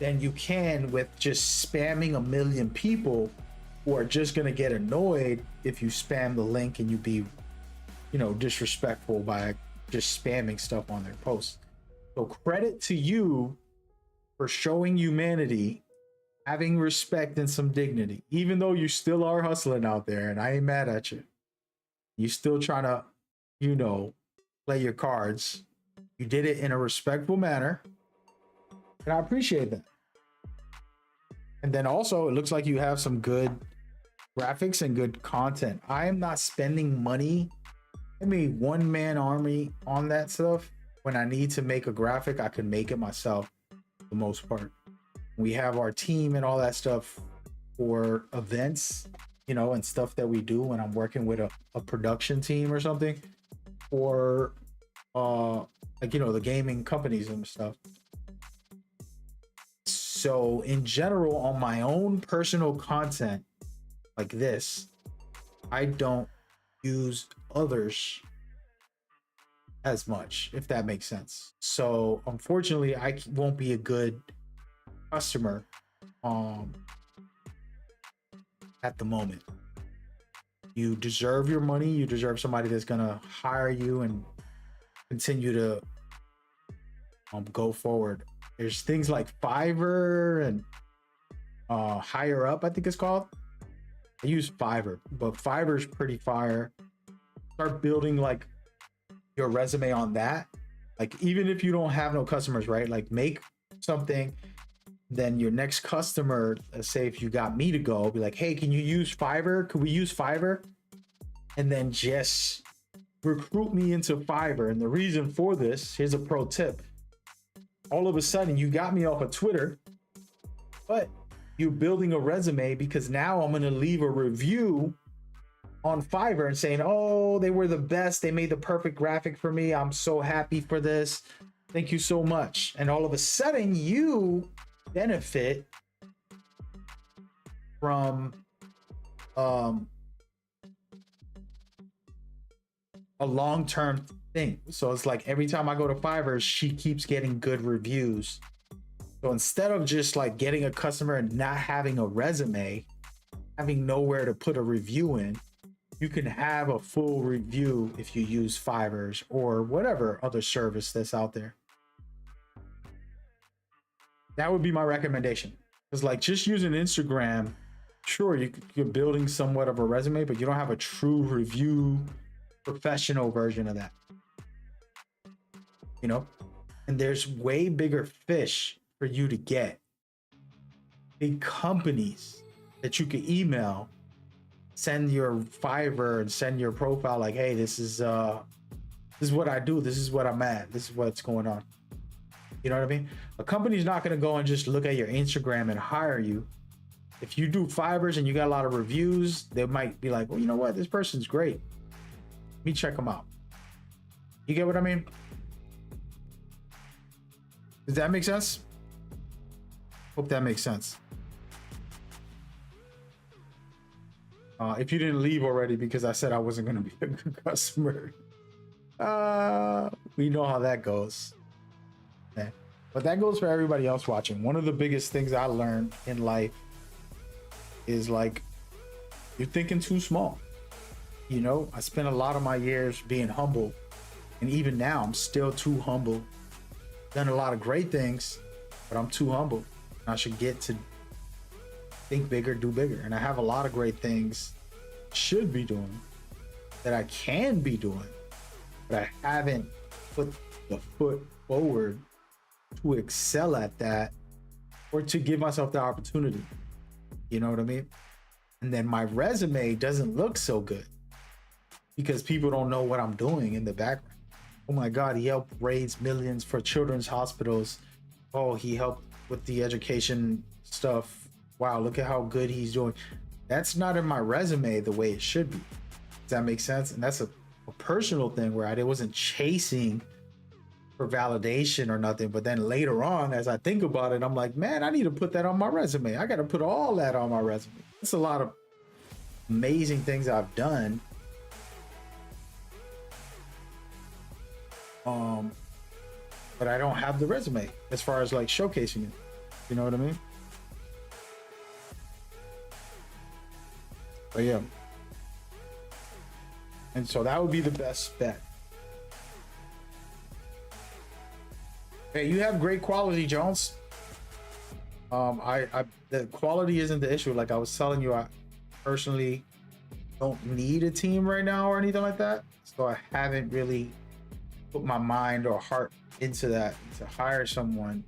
Speaker 1: Than you can with just spamming a million people who are just going to get annoyed if you spam the link and you be, you know, disrespectful by just spamming stuff on their posts. So credit to you for showing humanity, having respect and some dignity, even though you still are hustling out there, and I ain't mad at you. You still trying to, you know, play your cards. You did it in a respectful manner, and I appreciate that. And then also, it looks like you have some good graphics and good content. I am not spending money. I mean, one-man army on that stuff. When I need to make a graphic, I can make it myself for the most part. We have our team and all that stuff for events, you know, and stuff that we do when I'm working with a production team or something, or like, you know, the gaming companies and stuff. So in general, on my own personal content like this, I don't use others as much, if that makes sense. So unfortunately, I won't be a good customer at the moment. You deserve your money. You deserve somebody that's gonna hire you and continue to go forward. There's things like Fiverr and Higher Up, I think it's called. I use Fiverr, but Fiverr's pretty fire. Start building like your resume on that. Like even if you don't have no customers, right? Like make something, then your next customer, let's say if you got me to go, be like, hey, can you use Fiverr? Could we use Fiverr? And then just recruit me into Fiverr. And the reason for this, here's a pro tip. All of a sudden you got me off of Twitter, but you building a resume, because now I'm going to leave a review on Fiverr and saying, oh, they were the best. They made the perfect graphic for me. I'm so happy for this. Thank you so much. And all of a sudden you benefit from a long-term thing. So it's like every time I go to Fiverr, she keeps getting good reviews. So instead of just like getting a customer and not having a resume, having nowhere to put a review in, you can have a full review if you use Fiverr or whatever other service that's out there. That would be my recommendation. Because like just using Instagram, sure, you're building somewhat of a resume, but you don't have a true review professional version of that. You know, and there's way bigger fish for you to get. Big companies that you can email, send your Fiverr and send your profile like, hey, this is what I do, this is what I'm at, this is what's going on. You know what I mean? A company's not going to go and just look at your Instagram and hire you. If you do Fiverr and you got a lot of reviews, they might be like, well, you know what, this person's great, let me check them out. You get what I mean? Does that make sense? Hope that makes sense. If you didn't leave already because I said I wasn't going to be a good customer, we know how that goes. Okay. But that goes for everybody else watching. One of the biggest things I learned in life is like, you're thinking too small. You know, I spent a lot of my years being humble, and even now I'm still too humble. Done a lot of great things, but I'm too humble. I should get to think bigger, do bigger. And I have a lot of great things should be doing that I can be doing, but I haven't put the foot forward to excel at that or to give myself the opportunity. You know what I mean? And then my resume doesn't look so good because people don't know what I'm doing in the background. Oh my God, he helped raise millions for children's hospitals. Oh, he helped with the education stuff. Wow, look at how good he's doing. That's not in my resume the way it should be. Does that make sense? And that's a personal thing where I wasn't chasing for validation or nothing. But then later on, as I think about it, I'm like, man, I need to put that on my resume. I got to put all that on my resume. It's a lot of amazing things I've done. But I don't have the resume as far as like showcasing it. You know what I mean? But yeah. And so that would be the best bet. Hey, you have great quality, Jones. The quality isn't the issue. Like I was telling you, I personally don't need a team right now or anything like that. So I haven't really put my mind or heart into that to hire someone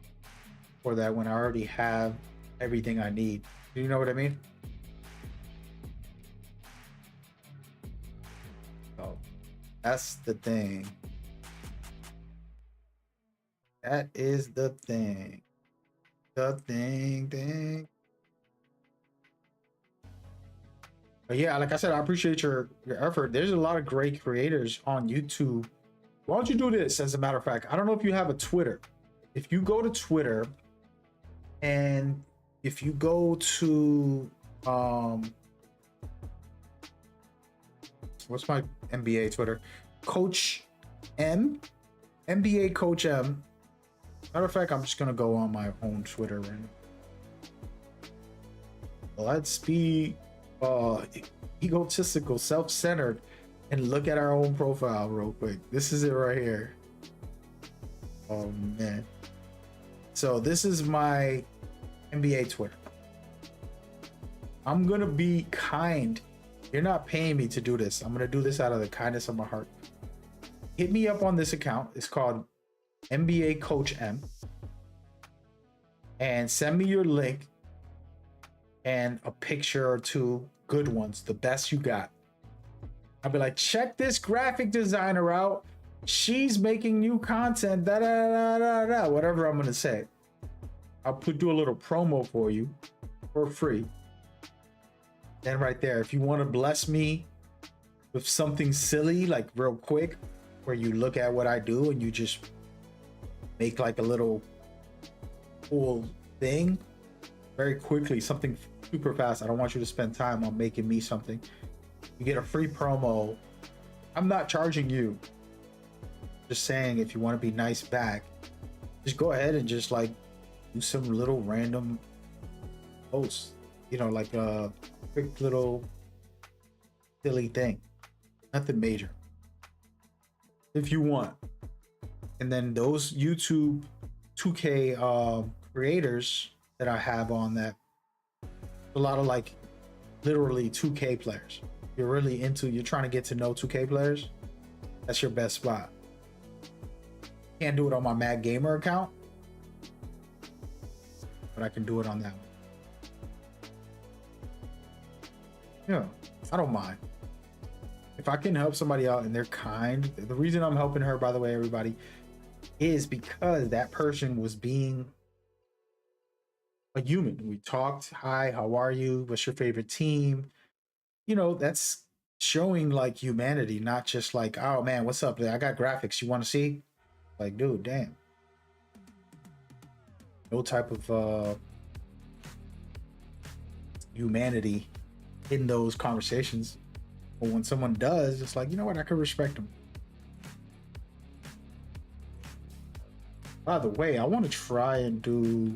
Speaker 1: for that when I already have everything I need. Do you know what I mean? So that's the thing. That is the thing. The thing. But yeah, like I said, I appreciate your effort. There's a lot of great creators on YouTube. Why don't you do this? As a matter of fact, I don't know if you have a Twitter. If you go to Twitter and if you go to what's my NBA Twitter? Coach M, NBA Coach M. Matter of fact, I'm just gonna go on my own Twitter right now. Let's be egotistical, self-centered, and look at our own profile real quick. This is it right here. Oh man. So this is my NBA Twitter. I'm gonna be kind. You're not paying me to do this. I'm gonna do this out of the kindness of my heart. Hit me up on this account. It's called NBA Coach M. And send me your link and a picture or two, good ones, the best you got. I'll be like, check this graphic designer out. She's making new content, whatever I'm gonna say. I'll do a little promo for you for free. And right there, if you want to bless me with something silly, like real quick, where you look at what I do and you just make like a little cool thing very quickly, something super fast. I don't want you to spend time on making me something. You get a free promo. I'm not charging you. Just saying, if you want to be nice back, just go ahead and just like do some little random posts, you know, like a quick little silly thing, nothing major, if you want. And then those YouTube 2K creators that I have on that, a lot of like literally 2K players. You're really into, you're trying to get to know 2K players, that's your best spot. Can't do it on my Mad Gamer account, but I can do it on that one. Yeah, I don't mind. If I can help somebody out and they're kind, the reason I'm helping her, by the way, everybody, is because that person was being a human. We talked, hi, how are you? What's your favorite team? You know, that's showing like humanity, not just like, oh man, what's up? I got graphics. You want to see? Like, dude, damn. No type of humanity in those conversations. But when someone does, it's like, you know what? I could respect them. By the way, I want to try and do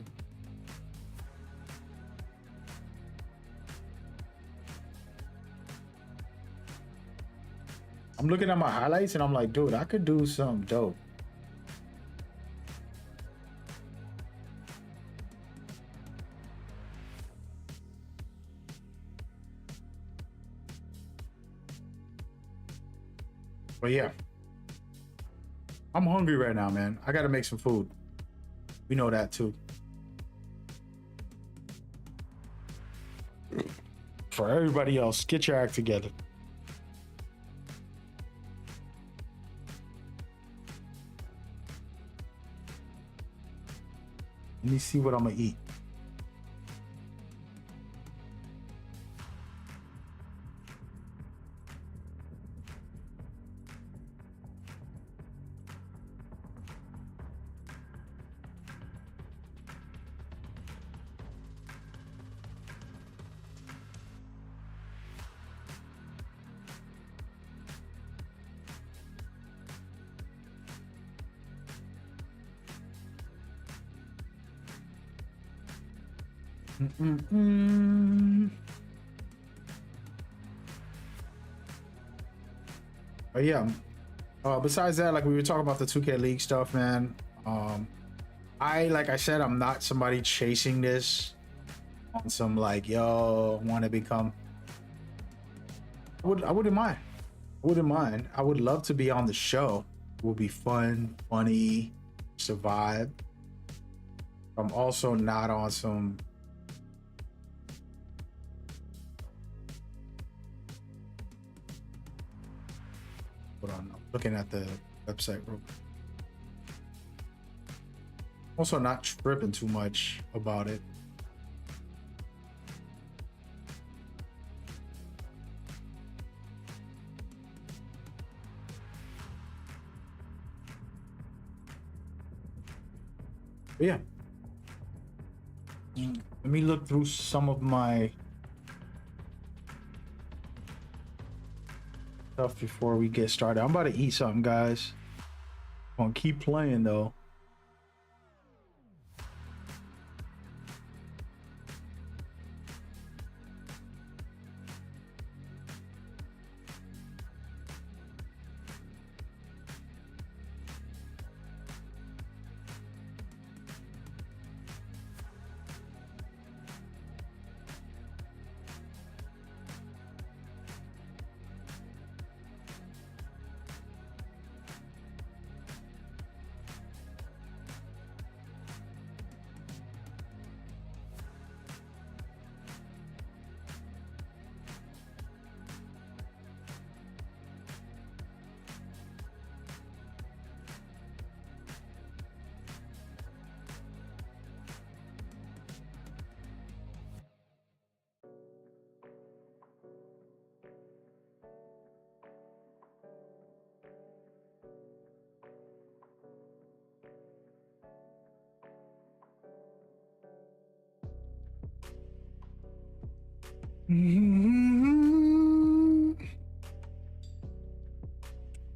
Speaker 1: I'm looking at my highlights and I'm like, dude, I could do something dope. But yeah, I'm hungry right now, man. I gotta make some food. We know that too. For everybody else, get your act together. Let me see what I'm gonna eat. But yeah, besides that, like we were talking about the 2K League stuff, man. Like I said, I'm not somebody chasing this on some like, yo, want to become. I wouldn't mind. I wouldn't mind. I would love to be on the show. It would be fun, funny, survive. I'm also not on some. Hold on, I'm looking at the website. Also not tripping too much about it. But yeah. Let me look through some of my stuff before we get started. I'm about to eat something, guys. I'm gonna keep playing though.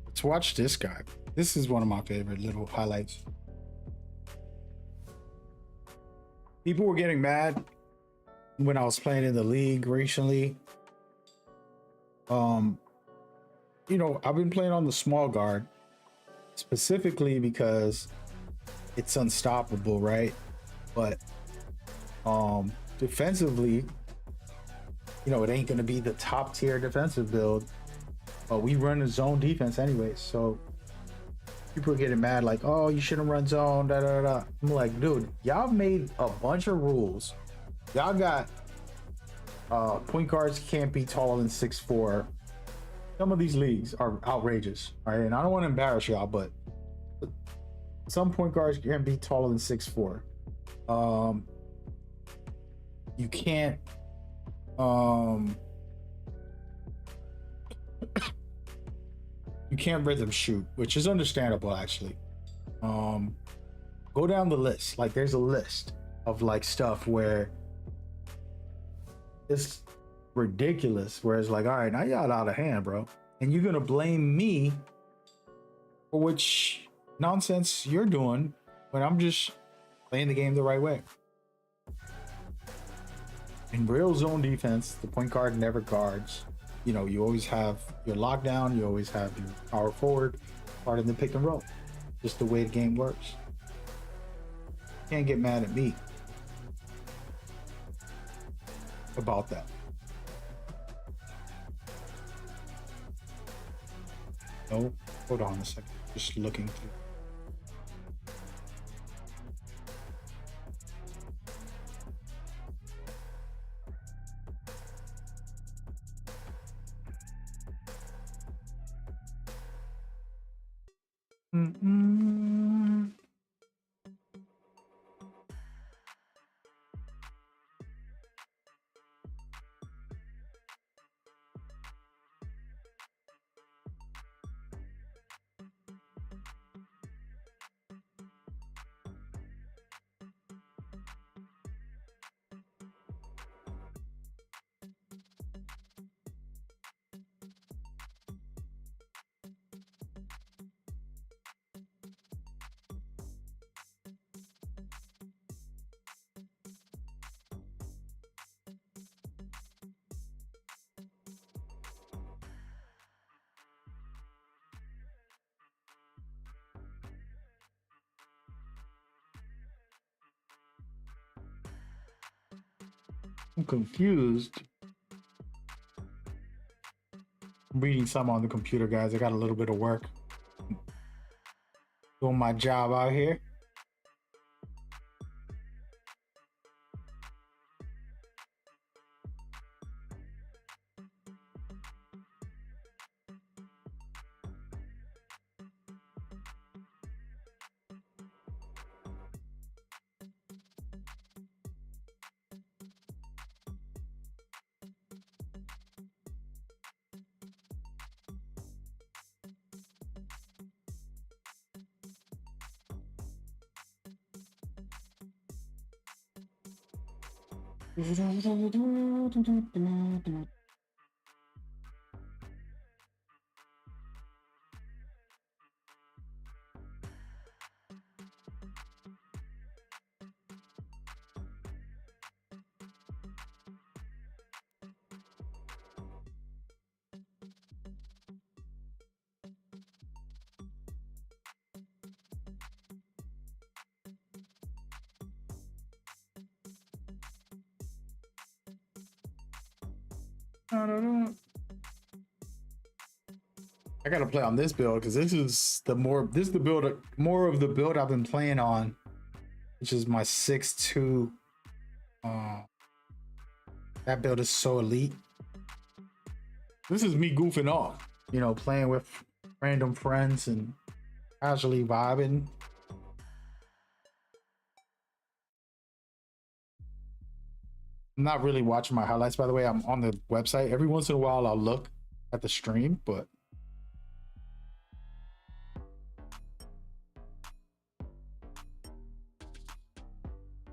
Speaker 1: Let's watch this guy. This is one of my favorite little highlights. People were getting mad when I was playing in the league recently. You know, I've been playing on the small guard specifically because it's unstoppable, right? But defensively, you know, it ain't gonna be the top tier defensive build, but we run a zone defense anyways. So people are getting mad like, oh, you shouldn't run zone, da da da. I'm like, dude, y'all made a bunch of rules. Y'all got point guards can't be taller than 6'4". Some of these leagues are outrageous, right? And I don't want to embarrass y'all, but some point guards can be taller than 6'4". You can't you can't rhythm shoot, which is understandable actually. Go down the list. Like there's a list of like stuff where it's ridiculous, where it's like, all right, now y'all out of hand, bro, and you're gonna blame me for which nonsense you're doing when I'm just playing the game the right way. In real zone defense, the point guard never guards. You know, you always have your lockdown, you always have your power forward part in the pick and roll. Just the way the game works. Can't get mad at me about that. No, hold on a second. Just looking through. I'm confused. I'm reading some on the computer, guys. I got a little bit of work doing my job out here. I gotta play on this build because this is the build more of the build I've been playing on, which is my 6'2". That build is so elite. This is me goofing off, you know, playing with random friends and casually vibing. I'm not really watching my highlights, by the way. I'm on the website. Every once in a while I'll look at the stream, but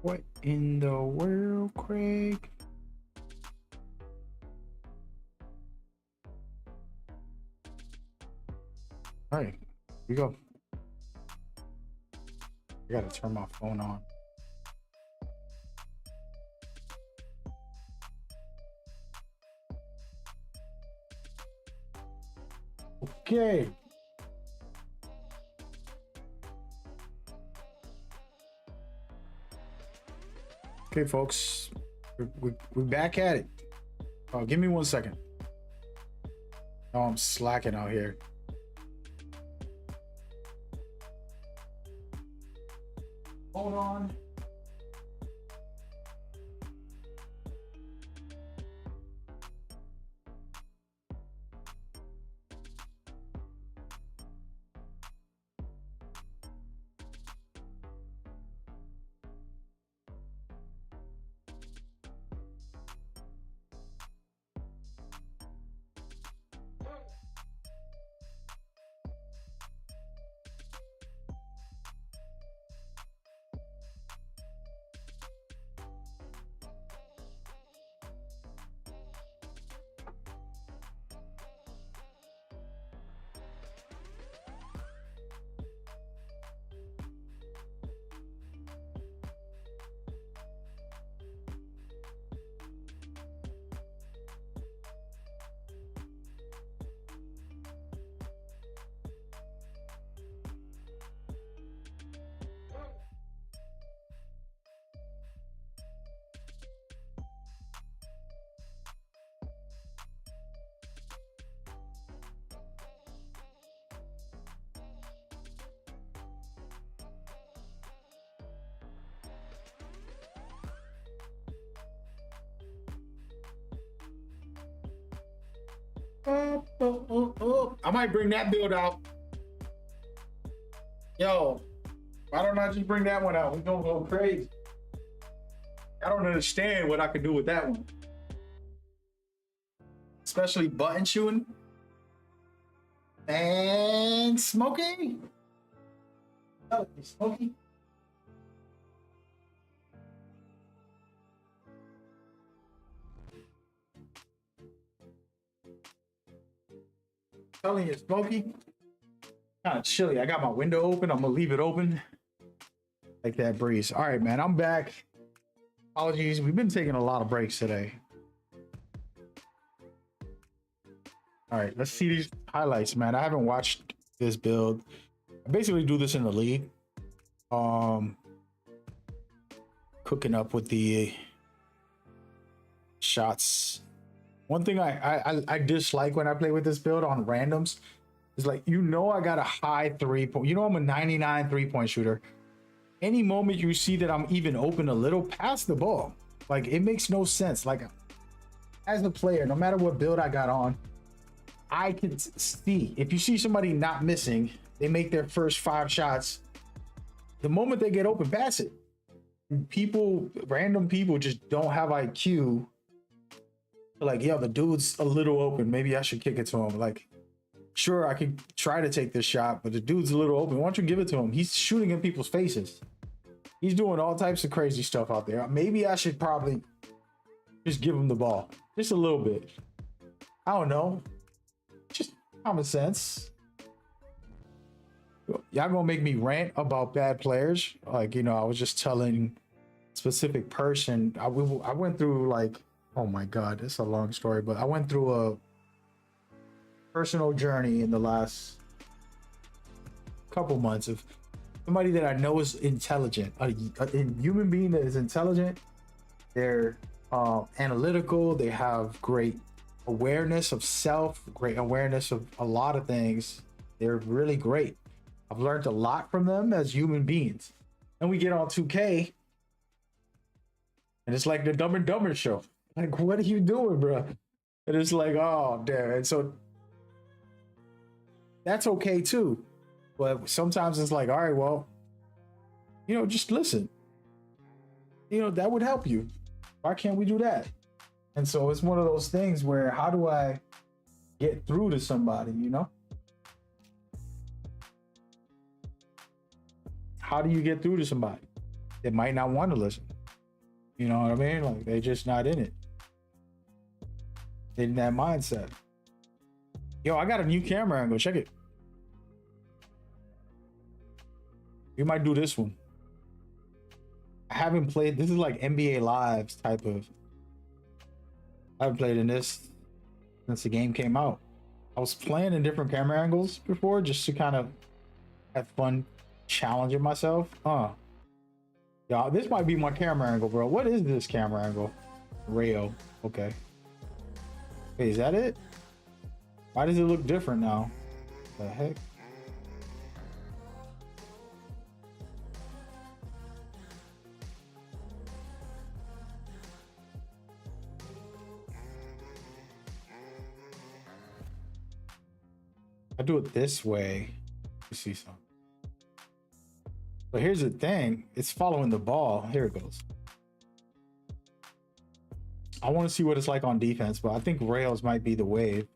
Speaker 1: what in the world, Craig? All right, here we go. I gotta turn my phone on. Okay. Okay, folks, we're back at it. Oh, give me 1 second. Oh, I'm slacking out here. Hold on. I might bring that build out. Yo, why don't I just bring that one out? We're gonna go crazy. I don't understand what I could do with that one. Especially button shooting. And Smokey. Oh, Smokey. Telling you, Smokey. Kind of chilly. I got my window open. I'm gonna leave it open. Like that breeze. All right, man. I'm back. Apologies. We've been taking a lot of breaks today. All right, let's see these highlights, man. I haven't watched this build. I basically do this in the league. Cooking up with the shots. One thing I dislike when I play with this build on randoms is, like, you know, I got a high 3-point. You know, I'm a 99 3-point shooter. Any moment you see that I'm even open a little, pass the ball. Like, it makes no sense. Like, as a player, no matter what build I got on, I can see if you see somebody not missing, they make their first 5 shots. The moment they get open, pass it. People, random people, just don't have IQ. Like, yo, the dude's a little open. Maybe I should kick it to him. Like, sure, I could try to take this shot, but the dude's a little open. Why don't you give it to him? He's shooting in people's faces. He's doing all types of crazy stuff out there. Maybe I should probably just give him the ball. Just a little bit. I don't know. Just common sense. Y'all gonna make me rant about bad players? Like, you know, I was just telling a specific person. I went through, like, oh my God, it's a long story, but I went through a personal journey in the last couple months of somebody that I know is intelligent, a human being that is intelligent. They're analytical. They have great awareness of self, great awareness of a lot of things. They're really great. I've learned a lot from them as human beings. And we get on 2K, and it's like the Dumb and Dumber show. Like, what are you doing, bro? And it's like, oh, damn. And so that's okay too. But sometimes it's like, all right, well, you know, just listen. You know, that would help you. Why can't we do that? And so it's one of those things where, how do I get through to somebody, you know? How do you get through to somebody that might not want to listen? You know what I mean? Like, they're just not in it. In that mindset. Yo, I got a new camera angle. Check it. We might do this one. I haven't played. This is like NBA Lives type of. I haven't played in this since the game came out. I was playing in different camera angles before just to kind of have fun challenging myself. Yeah, this might be my camera angle, bro. What is this camera angle? Rail. Okay. Hey, is that it? Why does it look different now? The heck? I do it this way. You see something. But here's the thing. It's following the ball. Here it goes. I want to see what it's like on defense, but I think rails might be the wave.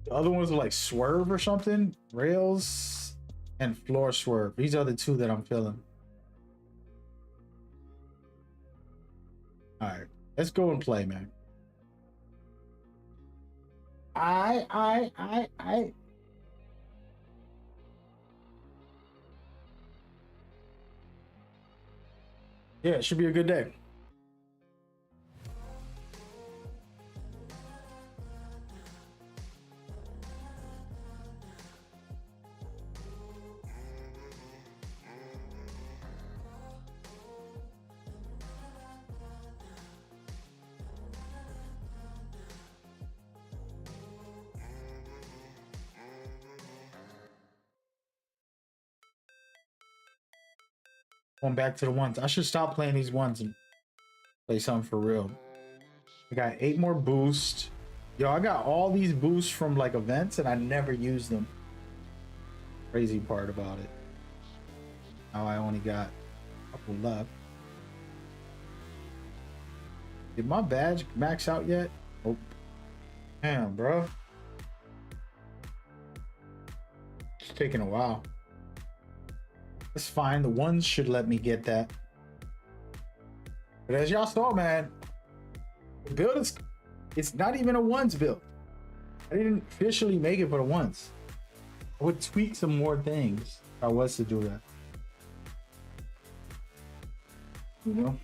Speaker 1: The other ones are like swerve or something. Rails and floor swerve. These are the two that I'm feeling. All right, let's go and play, man. I. Yeah, it should be a good day. Going back to the ones. I should stop playing these ones and play something for real. I got 8 more boosts. Yo, I got all these boosts from like events and I never used them. Crazy part about it. Now I only got a couple left. Did my badge max out yet? Oh, damn, bro. It's taking a while. It's fine. The ones should let me get that. But as y'all saw, man, the build is, it's not even a ones build. I didn't officially make it for the ones. I would tweak some more things if I was to do that. You know?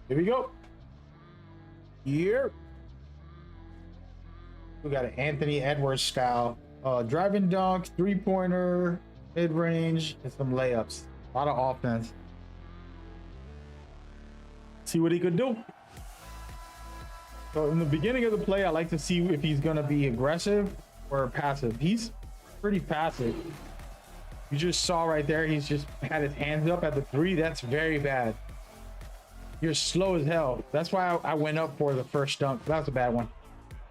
Speaker 1: Here we go. Here. We got an Anthony Edwards style. Driving dunk, 3-pointer, mid-range, and some layups. A lot of offense. See what he could do. So in the beginning of the play, I like to see if he's going to be aggressive or passive. He's pretty passive. You just saw right there, he's just had his hands up at the 3. That's very bad. You're slow as hell. That's why I went up for the first dunk. That was a bad one.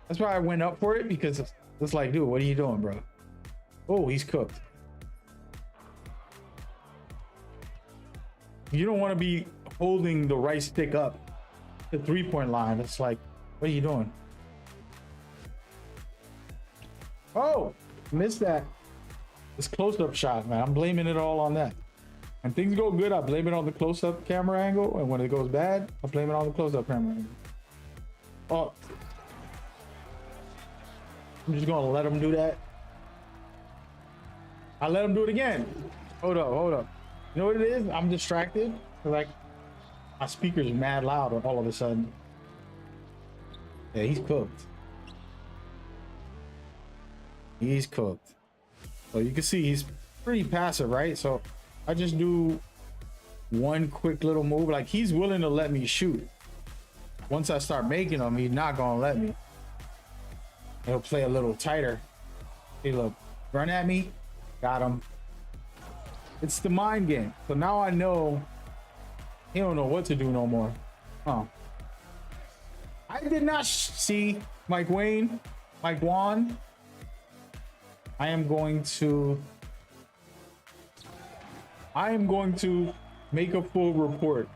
Speaker 1: That's why I went up for it, because it's like, dude, what are you doing, bro? Oh, he's cooked. You don't want to be holding the right stick up the 3-point line. It's like, what are you doing? Oh, missed that. This close-up shot, man. I'm blaming it all on that. When things go good, I blame it on the close-up camera angle, and when it goes bad, I blame it on the close-up camera angle. Oh, I'm just gonna let him do that. I let him do it again. Hold up. You know what it is? I'm distracted. Like, my speaker's mad loud all of a sudden. Yeah, he's cooked. He's cooked. So you can see he's pretty passive, right? So I just do one quick little move. Like, he's willing to let me shoot. Once I start making them, he's not gonna let me. He'll play a little tighter. Hey, look, run at me, got him. It's the mind game. So now I know he don't know what to do no more. Oh, I did not see Mike Wang. I am going to make a full report.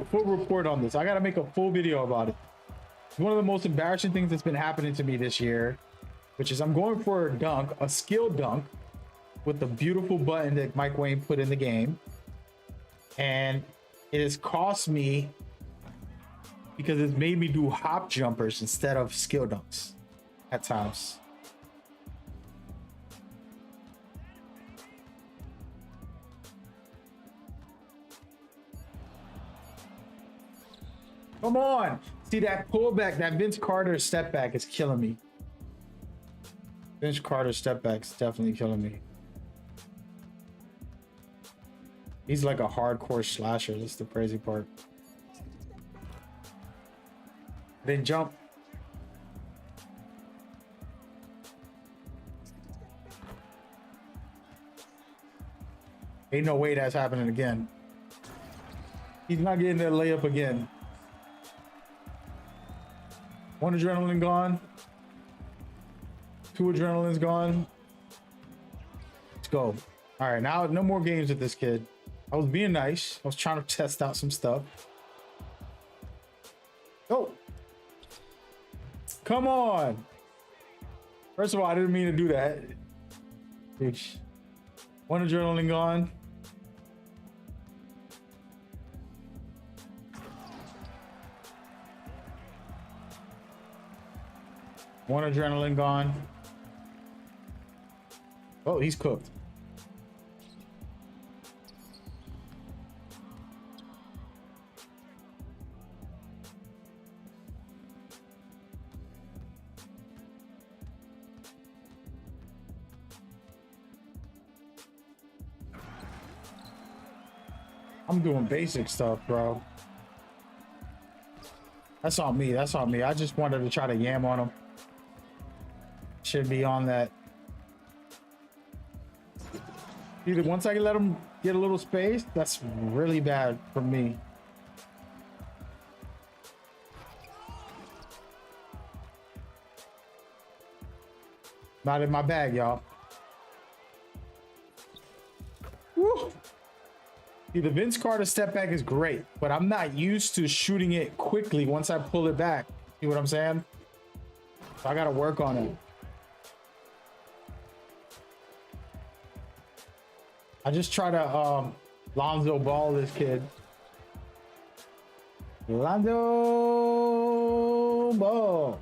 Speaker 1: A full report on this. I gotta make a full video about it. It's one of the most embarrassing things that's been happening to me this year, which is I'm going for a dunk, a skill dunk, with the beautiful button that Mike Wayne put in the game. And it has cost me because it's made me do hop jumpers instead of skill dunks at times. Come on. See that pullback, that Vince Carter step back is killing me. Vince Carter step back is definitely killing me. He's like a hardcore slasher. That's the crazy part. Then jump. Ain't no way that's happening again. He's not getting that layup again. One adrenaline gone. Two adrenaline's gone. Let's go. All right, now no more games with this kid. I was being nice. I was trying to test out some stuff. Oh. Come on. First of all, I didn't mean to do that. One adrenaline gone. One adrenaline gone. Oh, he's cooked. I'm doing basic stuff, bro. That's on me. That's on me. I just wanted to try to yam on him. Should be on that. Either once I can let him get a little space, that's really bad for me. Not in my bag, y'all. Woo. See, the Vince Carter step back is great, but I'm not used to shooting it quickly once I pull it back. See what I'm saying? So I gotta work on it. I just try to Lonzo Ball this kid. Lonzo Ball.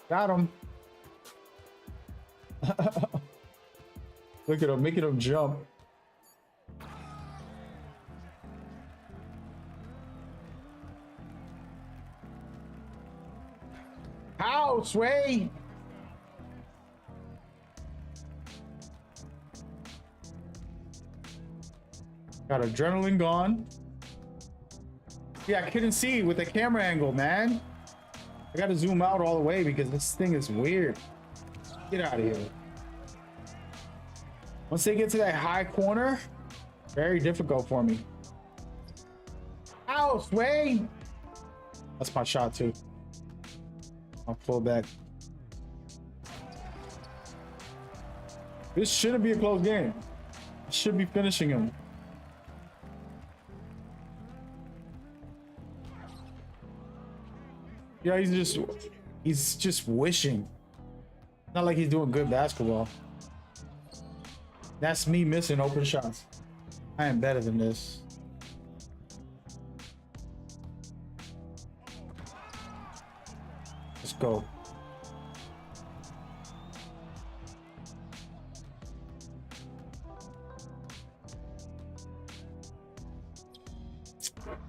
Speaker 1: Got him. Look at him, making him jump. How, Sway? Got adrenaline gone. Yeah, I couldn't see with the camera angle, man. I gotta zoom out all the way because this thing is weird. Get out of here. Once they get to that high corner, very difficult for me. Ow, Sway! That's my shot too. I'll pull back. This shouldn't be a close game. I should be finishing him. Yeah, he's just wishing. Not like he's doing good basketball. That's me missing open shots. I am better than this. Let's go.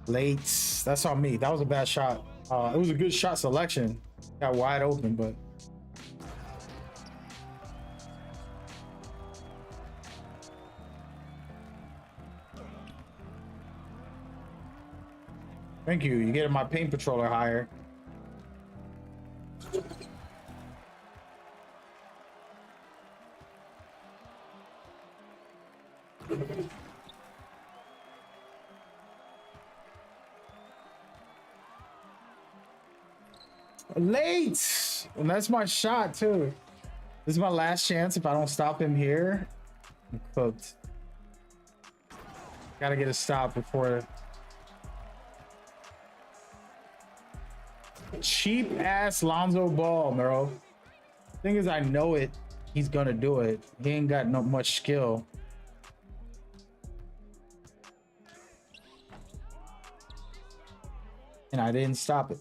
Speaker 1: Late. That's on me. That was a bad shot. It was a good shot selection. Got wide open, but thank you. You're getting my paint controller higher. Late, and that's my shot too. This is my last chance. If I don't stop him here, I'm cooked. Gotta get a stop before. Cheap ass Lonzo Ball, bro. Thing is, I know it. he's gonna do it. He ain't got no much skill. And I didn't stop it.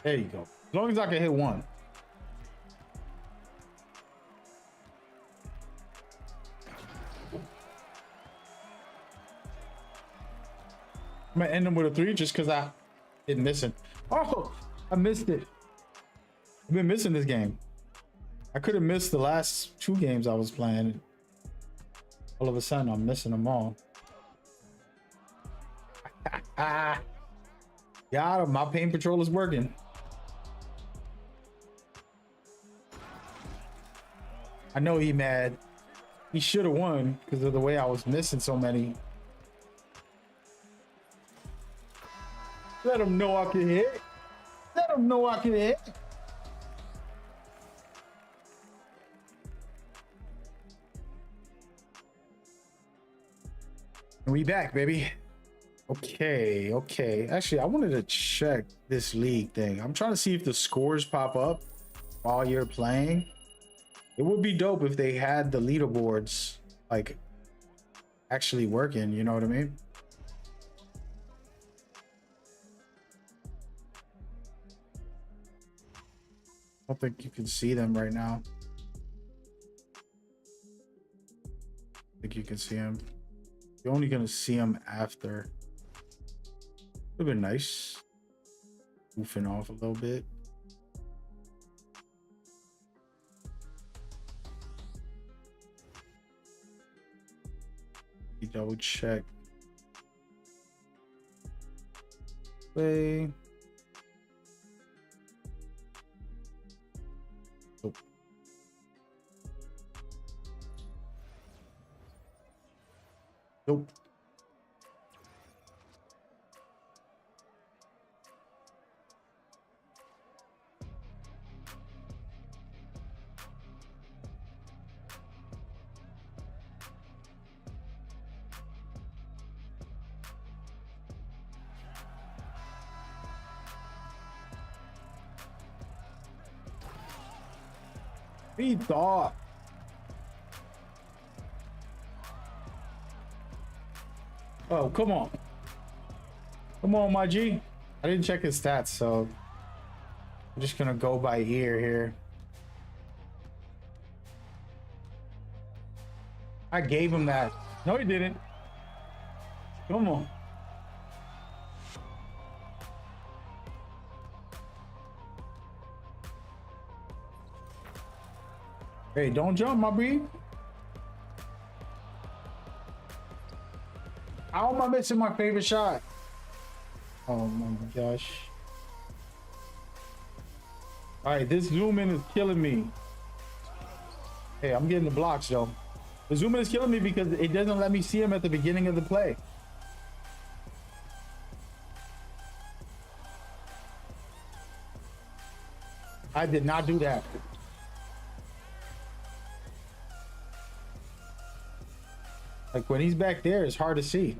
Speaker 1: There you go. As long as I can hit one. I'm gonna end him with a 3 just because I didn't miss it. Oh, I missed it. I've been missing this game. I could have missed the last 2 games I was playing. All of a sudden, I'm missing them all. Got him. My pain patrol is working. I know he mad. He should have won because of the way I was missing so many. Let him know I can hit. Let him know I can hit. And we back, baby. Okay, okay. Actually, I wanted to check this league thing. I'm trying to see if the scores pop up while you're playing. It would be dope if they had the leaderboards like actually working, you know what I mean? I don't think you can see them right now. I think you can see them. You're only gonna see them after. Would've been nice. Goofing off a little bit. Double check. Play. Oh. Nope. He thought. Oh, come on. Come on, my G. I didn't check his stats, so I'm just gonna go by ear here. I gave him that. No, he didn't. Come on. Hey, don't jump, my B. How am I missing my favorite shot? Oh my gosh. All right, this zoom in is killing me. Hey, I'm getting the blocks, though. The zoom in is killing me because it doesn't let me see him at the beginning of the play. I did not do that. Like when he's back there, it's hard to see.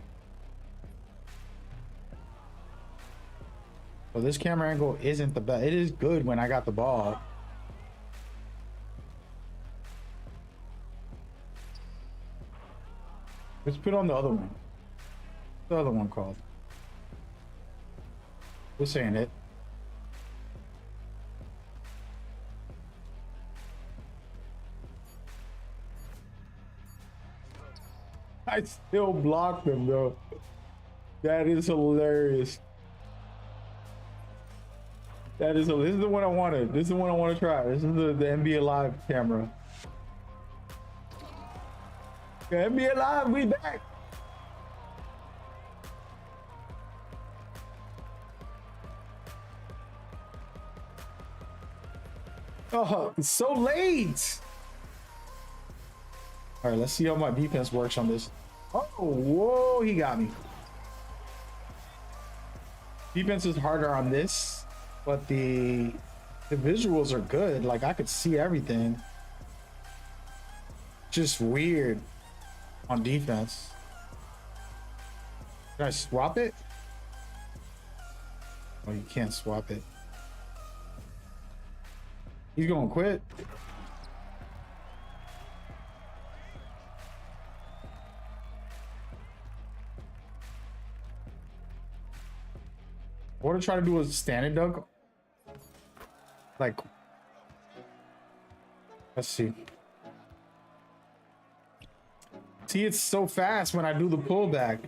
Speaker 1: So this camera angle isn't the best. It is good when I got the ball. Let's put on the other one. What's the other one called? This ain't it. I still blocked him, though. That is hilarious. That is, this is the one I wanted. This is the one I want to try. This is the NBA Live camera. Okay, NBA Live, we back. Oh, it's so late. All right, let's see how my defense works on this. Oh, whoa, he got me. Defense is harder on this, but the visuals are good. Like I could see everything. Just weird on defense. Can I swap it? Oh, you can't swap it. He's gonna quit. I want to try to do a standing dunk. Like, let's see. See, it's so fast when I do the pullback.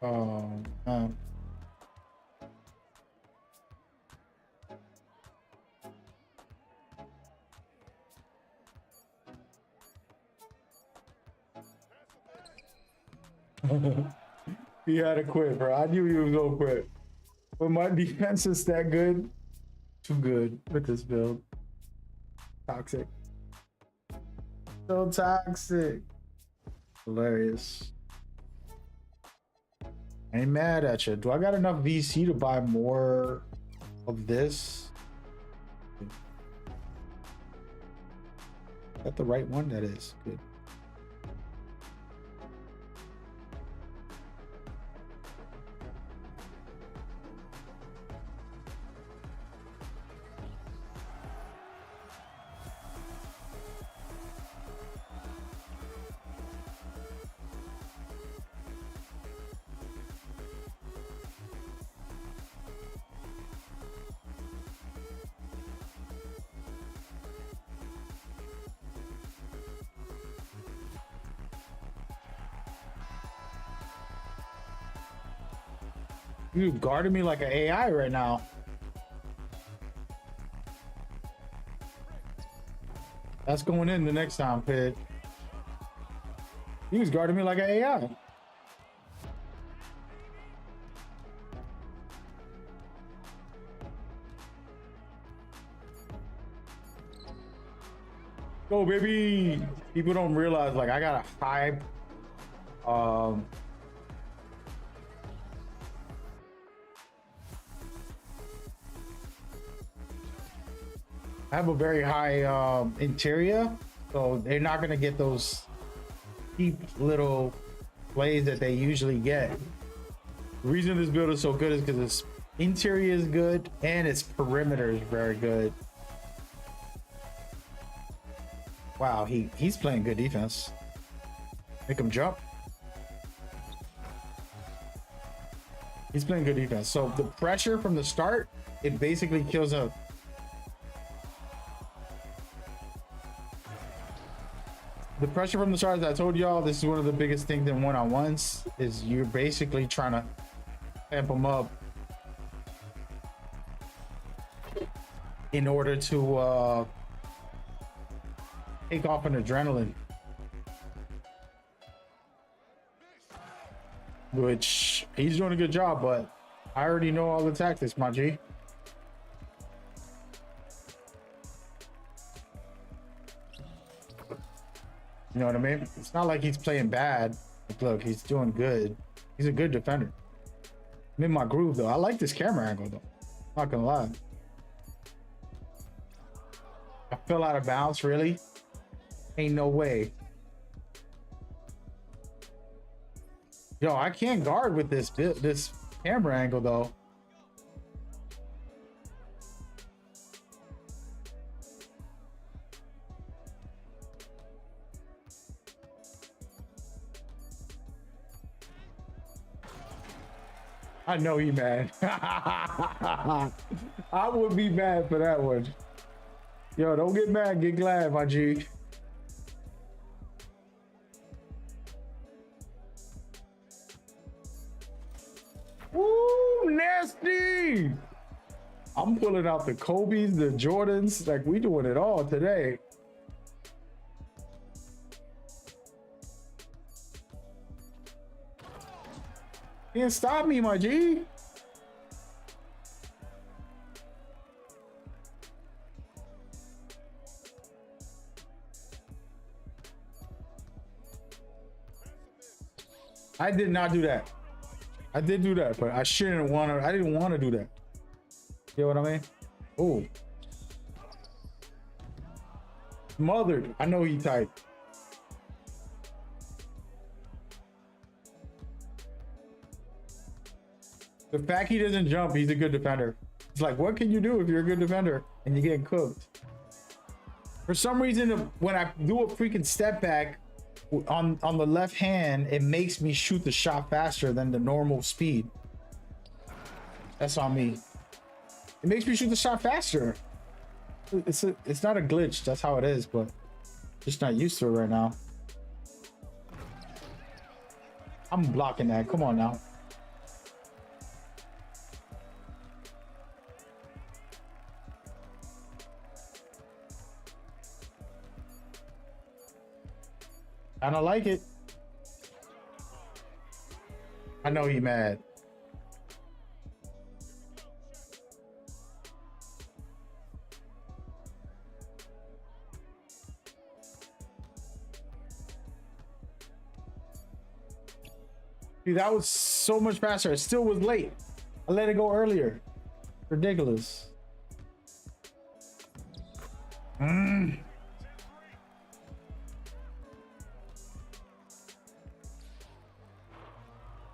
Speaker 1: Oh, he had to quit, bro. I knew he was gonna quit. But my defense is that good. Too good with this build. Toxic. So toxic. Hilarious. I ain't mad at you. Do I got enough VC to buy more of this? Is that the right one? That is good. You guarding me like an AI right now. That's going in the next time, Pit. He was guarding me like an AI. Go, baby. People don't realize, like, I got a high I have a very high interior, so they're not gonna get those cheap little plays that they usually get. The reason this build is so good is because its interior is good and its perimeter is very good. Wow, he's playing good defense. Make him jump. He's playing good defense. So the pressure from the start, it basically kills a. The pressure from the start, as I told y'all, this is one of the biggest things in one-on-ones, is you're basically trying to amp them up in order to take off an adrenaline. Which he's doing a good job, but I already know all the tactics, my G. You know what I mean? It's not like he's playing bad. Look, he's doing good. He's a good defender. I'm in my groove though. I like this camera angle though. Not gonna lie. I fell out of bounds, really? Ain't no way. Yo, I can't guard with this camera angle though. I know he mad. I would be mad for that one. Yo, don't get mad, get glad, my G. Woo, nasty! I'm pulling out the Kobe's, the Jordans, like we doing it all today. Can't stop me, my G. I did not do that. I did do that, but I shouldn't want to. I didn't want to do that. You know what I mean? Oh, smothered. I know he tight. The fact he doesn't jump, he's a good defender. It's like, what can you do if you're a good defender and you're getting cooked? For some reason, when I do a freaking step back on the left hand, it makes me shoot the shot faster than the normal speed. That's on me. It makes me shoot the shot faster. It's not a glitch. That's how it is, but just not used to it right now. I'm blocking that. Come on now. I don't like it. I know he mad. Dude, that was so much faster. It still was late. I let it go earlier. Ridiculous.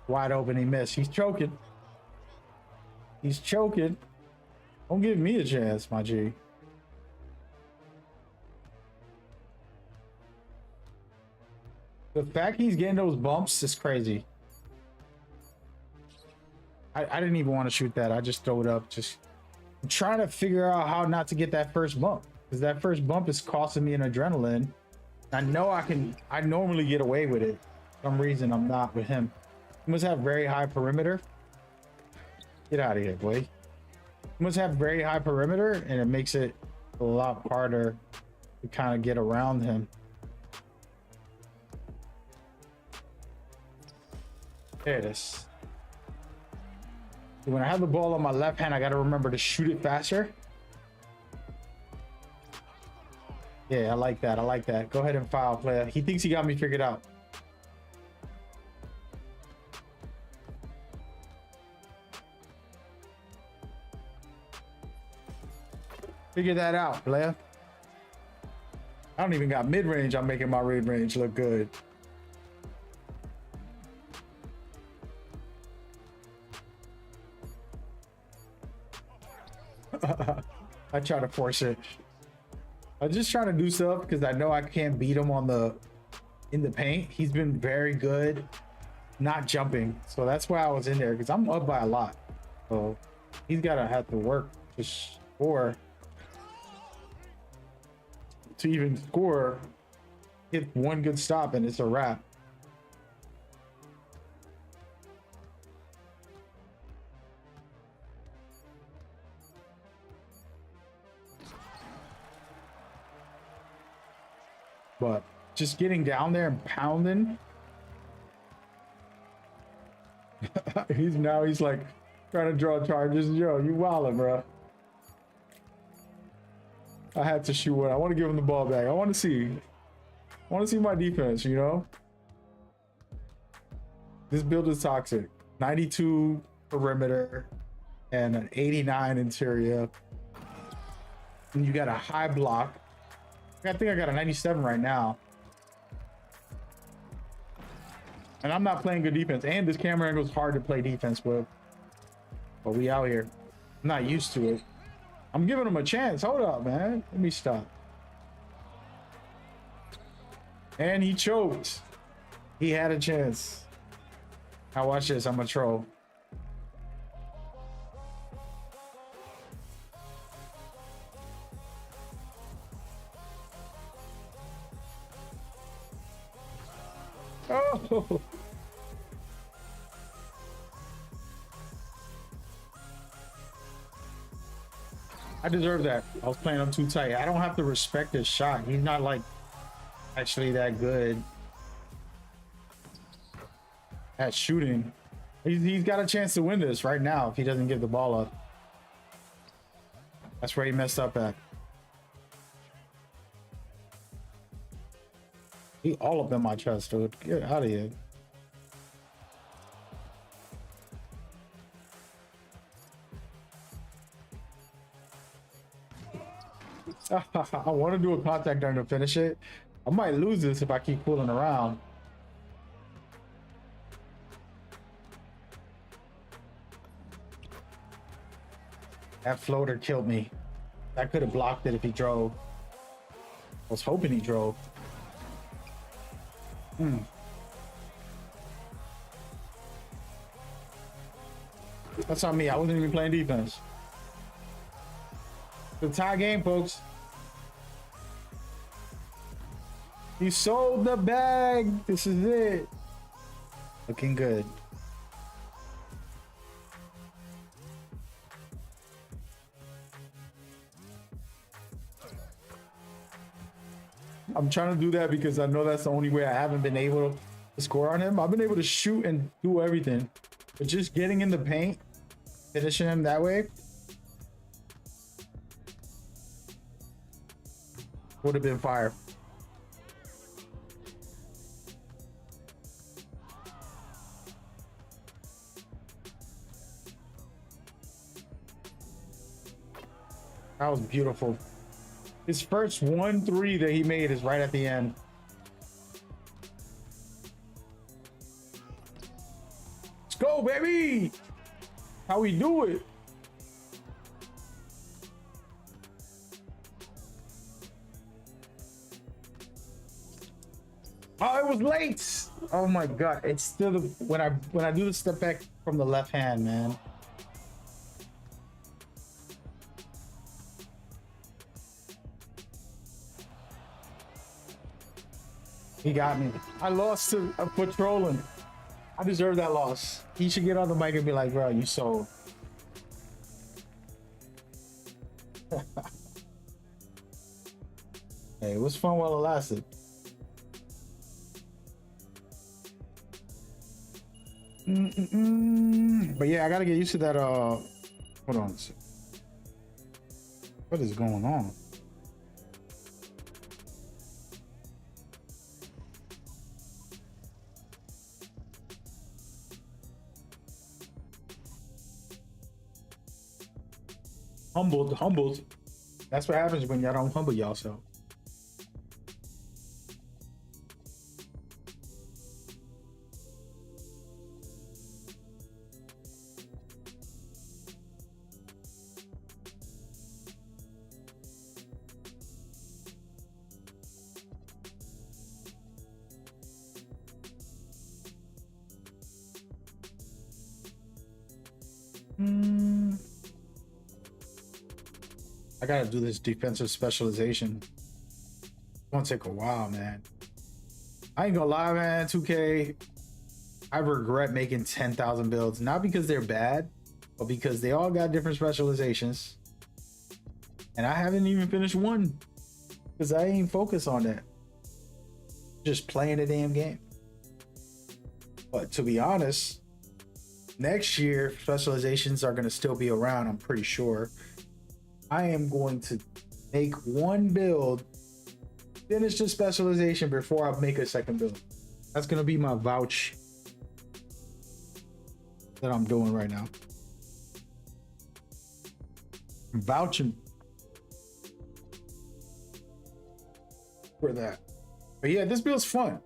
Speaker 1: Wide open, he missed. He's choking. He's choking. Don't give me a chance, my G. The fact he's getting those bumps is crazy. I didn't even want to shoot that. I just throw it up. Just I'm trying to figure out how not to get that first bump, because that first bump is costing me an adrenaline. I know I normally get away with it. For some reason I'm not with him. He must have very high perimeter. Get out of here, boy. He must have very high perimeter, and it makes it a lot harder to kind of get around him. There it is. When I have the ball on my left hand, I got to remember to shoot it faster. Yeah, I like that. I like that. Go ahead and foul, player. He thinks he got me figured out. Figure that out, player. I don't even got mid-range. I'm making my mid-range look good. I try to force it. I'm just trying to do stuff because I know I can't beat him in the paint. He's been very good not jumping, so that's why I was in there, because I'm up by a lot. So he's gotta have to work to score. To even score, hit one good stop and it's a wrap. But just getting down there and pounding. He's like trying to draw charges. Yo, you wildin', bro. I had to shoot one. I want to give him the ball back. I want to see my defense, you know? This build is toxic. 92 perimeter and an 89 interior. And you got a high block. I think I got a 97 right now. And I'm not playing good defense. And this camera angle is hard to play defense with. But we out here. I'm not used to it. I'm giving him a chance. Hold up, man. Let me stop. And he choked. He had a chance. Now watch this. I'm a troll. Oh. I deserve that. I was playing him too tight. I don't have to respect his shot. He's not like actually that good at shooting. He's got a chance to win this right now if he doesn't give the ball up. That's where he messed up at. He all up in my chest, dude. Get out of here. I want to do a contact dunk to finish it. I might lose this if I keep fooling around. That floater killed me. I could have blocked it if he drove. I was hoping he drove. That's on me. I wasn't even playing defense. The tie game, folks. He sold the bag. This is it. Looking good. I'm trying to do that because I know that's the only way I haven't been able to score on him. I've been able to shoot and do everything, but just getting in the paint, finishing him that way would have been fire. That was beautiful. His first 1-3 that he made is right at the end. Let's go, baby! How we do it? Oh, it was late. Oh my god! It's still the, when I do the step back from the left hand, man. He got me. I lost to a patrolling. I deserve that loss. He should get on the mic and be like, bro, you sold. Hey, it was fun while it lasted. But yeah, I gotta get used to that. Hold on. What is going on? Humbled. That's what happens when y'all don't humble yourself. I gotta do this defensive specialization. It's gonna take a while, man. I ain't gonna lie, man. 2K, I regret making 10,000 builds, not because they're bad, but because they all got different specializations, and I haven't even finished one because I ain't focused on that. Just playing the damn game. But to be honest, next year specializations are gonna still be around. I'm pretty sure. I am going to make one build, finish the specialization before I make a second build. That's going to be my vouch that I'm doing right now. I'm vouching for that. But yeah, this build's fun.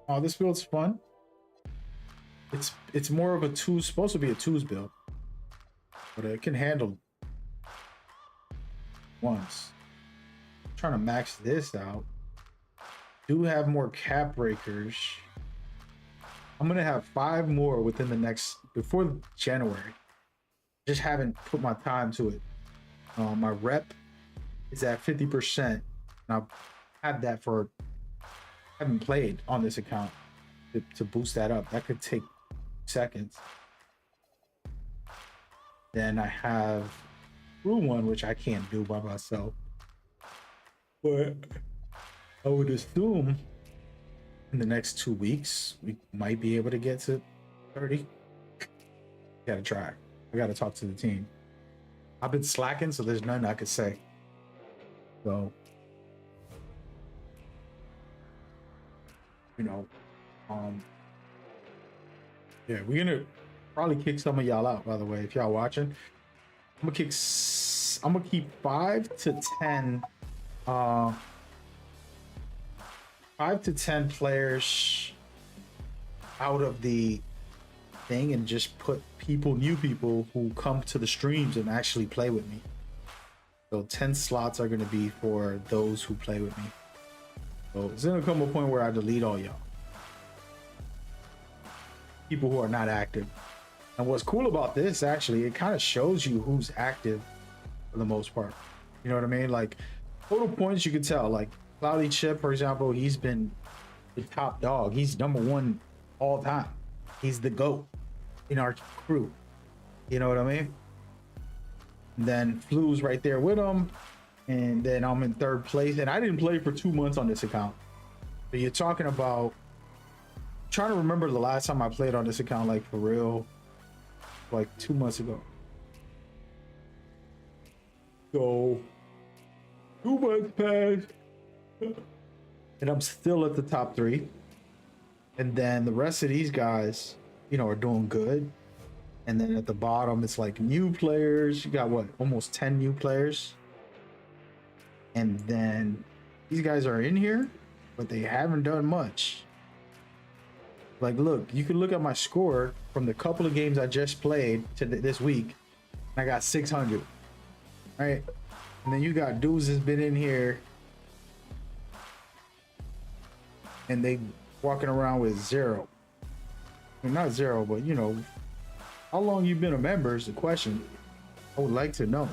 Speaker 1: Oh, this build's fun. It's more of a two, supposed to be a twos build, but it can handle once. I'm trying to max this out. Do have more cap breakers. I'm gonna have 5 more within the next, before January. Just haven't put my time to it. My rep is at 50%, and I've had that for, haven't played on this account to boost that up. That could take seconds. Then I have through one, which I can't do by myself, but I would assume in the next 2 weeks we might be able to get to 30. Gotta try. I gotta talk to the team. I've been slacking, so there's nothing I could say. So, you know, yeah, we're gonna probably kick some of y'all out, by the way, if y'all watching. I'm gonna keep 5 to 10 5 to 10 players out of the thing and just put new people who come to the streams and actually play with me. So 10 slots are going to be for those who play with me. So it's going to come a point where I delete all y'all. People who are not active. And what's cool about this, actually, it kind of shows you who's active for the most part. You know what I mean? Like total points, you can tell. Like Cloudy Chip, for example, he's been the top dog. He's #1 all time. He's the GOAT in our crew. You know what I mean? And then Flu's right there with him. And then I'm in 3rd place. And I didn't play for 2 months on this account. But you're talking about trying to remember the last time I played on this account, like for real, like 2 months ago. So 2 months passed. And I'm still at the top 3. And then the rest of these guys, you know, are doing good. And then at the bottom, it's like new players. You got what, almost 10 new players. And then these guys are in here, but they haven't done much. Like, look, you can look at my score from the couple of games I just played to this week. And I got 600, right? And then you got dudes that's been in here and they walking around with 0. I mean, not 0, but you know, how long you been a member is the question. I would like to know.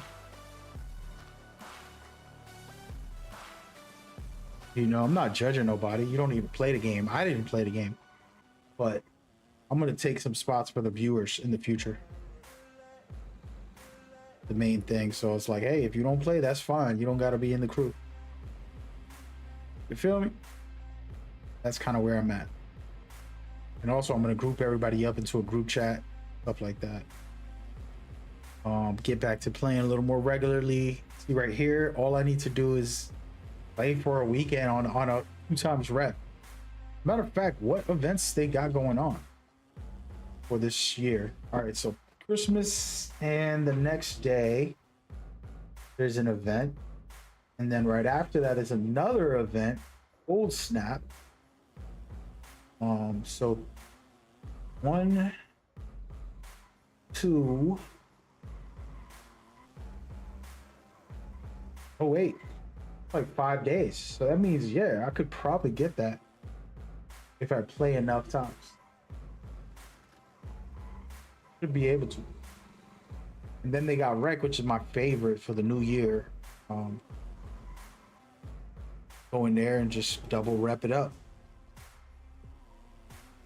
Speaker 1: You know, I'm not judging nobody. You don't even play the game. I didn't play the game, but I'm going to take some spots for the viewers in the future. The main thing. So it's like, hey, if you don't play, that's fine. You don't got to be in the crew. You feel me? That's kind of where I'm at. And also I'm going to group everybody up into a group chat, stuff like that. Get back to playing a little more regularly. See right here, all I need to do is play for a weekend on a 2 times rep. Matter of fact, what events they got going on for this year? All right, so Christmas and the next day there's an event, and then right after that is another event, Old Snap. So 1, 2. Oh wait, like 5 days. So that means, yeah, I could probably get that if I play enough times. Should be able to. And then they got Rec, which is my favorite for the new year. Go in there and just double rep it up.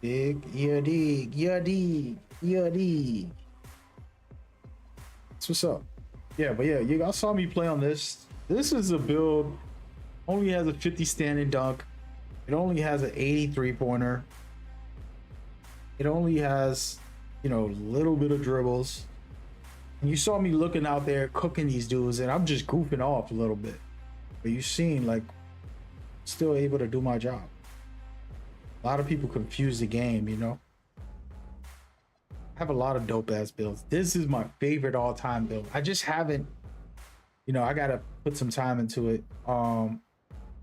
Speaker 1: Big dig, dig. That's what's up. Yeah, but yeah, you guys saw me play on this. This is a build, only has a 50 standing dunk. It only has an 83 pointer. It only has, you know, a little bit of dribbles. And you saw me looking out there cooking these dudes, and I'm just goofing off a little bit. But you seen, like, still able to do my job. A lot of people confuse the game, you know. I have a lot of dope ass builds. This is my favorite all-time build. I just haven't, you know, I gotta put some time into it.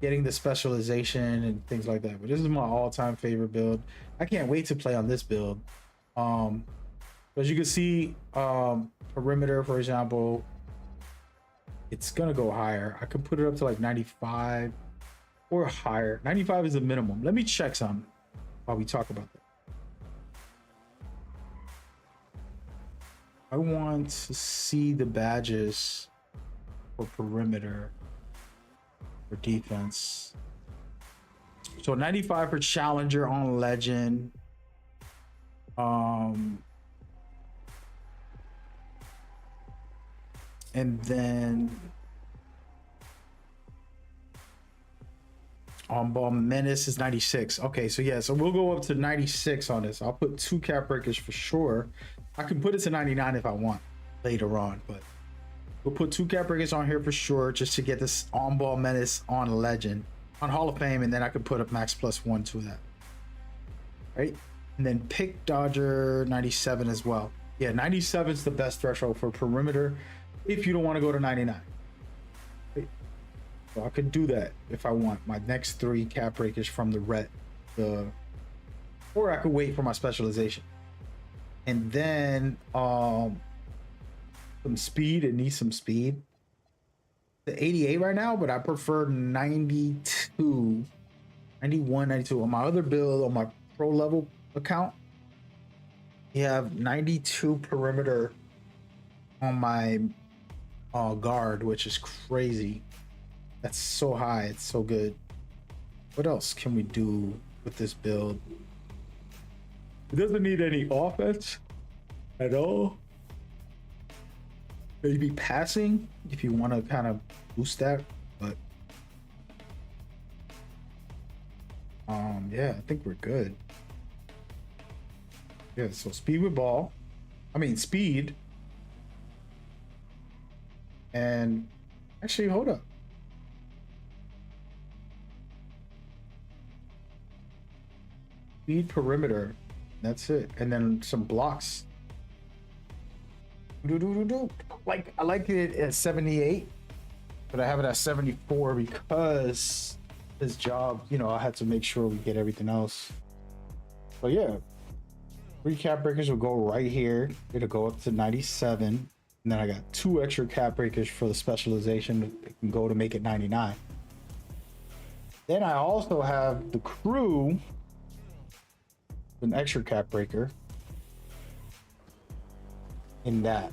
Speaker 1: Getting the specialization and things like that. But this is my all-time favorite build. I can't wait to play on this build. As you can see, perimeter, for example, it's gonna go higher. I could put it up to like 95 or higher. 95 is the minimum. Let me check some while we talk about that. I want to see the badges for perimeter, for defense. So 95 for challenger on legend. And then on ball menace is 96. Okay, so yeah, so we'll go up to 96 on this. I'll put 2 cap breakers for sure. I can put it to 99 if I want later on, but we'll put 2 cap breakers on here for sure, just to get this on ball menace on legend, on Hall of Fame, and then I could put a max +1 to that. Right? And then pick dodger 97 as well. Yeah, 97 is the best threshold for perimeter if you don't want to go to 99. Right? So I could do that if I want my next 3 cap breakers from the ret, or I could wait for my specialization. And then some speed. It needs some speed. The 88 right now, but I prefer 92, 91, 92. On my other build, on my pro level account, you have 92 perimeter on my guard, which is crazy. That's so high. It's so good. What else can we do with this build? It doesn't need any offense at all. Maybe passing if you want to kind of boost that, but yeah, I think we're good. Yeah, so speed with ball. I mean speed. And actually, hold up. Speed perimeter. That's it. And then some blocks. Like I like it at 78, but I have it at 74 because this job, you know, I had to make sure we get everything else. But yeah, 3 cap breakers will go right here. It'll go up to 97. And then I got 2 extra cap breakers for the specialization that can go to make it 99. Then I also have the crew, an extra cap breaker in that.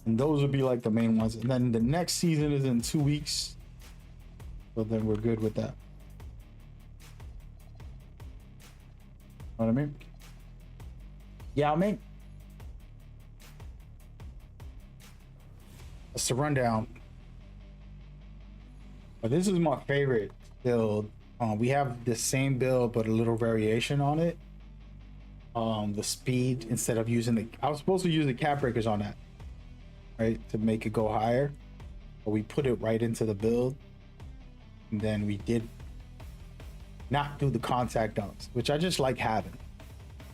Speaker 1: And those would be like the main ones. And then the next season is in 2 weeks. So then we're good with that. Know what I mean? Yeah, I mean, that's the rundown. But this is my favorite build. We have the same build, but a little variation on it. The speed, instead of using the, I was supposed to use the cap breakers on that, right, to make it go higher, but we put it right into the build. And then we did not do the contact dunks, which I just like having.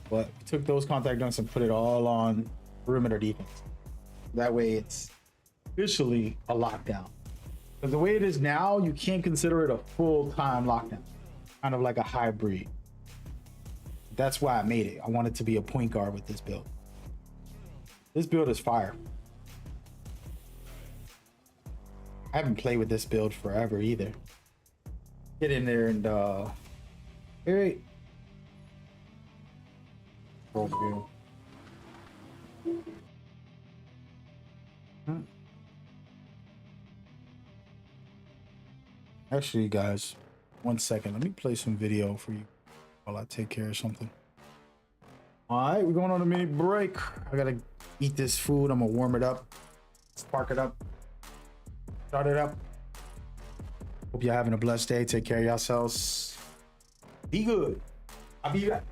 Speaker 1: But we took those contact dunks and put it all on perimeter defense. That way it's officially a lockdown. Because the way it is now, you can't consider it a full-time lockdown. Kind of like a hybrid. That's why I made it. I wanted to be a point guard with this build. This build is fire. I haven't played with this build forever either. Get in there and hey. Oh, actually, guys, 1 second. Let me play some video for you while I take care of something. All right, we're going on a mini break. I gotta eat this food. I'm gonna warm it up, spark it up, start it up. Hope you're having a blessed day. Take care of yourselves. Be good. I'll be back.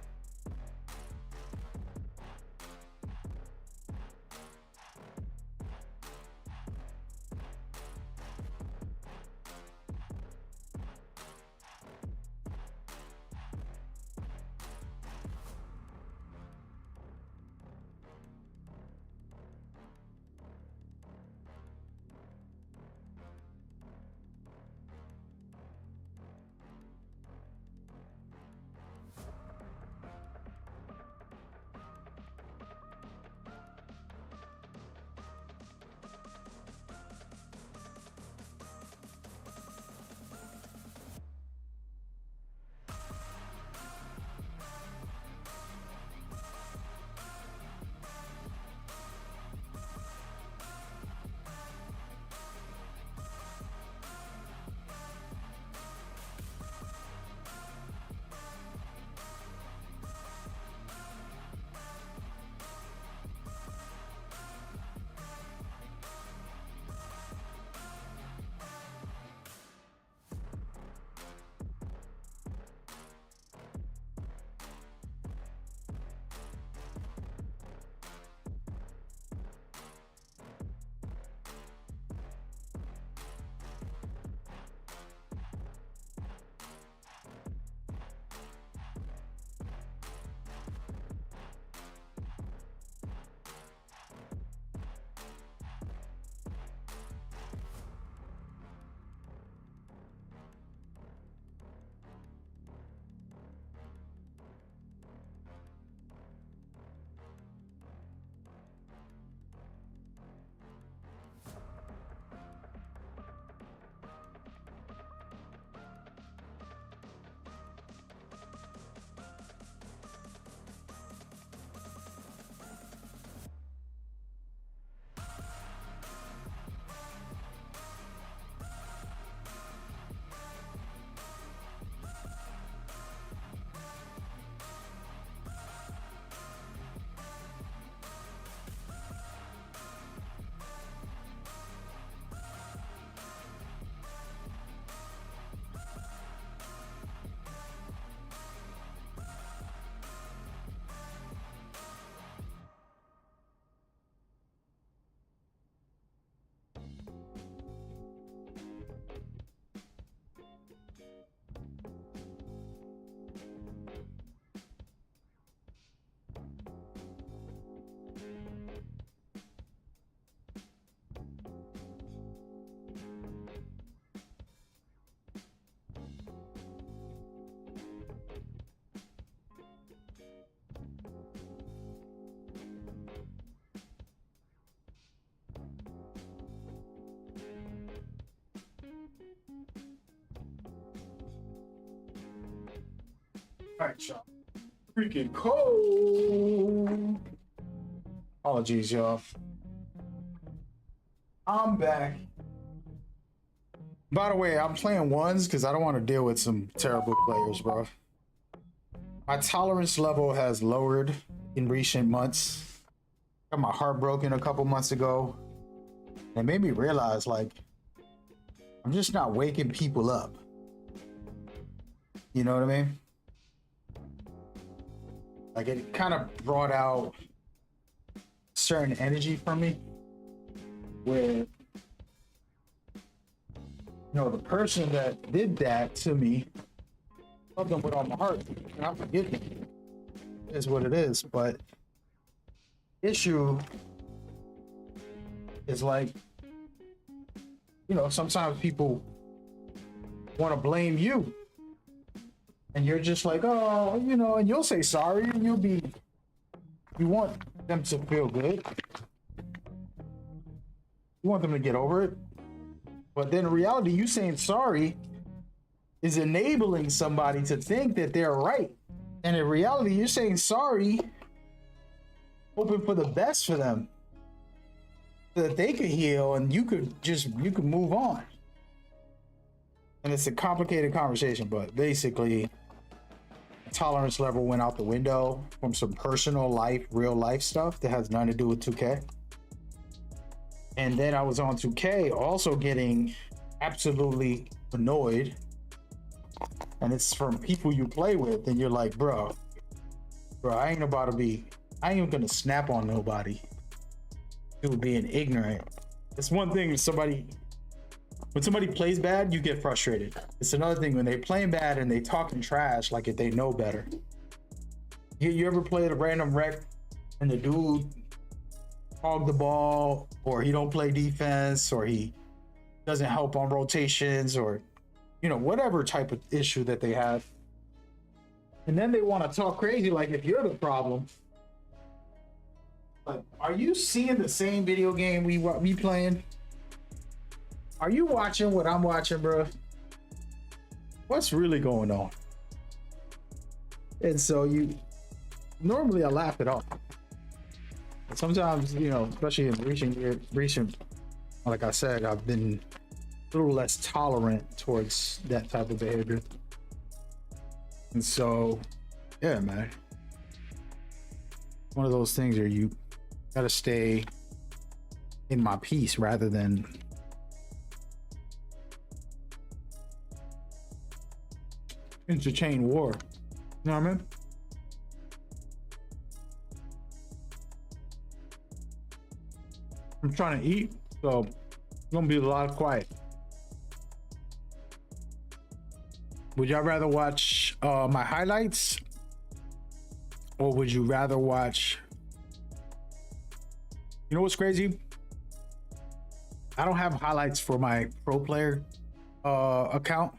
Speaker 1: All right, y'all. Freaking cold. Apologies, y'all. I'm back. By the way, I'm playing ones because I don't want to deal with some terrible players, bro. My tolerance level has lowered in recent months. Got my heart broken a couple months ago. It made me realize, like, I'm just not waking people up. You know what I mean? Like, it kind of brought out certain energy from me where, you know, the person that did that to me, love them with all my heart, and I forgive them. It is what it is, but issue is like, you know, sometimes people want to blame you. And you're just like, oh, you know, and you'll say sorry and you want them to feel good. You want them to get over it. But then in reality, you saying sorry is enabling somebody to think that they're right. And in reality, you're saying sorry, hoping for the best for them. So that they could heal and you could move on. And it's a complicated conversation, but basically, tolerance level went out the window from some personal life, real life stuff that has nothing to do with 2K. And then I was on 2K also getting absolutely annoyed. And it's from people you play with, and you're like, bro, I ain't gonna snap on nobody who being ignorant. It's one thing when somebody plays bad, you get frustrated. It's another thing when they playing bad and they talking trash like if they know better. You ever played a random rec and the dude hog the ball, or he don't play defense, or he doesn't help on rotations, or, you know, whatever type of issue that they have. And then they want to talk crazy like if you're the problem. But are you seeing the same video game we playing? Are you watching what I'm watching, bro? What's really going on? And so normally I laugh it off. But sometimes, you know, especially in recent, like I said, I've been a little less tolerant towards that type of behavior. And so, yeah, man. One of those things where you gotta stay in my peace rather than entertain war. You know what I mean? I'm trying to eat, so it's gonna be a lot of quiet. Would y'all rather watch my highlights, or would you rather watch? You know what's crazy? I don't have highlights for my pro player account.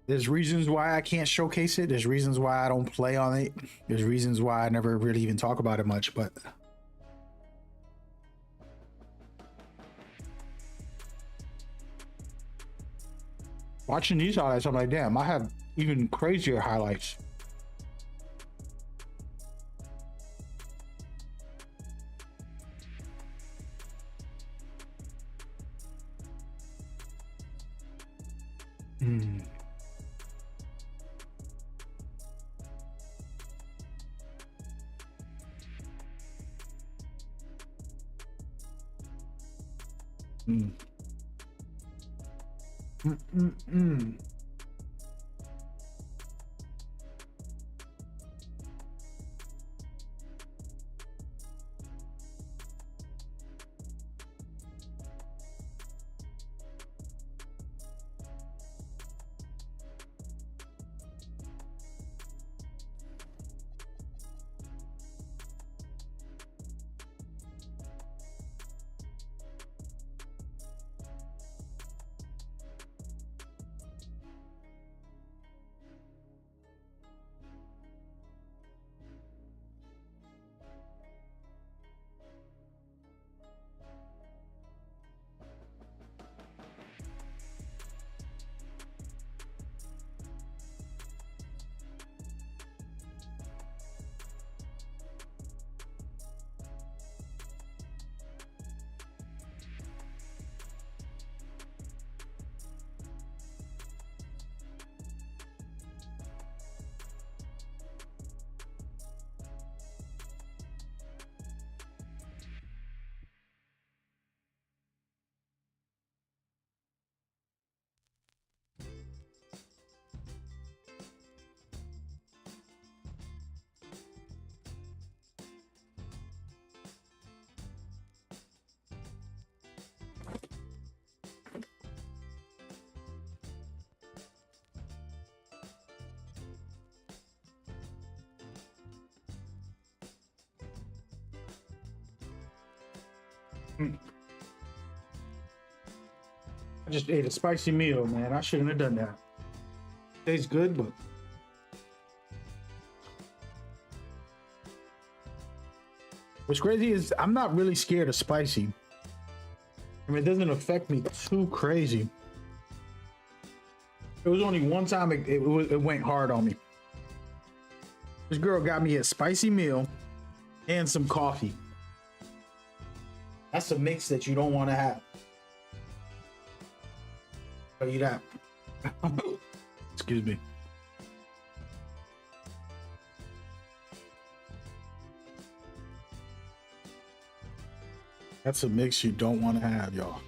Speaker 1: There's reasons why I can't showcase it. There's reasons why I don't play on it. There's reasons why I never really even talk about it much, but watching these highlights, I'm like, damn, I have even crazier highlights. Mm. I just ate a spicy meal, man. I shouldn't have done that. Tastes good, but what's crazy is I'm not really scared of spicy. I mean, it doesn't affect me too crazy. It was only one time it went hard on me. This girl got me a spicy meal and some coffee. That's a mix that you don't want to have. Tell you that. Excuse me. That's a mix you don't want to have, y'all.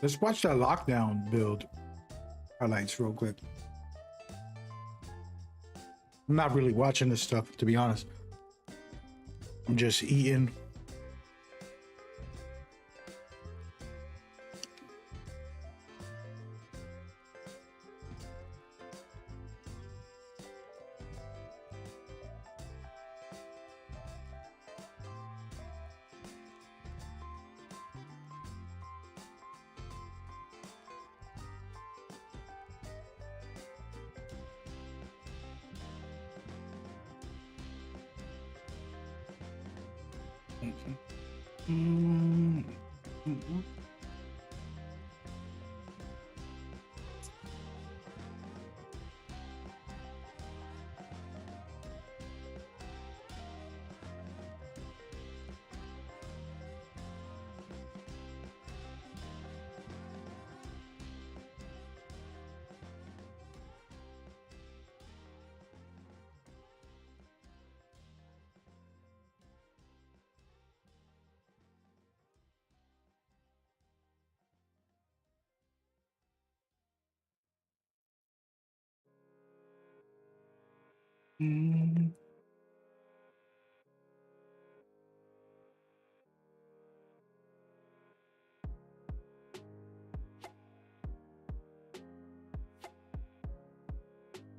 Speaker 1: Let's watch that lockdown build highlights real quick. I'm not really watching this stuff, to be honest. I'm just eating.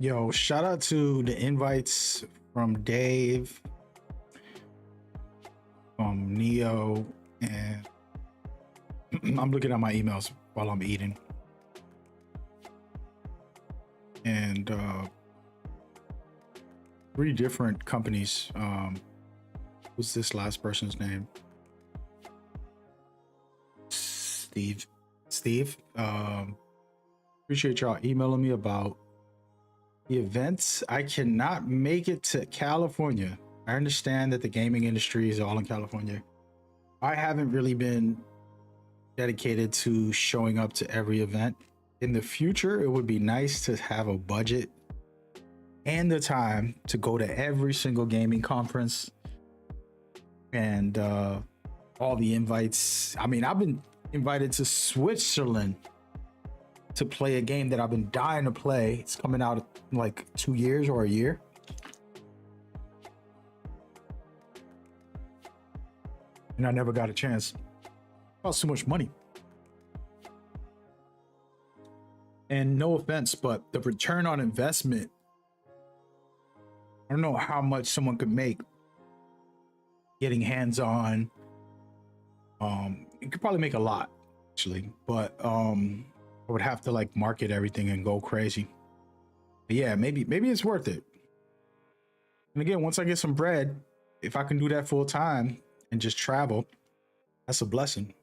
Speaker 1: Yo, shout out to the invites from Dave, from Neo, and I'm looking at my emails while I'm eating. And 3 different companies. What's this last person's name? Steve. Appreciate y'all emailing me about the events. I cannot make it to California. I understand that the gaming industry is all in California. I haven't really been dedicated to showing up to every event. In the future, it would be nice to have a budget and the time to go to every single gaming conference and all the invites. I mean, I've been invited to Switzerland to play a game that I've been dying to play. It's coming out in like 2 years or a year. And I never got a chance. It cost so much money. And no offense, but the return on investment, I don't know how much someone could make getting hands-on. You could probably make a lot, actually, but I would have to like market everything and go crazy. But yeah, maybe it's worth it. And again, once I get some bread, if I can do that full time and just travel, that's a blessing.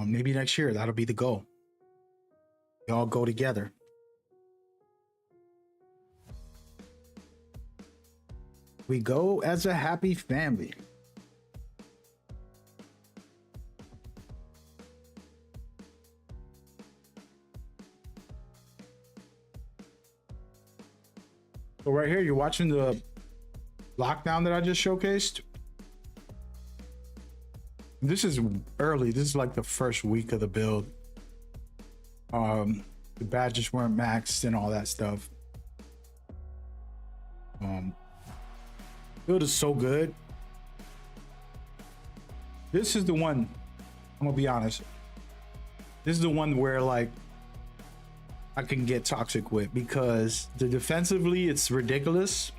Speaker 1: Maybe next year that'll be the goal. We all go together. We go as a happy family. So right here, you're watching the lockdown that I just showcased. This is early. This is like the first week of the build. The badges weren't maxed and all that stuff. Build is so good. This is the one, I'm gonna be honest. This is the one where like I can get toxic with, because the defensively it's ridiculous,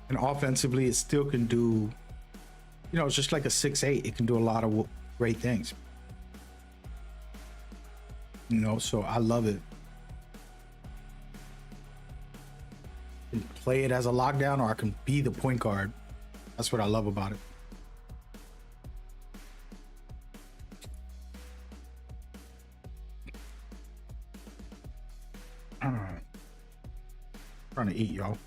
Speaker 1: and offensively it still can do, you know, it's just like a 6'8". It can do a lot of great things. You know, so I love it. I can play it as a lockdown, or I can be the point guard. That's what I love about it. All right. Trying to eat, y'all.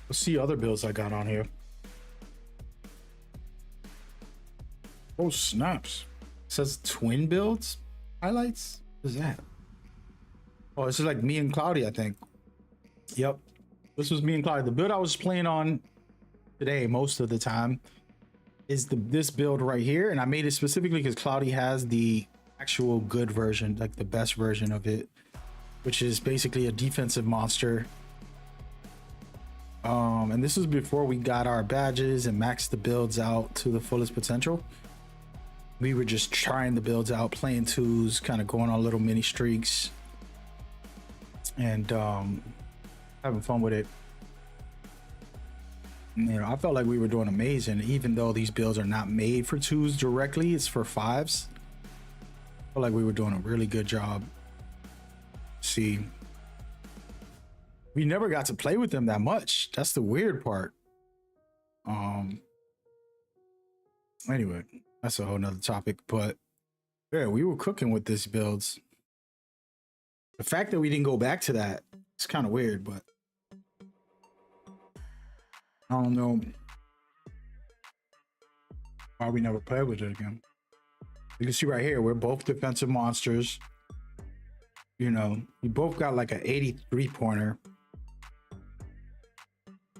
Speaker 1: Let's see other builds I got on here. Oh, snaps. It says twin builds highlights. What is that? Oh, this is like me and Cloudy, I think. Yep. This was me and Cloudy. The build I was playing on today most of the time is this build right here, and I made it specifically because Cloudy has the actual good version, like the best version of it, which is basically a defensive monster. And this is before we got our badges and maxed the builds out to the fullest potential. We were just trying the builds out, playing twos, kind of going on little mini streaks, and having fun with it. You know, I felt like we were doing amazing, even though these builds are not made for twos directly, it's for fives. I felt like we were doing a really good job. See, we never got to play with them that much. That's the weird part. Anyway, that's a whole nother topic, but yeah, we were cooking with these builds. The fact that we didn't go back to that, it's kind of weird, but I don't know why we never played with it again. You can see right here, we're both defensive monsters. You know, we both got like an 83 pointer.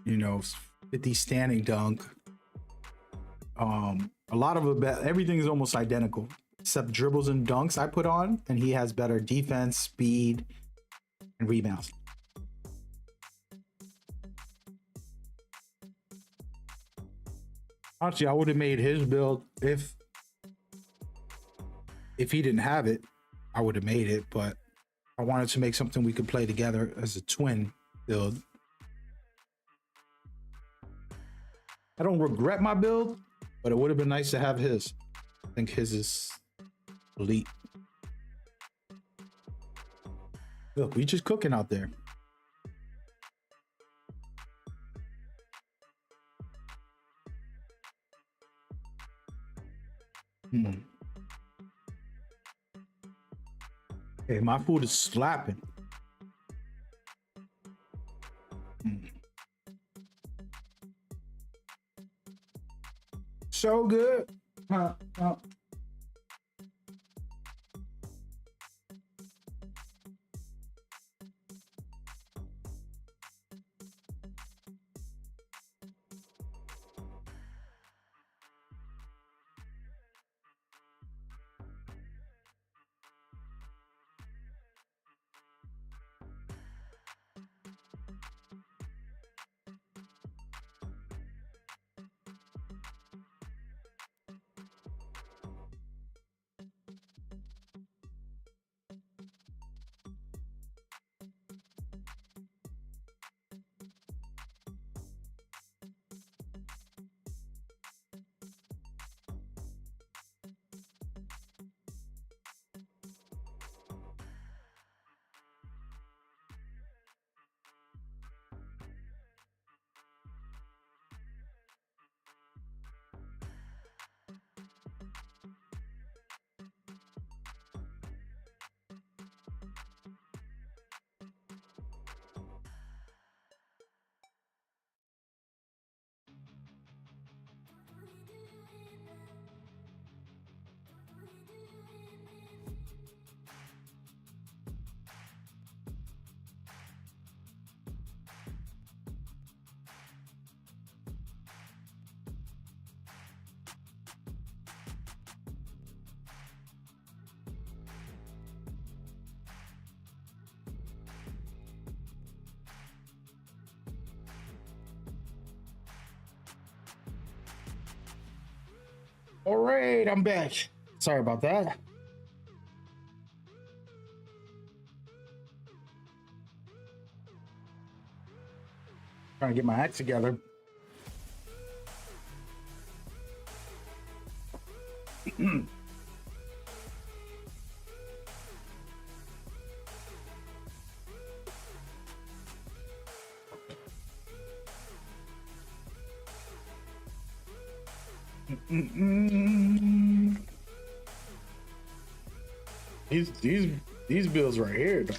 Speaker 1: You know, 50 standing dunk. A lot of it, everything is almost identical except dribbles and dunks I put on, and he has better defense, speed, and rebounds. Honestly, I would have made his build if he didn't have it. I would have made it, but I wanted to make something we could play together as a twin build. I don't regret my build, but it would have been nice to have his. I think his is elite. Look, we just cooking out there. Hey, my food is slapping. So good. All right, I'm back. Sorry about that. Trying to get my act together. These bills right here, dog.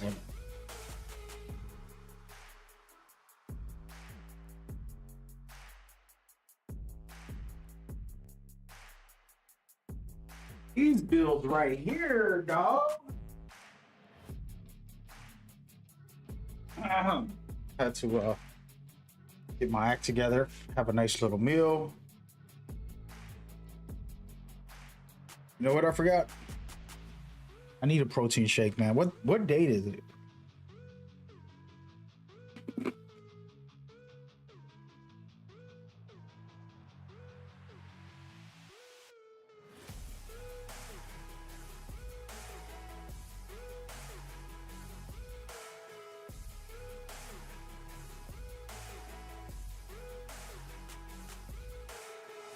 Speaker 1: These bills right here, dog. Had to get my act together, have a nice little meal. You know what I forgot? I need a protein shake, man. What date is it?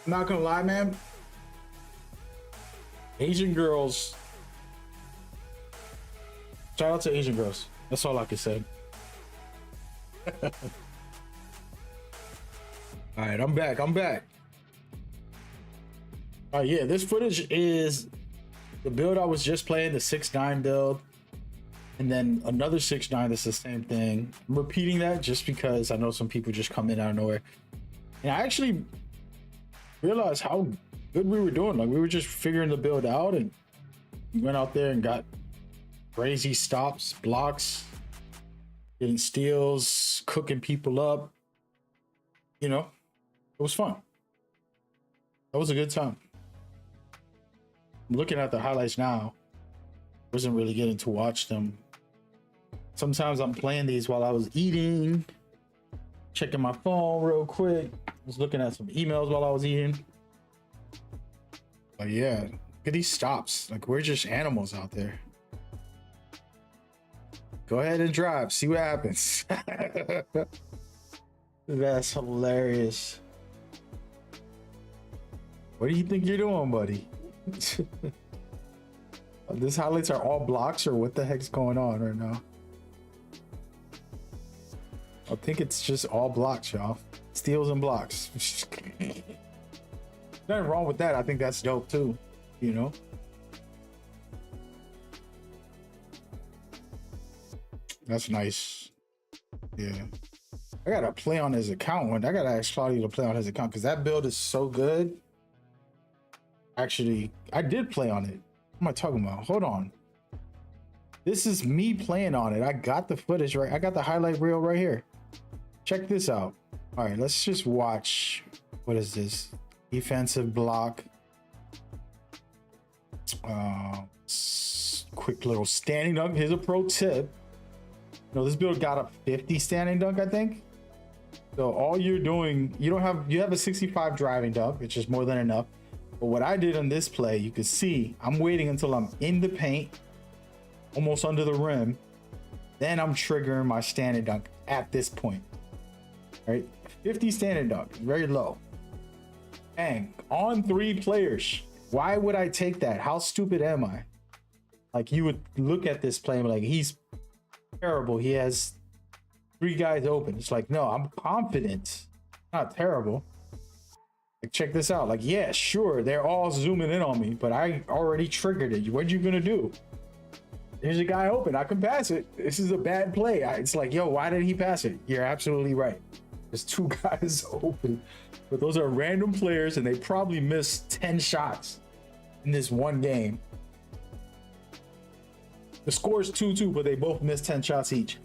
Speaker 1: I'm not gonna lie, man. Asian girls. Shout out to Asian girls. That's all I can say. All right, I'm back. All right, yeah, this footage is the build I was just playing, the 6'9" build, and then another 6'9" that's the same thing. I'm repeating that just because I know some people just come in out of nowhere. And I actually realized how good we were doing. Like, we were just figuring the build out, and we went out there and got crazy stops, blocks, getting steals, cooking people up. You know, it was fun. That was a good time. I'm looking at the highlights now. Wasn't really getting to watch them. Sometimes I'm playing these while I was eating, checking my phone real quick. Was looking at some emails while I was eating. But yeah, look at these stops. Like, we're just animals out there. Go ahead and drive. See what happens. That's hilarious. What do you think you're doing, buddy? These highlights are all blocks, or what the heck's going on right now? I think it's just all blocks, y'all. Steals and blocks. Nothing wrong with that. I think that's dope too, you know? That's nice. Yeah. I gotta play on his account. I gotta ask Claudio to play on his account because that build is so good. Actually, I did play on it. What am I talking about? Hold on. This is me playing on it. I got the footage right. I got the highlight reel right here. Check this out. All right, let's just watch. What is this? Defensive block. Quick little standing dunk. Here's a pro tip. No, this build got a 50 standing dunk, I think. So all you're doing, you have a 65 driving dunk, which is more than enough. But what I did on this play, you can see I'm waiting until I'm in the paint, almost under the rim. Then I'm triggering my standing dunk at this point. Right? 50 standing dunk, very low. Bang, on 3 players. Why would I take that? How stupid am I? Like, you would look at this play and be like, he's terrible. He has 3 guys open. It's like, no, I'm confident. Not terrible. Like, check this out. Like, yeah, sure, they're all zooming in on me, but I already triggered it. What you gonna do? There's a guy open. I can pass it. This is a bad play. It's like, yo, why did he pass it? You're absolutely right. There's 2 guys open, but those are random players, and they probably missed 10 shots in this one game. The score is 2-2, but they both missed 10 shots each.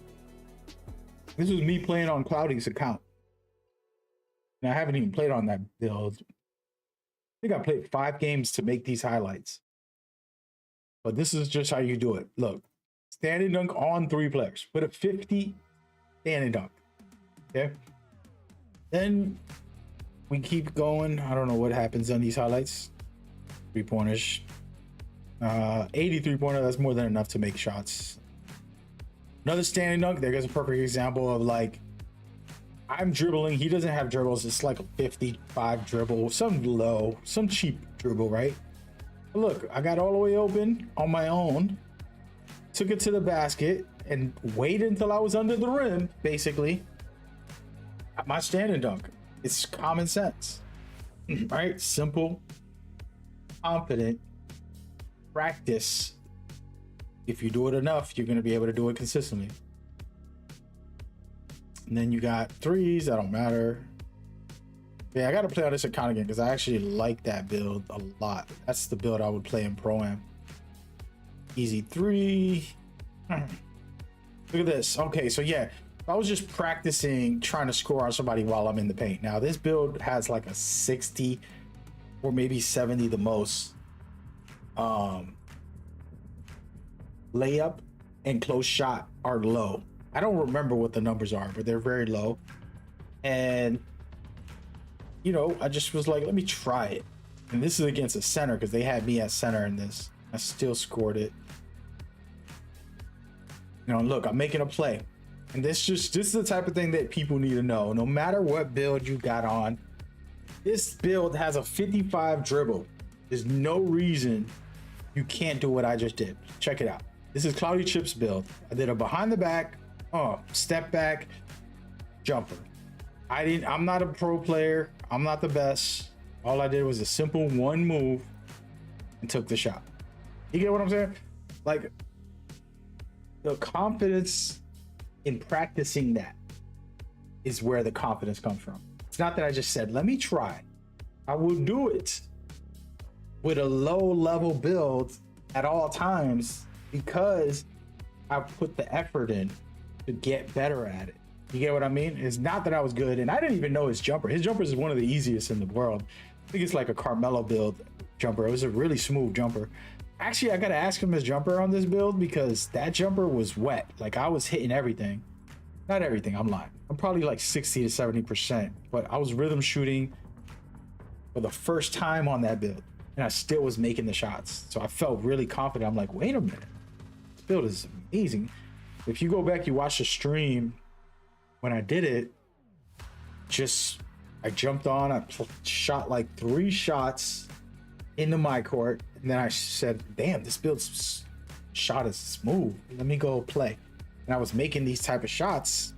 Speaker 1: This was me playing on Cloudy's account. And I haven't even played on that build. I think I played 5 games to make these highlights. But this is just how you do it. Look, standing dunk on 3 players. Put a 50 standing dunk. Okay. Then we keep going. I don't know what happens on these highlights. 3-pointers. 83-pointer, that's more than enough to make shots. Another standing dunk, there goes a perfect example of like, I'm dribbling, he doesn't have dribbles, it's like a 55 dribble, some low, some cheap dribble, right? But look, I got all the way open on my own, took it to the basket, and waited until I was under the rim, basically. My standing dunk. It's common sense, right? Simple, confident, practice. If you do it enough, you're going to be able to do it consistently. And then you got threes, that don't matter. Yeah, I got to play on this account again because I actually like that build a lot. That's the build I would play in Pro-Am. Easy three. Look at this. Okay, so yeah, I was just practicing trying to score on somebody while I'm in the paint. Now this build has like a 60 or maybe 70 the most. Layup and close shot are low. I don't remember what the numbers are, but they're very low. And you know, I just was like, let me try it. And this is against a center because they had me at center in this. I still scored it. You know, look, I'm making a play. And this is the type of thing that people need to know. No matter what build you got on, this build has a 55 dribble. There's no reason you can't do what I just did. Check it out. This is Cloudy Chip's build. I did a behind the back, step back, jumper. I'm not a pro player. I'm not the best. All I did was a simple one move and took the shot. You get what I'm saying? Like, the confidence in practicing that is where the confidence comes from. It's not that I just said, let me try. I will do it with a low level build at all times because I put the effort in to get better at it. You get what I mean? It's not that I was good, and I didn't even know his jumper. His jumper is one of the easiest in the world. I think it's like a Carmelo build jumper. It was a really smooth jumper. Actually, I gotta ask him his jumper on this build because that jumper was wet. Like, I was hitting everything. Not everything, I'm lying. I'm probably like 60 to 70%, but I was rhythm shooting for the first time on that build, and I still was making the shots. So I felt really confident. I'm like, wait a minute, this build is amazing. If you go back, you watch the stream, when I did it, I jumped on, I shot like 3 shots into my court, and then I said, damn, this build's shot is smooth. Let me go play. And I was making these type of shots,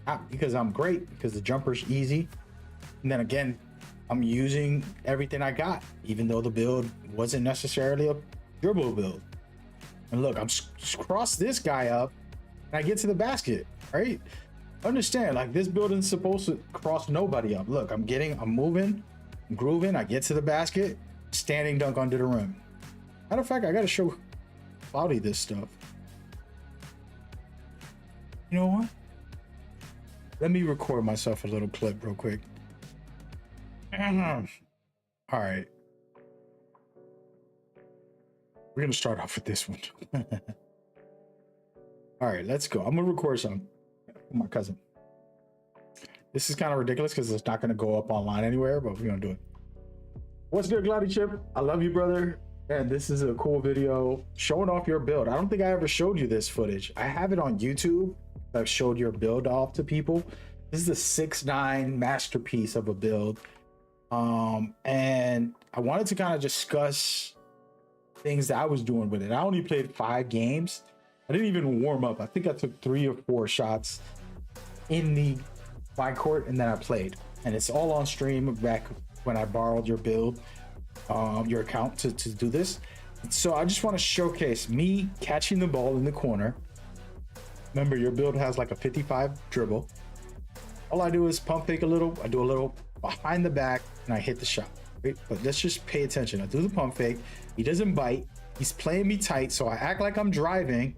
Speaker 1: not because I'm great, because the jumper's easy. And then again, I'm using everything I got, even though the build wasn't necessarily a dribble build. And look, I'm cross this guy up, and I get to the basket, right? Understand, like, this build isn't supposed to cross nobody up. Look, I'm moving, I'm grooving, I get to the basket, standing dunk under the rim. Matter of fact, I gotta show Cloudy this stuff. You know what? Let me record myself a little clip real quick. All right. We're gonna start off with this one. All right, let's go. I'm gonna record some for my cousin. This is kind of ridiculous because it's not gonna go up online anywhere, but we're gonna do it. What's good, Cloudy Chip? I love you, brother. And this is a cool video showing off your build. I don't think I ever showed you this footage. I have it on YouTube. I've showed your build off to people. This is a 6'9" masterpiece of a build. And I wanted to kind of discuss things that I was doing with it. I only played 5 games. I didn't even warm up. I think I took 3 or 4 shots in my court, and then I played. And it's all on stream back when I borrowed your build, your account to do this. So I just want to showcase me catching the ball in the corner. Remember, your build has like a 55 dribble. All I do is pump fake a little. I do a little behind the back, and I hit the shot. Right? But let's just pay attention. I do the pump fake. He doesn't bite. He's playing me tight, so I act like I'm driving.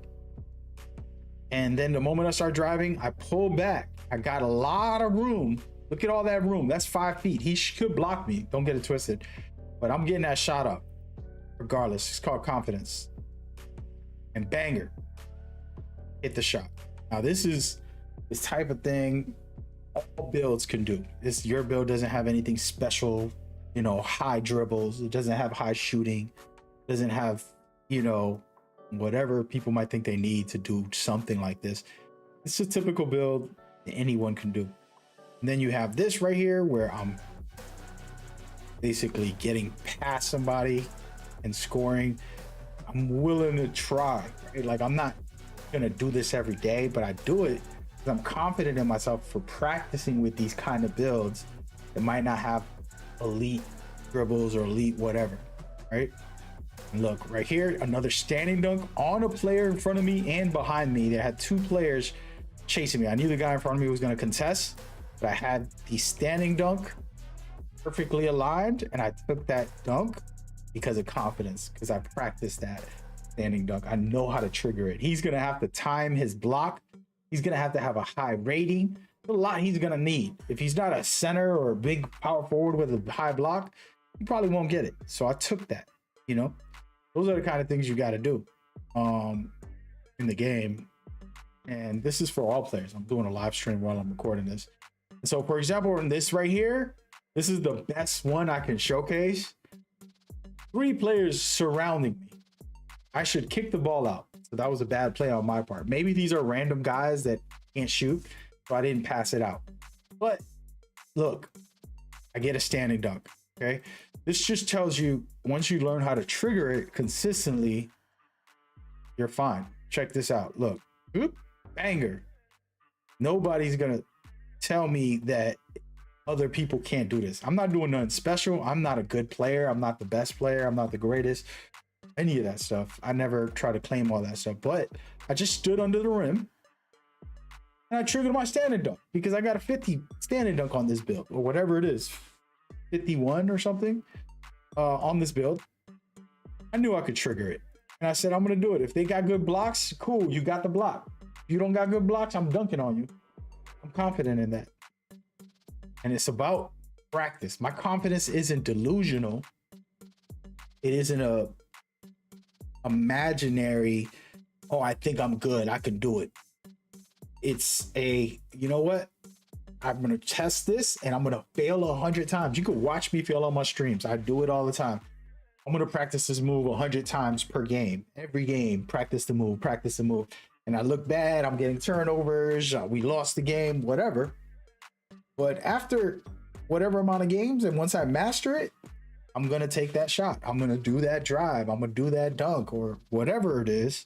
Speaker 1: And then the moment I start driving, I pull back. I got a lot of room. Look at all that room. That's 5 feet. He could block me. Don't get it twisted. But I'm getting that shot up. Regardless, it's called confidence. And banger. Hit the shot. Now this is this type of thing all builds can do. Your build doesn't have anything special you know, high dribbles. It doesn't have high shooting. It doesn't have, you know, whatever people might think they need to do something like this. It's a typical build that anyone can do. And then you have this right here where I'm basically getting past somebody and scoring. I'm willing to try, right? Like, I'm not gonna do this every day, but I do it because I'm confident in myself for practicing with these kind of builds that might not have elite dribbles or elite whatever, right? And look right here, another standing dunk on a player in front of me and behind me. They had two players chasing me. I knew the guy in front of me was going to contest, but I had the standing dunk perfectly aligned, and I took that dunk because of confidence, because I practiced that standing dunk. I know how to trigger it. He's going to have to time his block. He's going to have a high rating. There's a lot he's going to need. If he's not a center or a big power forward with a high block, he probably won't get it. So I took that, you know. Those are the kind of things you got to do in the game. And this is for all players. I'm doing a live stream while I'm recording this. So for example, in this right here, this is the best one I can showcase. 3 players surrounding me. I should kick the ball out. So that was a bad play on my part. Maybe these are random guys that can't shoot, so I didn't pass it out. But look, I get a standing dunk, okay? This just tells you once you learn how to trigger it consistently, you're fine. Check this out. Look, oop, banger. Nobody's gonna tell me that other people can't do this. I'm not doing nothing special. I'm not a good player. I'm not the best player. I'm not the greatest. Any of that stuff. I never try to claim all that stuff, but I just stood under the rim and I triggered my standing dunk because I got a 50 standing dunk on this build or whatever it is, 51 or something on this build. I knew I could trigger it. And I said, I'm going to do it. If they got good blocks, cool. You got the block. If you don't got good blocks, I'm dunking on you. I'm confident in that. And it's about practice. My confidence isn't delusional. It isn't a imaginary, oh, I think I'm good, I can do it. It's a, you know what? I'm gonna test this and I'm gonna fail 100 times. You can watch me fail on my streams. I do it all the time. I'm gonna practice this move 100 times per game. Every game, practice the move, practice the move. And I look bad, I'm getting turnovers, we lost the game, whatever. But after whatever amount of games, and once I master it, I'm going to take that shot. I'm going to do that drive. I'm going to do that dunk or whatever it is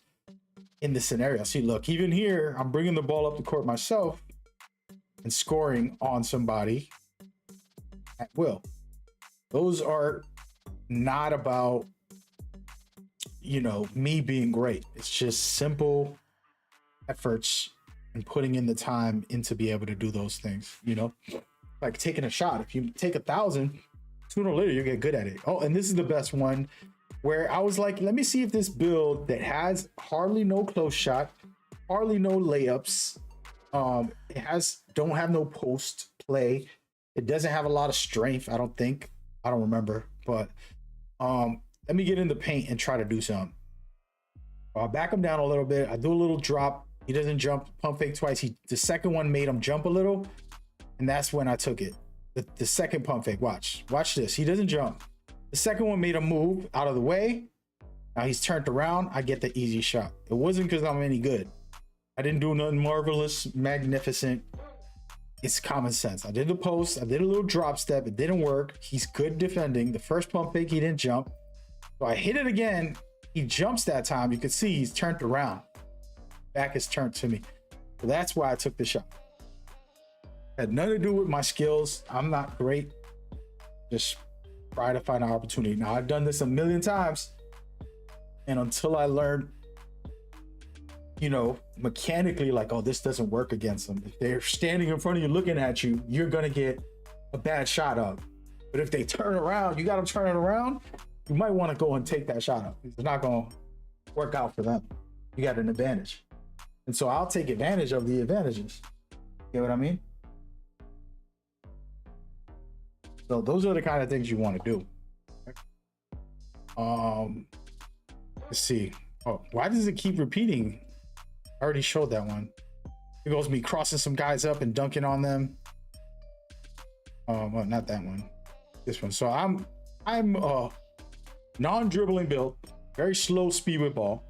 Speaker 1: in the scenario. See, look, even here, I'm bringing the ball up the court myself and scoring on somebody at will. Those are not about, you know, me being great. It's just simple efforts and putting in the time in to be able to do those things, you know, like taking a shot. If you take 1,000, sooner or later you get good at it. Oh, and this is the best one where I was like, let me see if this build that has hardly no close shot, hardly no layups, it has don't have no post play, it doesn't have a lot of strength, I don't think, I don't remember, but let me get in the paint and try to do something. I'll back him down a little bit. I do a little drop. He doesn't jump, pump fake twice. The second one made him jump a little, and that's when I took it. The second pump fake, watch this. He doesn't jump. The second one made him move out of the way. Now he's turned around. I get the easy shot. It wasn't because I'm any good. I didn't do nothing marvelous, magnificent. It's common sense. I did the post. I did a little drop step. It didn't work. He's good defending. The first pump fake, he didn't jump. So I hit it again. He jumps that time. You can see he's turned around. Back is turned to me. So that's why I took the shot. Had nothing to do with my skills. I'm not great. Just try to find an opportunity. Now, I've done this a million times. And until I learned, you know, mechanically, like, oh, this doesn't work against them. If they're standing in front of you looking at you, you're going to get a bad shot up. But if they turn around, you got to turn it around. You might want to go and take that shot up. It's not going to work out for them. You got an advantage. And so I'll take advantage of the advantages. You know what I mean? So those are the kind of things you want to do. Let's see. Oh, why does it keep repeating? I already showed that one. It goes me crossing some guys up and dunking on them. Well, not that one. this one. So I'm non-dribbling build, very slow speed with ball.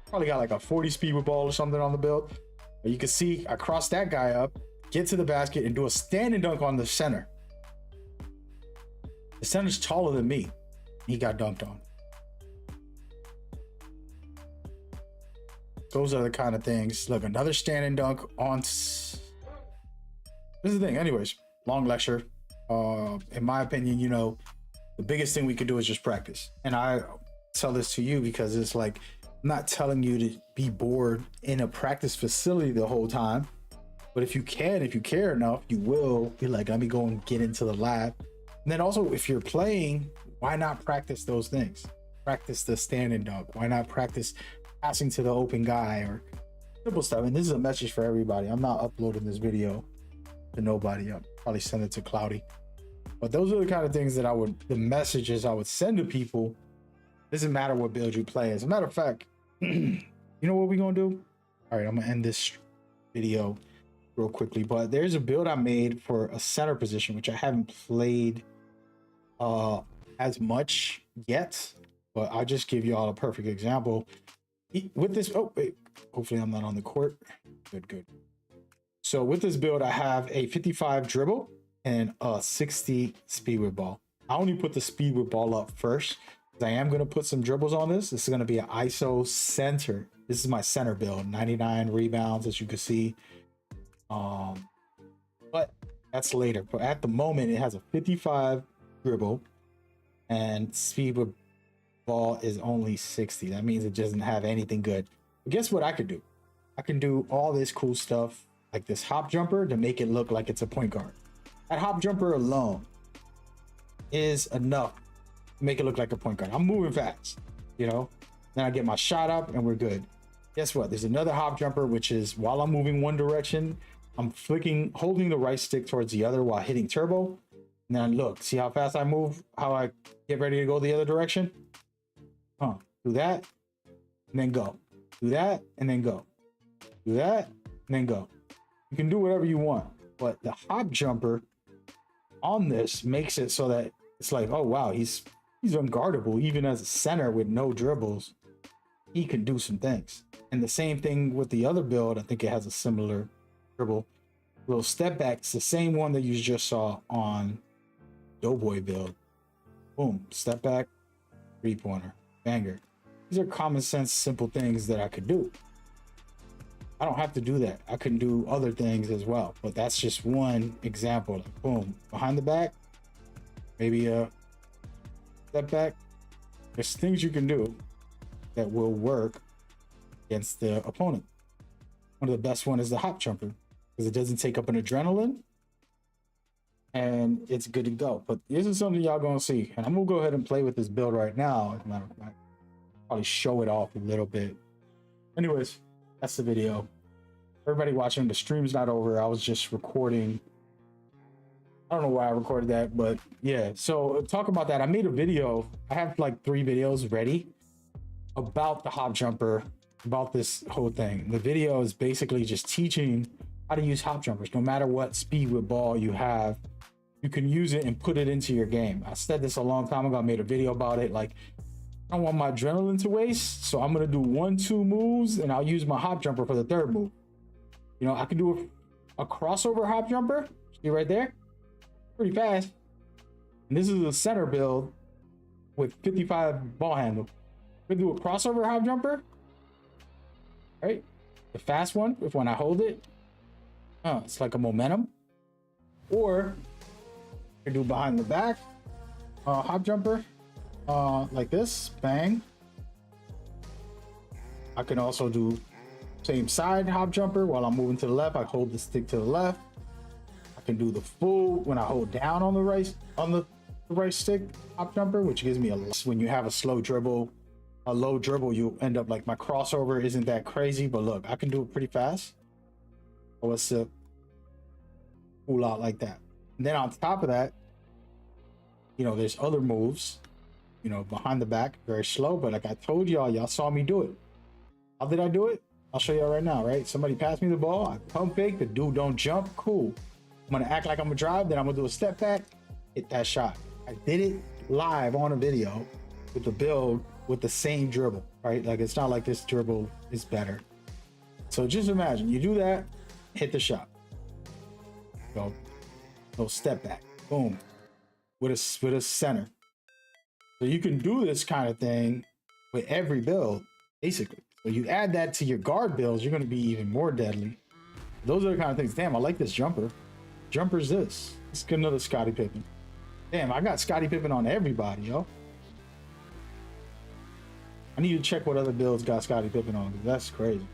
Speaker 1: Probably got like a 40 speed with ball or something on the build. But you can see I cross that guy up, get to the basket, and do a standing dunk on the center. The center's taller than me. He got dunked on. Those are the kind of things. Look, another standing dunk on. This is the thing. Anyways, long lecture. In my opinion, you know, the biggest thing we could do is just practice. And I tell this to you because it's like, I'm not telling you to be bored in a practice facility the whole time. But if you can, if you care enough, you will be like, let me go and get into the lab. And then also, if you're playing, why not practice those things? Practice the standing dunk. Why not practice passing to the open guy or simple stuff? And this is a message for everybody. I'm not uploading this video to nobody. I'll probably send it to Cloudy. But those are the kind of things that the messages I would send to people. Doesn't matter what build you play. As a matter of fact, you know what we're gonna do? All right, I'm gonna end this video real quickly. But there's a build I made for a center position, which I haven't played as much yet. But I'll just give you all a perfect example. With this, oh wait, hopefully I'm not on the court. Good. So with this build, I have a 55 dribble and a 60 speed with ball. I only put the speed with ball up first because I am going to put some dribbles on this. This is going to be an ISO center. This is my center build, 99 rebounds, as you can see. But that's later. But at the moment, it has a 55 dribble and speed with ball is only 60. That means it doesn't have anything good. But guess what I could do? I can do all this cool stuff like this hop jumper to make it look like it's a point guard. That hop jumper alone is enough to make it look like a point guard. I'm moving fast, you know? Then I get my shot up and we're good. Guess what? There's another hop jumper, which is while I'm moving one direction, I'm holding the right stick towards the other while hitting turbo. And then look, see how fast I move, how I get ready to go the other direction? Do that, and then go. Do that, and then go. Do that, and then go. You can do whatever you want, but the hop jumper on this makes it so that it's like, oh wow, he's unguardable even as a center with no dribbles. He can do some things. And the same thing with the other build. I think it has a similar dribble. Little step back. It's the same one that you just saw on Doughboy build. Boom, step back, 3-pointer, banger. These are common sense, simple things that I could do. I don't have to do that. I can do other things as well, but that's just one example. Like, boom, behind the back, maybe a step back. There's things you can do that will work against the opponent. One of the best one is the hop jumper because it doesn't take up an adrenaline and it's good to go. But this is something y'all gonna see, and I'm gonna go ahead and play with this build right now. As a matter of fact, probably show it off a little bit. Anyways, that's the video. Everybody watching, the stream's not over. I was just recording. I don't know why I recorded that, but yeah. So talk about that. I made a video. I have like 3 videos ready about the hop jumper, about this whole thing. The video is basically just teaching how to use hop jumpers. No matter what speed with ball you have, you can use it and put it into your game. I said this a long time ago. I made a video about it. Like, I don't want my adrenaline to waste, so I'm gonna do 1-2 moves and I'll use my hop jumper for the 3rd move. You know, I can do a crossover hop jumper. See right there? Pretty fast. And this is a center build with 55 ball handle. We do a crossover hop jumper. Right? The fast one, if when I hold it, it's like a momentum. Or I can do behind the back hop jumper. Like this, bang. I can also do same side hop jumper while I'm moving to the left. I hold the stick to the left. I can do the full when I hold down on the right stick hop jumper, which gives me when you have a low dribble, you end up like my crossover isn't that crazy, but look, I can do it pretty fast. So it's a cool out like that. And then on top of that, you know, there's other moves. You know, behind the back, very slow, but like I told y'all saw me do it. How did I do it? I'll show y'all right now, right? Somebody passed me the ball, I pump fake, the dude don't jump, cool. I'm gonna act like I'm gonna drive, then I'm gonna do a step back, hit that shot. I did it live on a video with the build with the same dribble, right? Like it's not like this dribble is better. So just imagine you do that, hit the shot, go, step back, boom, with a center. So you can do this kind of thing with every build, basically. So you add that to your guard builds, you're going to be even more deadly. Those are the kind of things. Damn, I like this jumper. Jumper's this. Let's get another Scottie Pippen. Damn, I got Scottie Pippen on everybody, yo. I need to check what other builds got Scottie Pippen on, because that's crazy.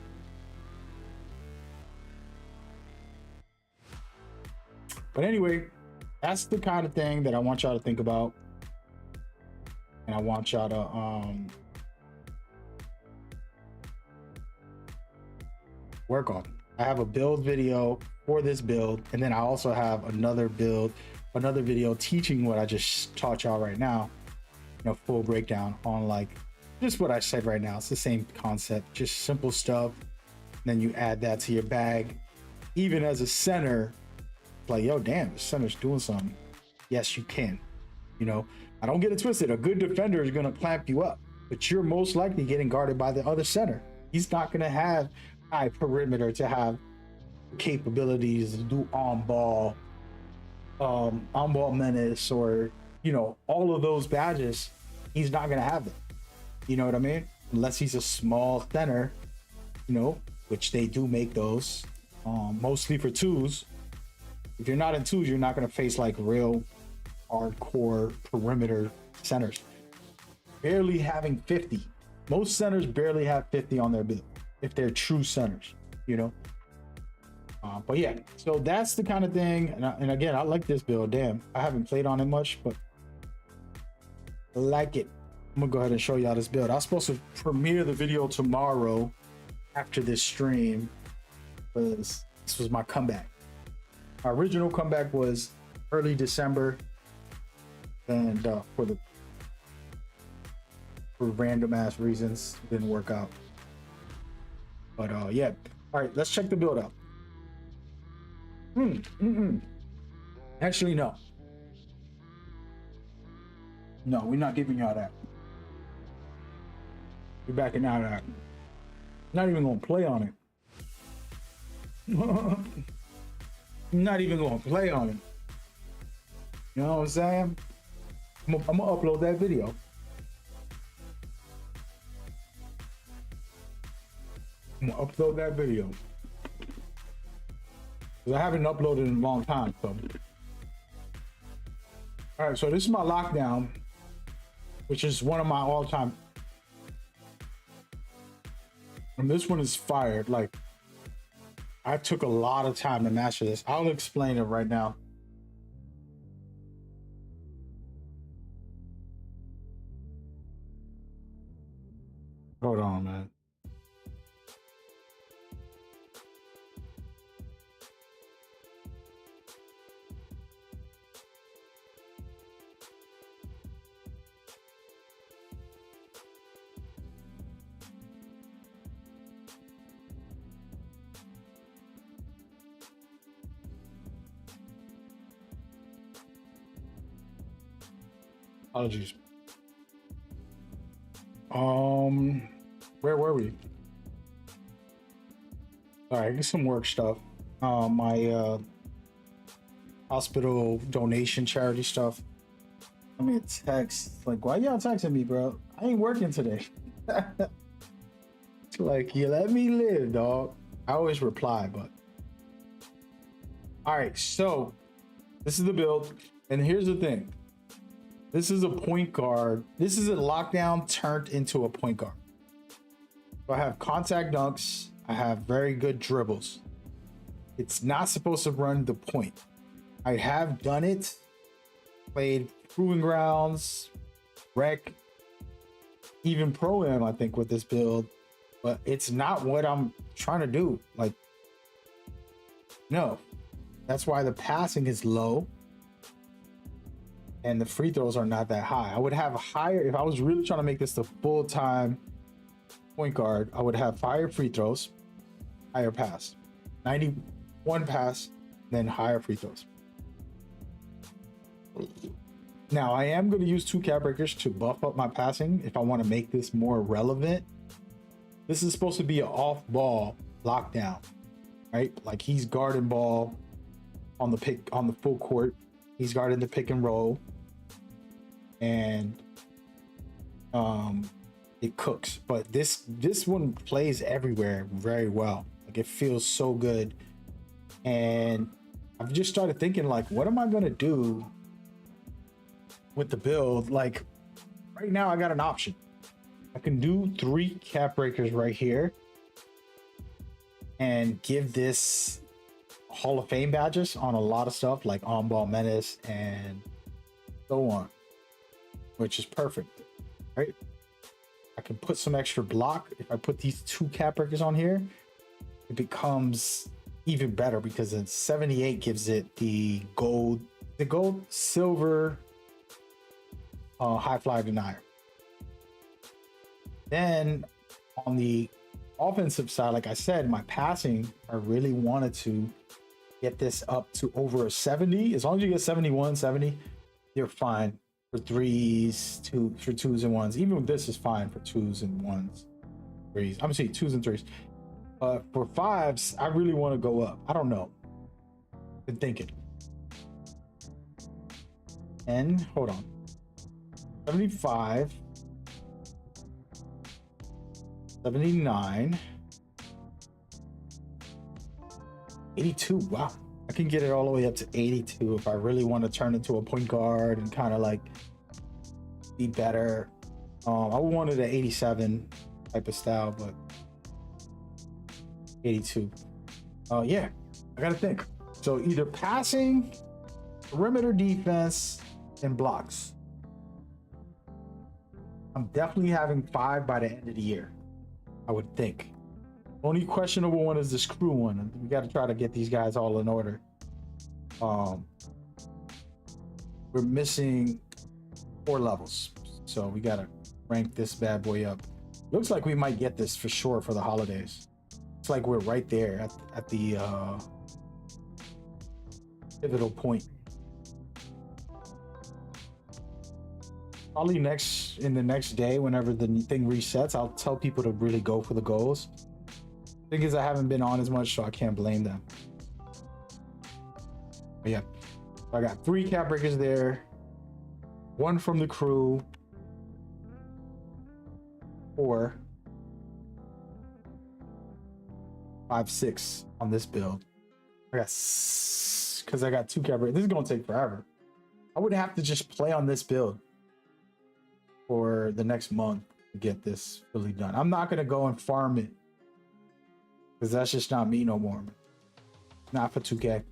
Speaker 1: But anyway, that's the kind of thing that I want y'all to think about. And I want y'all to work on. I have a build video for this build, and then I also have another video teaching what I just taught y'all right now. You know, full breakdown on like just what I said right now. It's the same concept, just simple stuff. And then you add that to your bag. Even as a center, like, yo, damn, the center's doing something. Yes, you can. You know, I don't get it twisted. A good defender is gonna clamp you up, but you're most likely getting guarded by the other center. He's not gonna have high perimeter to have capabilities to do on-ball menace, or, you know, all of those badges. He's not gonna have them. You know what I mean? Unless he's a small center, you know, which they do make those, mostly for twos. If you're not in twos, you're not gonna face like real hardcore perimeter centers. Barely having 50. Most centers barely have 50 on their build if they're true centers, you know. But yeah, so that's the kind of thing. And again, I like this build. Damn, I haven't played on it much, but I like it. I'm gonna go ahead and show y'all this build. I was supposed to premiere the video tomorrow after this stream, because this was my comeback. My original comeback was early December, and for random ass reasons, it didn't work out. But yeah, all right, let's check the build out. Actually, no, we're not giving y'all that. We're backing out of that. Not even gonna play on it. Not even gonna play on it. You know what I'm saying? I'm gonna upload that video. I'm gonna upload that video. I haven't uploaded in a long time, so. All right, so this is my lockdown, which is one of my all-time. And this one is fired. Like, I took a lot of time to master this. I'll explain it right now. Hold on, man. Apologies. Where were we? All right, get some work stuff. My hospital donation charity stuff. I mean, text like, why y'all texting me, bro? I ain't working today. It's like, you let me live, dog. I always reply, but all right. So this is the build, and here's the thing. This is a point guard. This is a lockdown turned into a point guard. So I have contact dunks. I have very good dribbles. It's not supposed to run the point. I have done it. Played Proving Grounds, Rec, even Pro-Am, I think, with this build. But it's not what I'm trying to do. Like, no. That's why the passing is low. And the free throws are not that high. I would have higher, if I was really trying to make this the full-time point guard, I would have higher free throws, higher pass. 91 pass, then higher free throws. Now I am going to use 2 cap breakers to buff up my passing if I want to make this more relevant. This is supposed to be an off ball lockdown, right? Like he's guarding ball on the full court. He's guarding the pick and roll, and it cooks. But this one plays everywhere very well. Like it feels so good. And I've just started thinking, like, what am I gonna do with the build? Like right now I got an option. I can do 3 cap breakers right here and give this Hall of Fame badges on a lot of stuff like on ball menace and so on, which is perfect, right? I can put some extra block. If I put these 2 cap breakers on here, it becomes even better because then 78 gives it the gold, silver, high fly denier. Then on the offensive side, like I said, my passing, I really wanted to get this up to over a 70. As long as you get 71, 70, you're fine for threes, for twos and ones. Even with this is fine for twos and ones, threes. I'm gonna say twos and threes. But for fives, I really want to go up. I don't know. Been thinking. And hold on. 75. 79. 82. Wow. I can get it all the way up to 82 if I really want to turn into a point guard and kind of like be better. I wanted an 87 type of style, but 82. Yeah, I gotta think. So either passing, perimeter defense, and blocks. I'm definitely having 5 by the end of the year, I would think. Only questionable one is the screw one. We got to try to get these guys all in order. We're missing 4 levels, so we got to rank this bad boy up. Looks like we might get this for sure for the holidays. It's like we're right there at the pivotal point. Probably in the next day, whenever the thing resets, I'll tell people to really go for the goals. Thing is, I haven't been on as much, so I can't blame them. But yeah, I got 3 cap breakers there, 1 from the crew, 4, 5, 6 on this build. I got, because I got 2 cap breakers. This is gonna take forever. I would have to just play on this build for the next month to get this fully done. I'm not gonna go and farm it, because that's just not me no more. Not for 2K.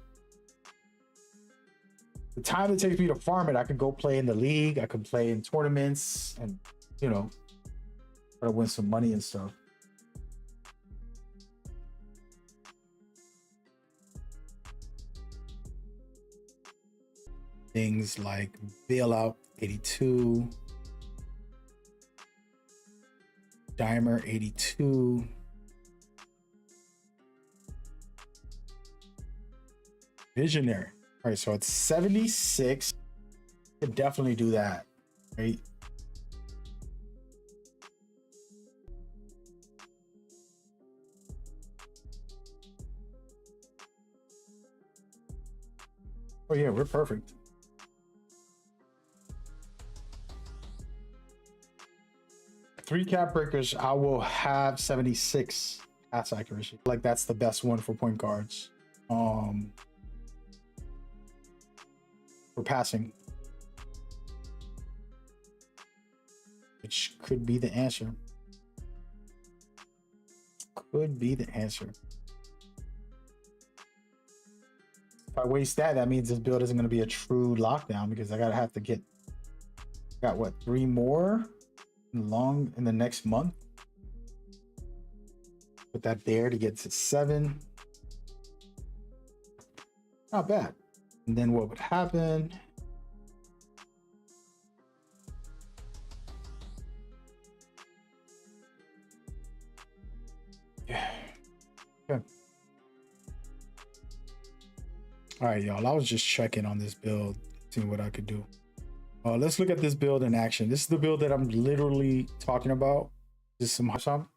Speaker 1: The time it takes me to farm it, I could go play in the league, I could play in tournaments, and you know, try to win some money and stuff. Things like bailout 82, dimer 82. Visionary. All right, so it's 76. Could definitely do that, right? Oh yeah, we're perfect. Three cap breakers, I will have 76 pass accuracy. Like that's the best one for point guards. For passing, which could be the answer. Could be the answer. If I waste that, that means this build isn't going to be a true lockdown, because I have to get, got what, 3 more in the next month. Put that there to get to 7. Not bad. And then what would happen? Yeah. Okay. All right, y'all. I was just checking on this build, seeing what I could do. Let's look at this build in action. This is the build that I'm literally talking about. Just some.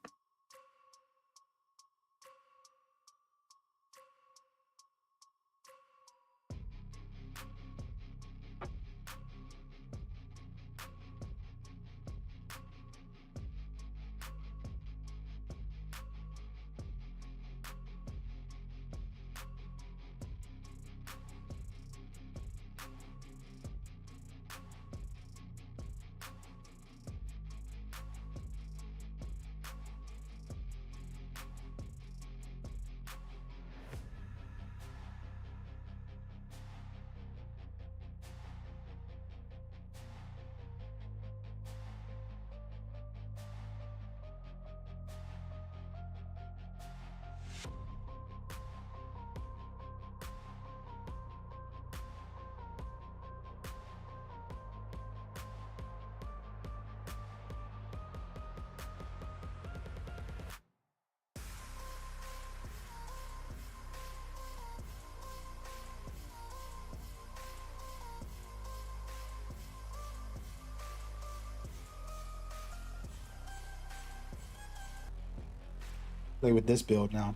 Speaker 1: Play with this build now.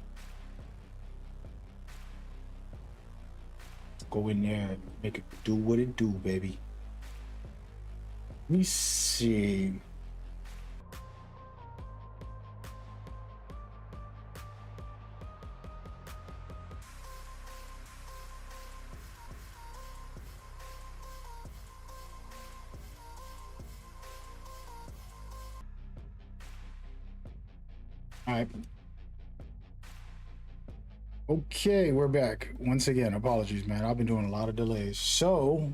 Speaker 1: Go in there and make it do what it do, baby. Let me see. All right. Okay, we're back. Once again, apologies, man. I've been doing a lot of delays. So,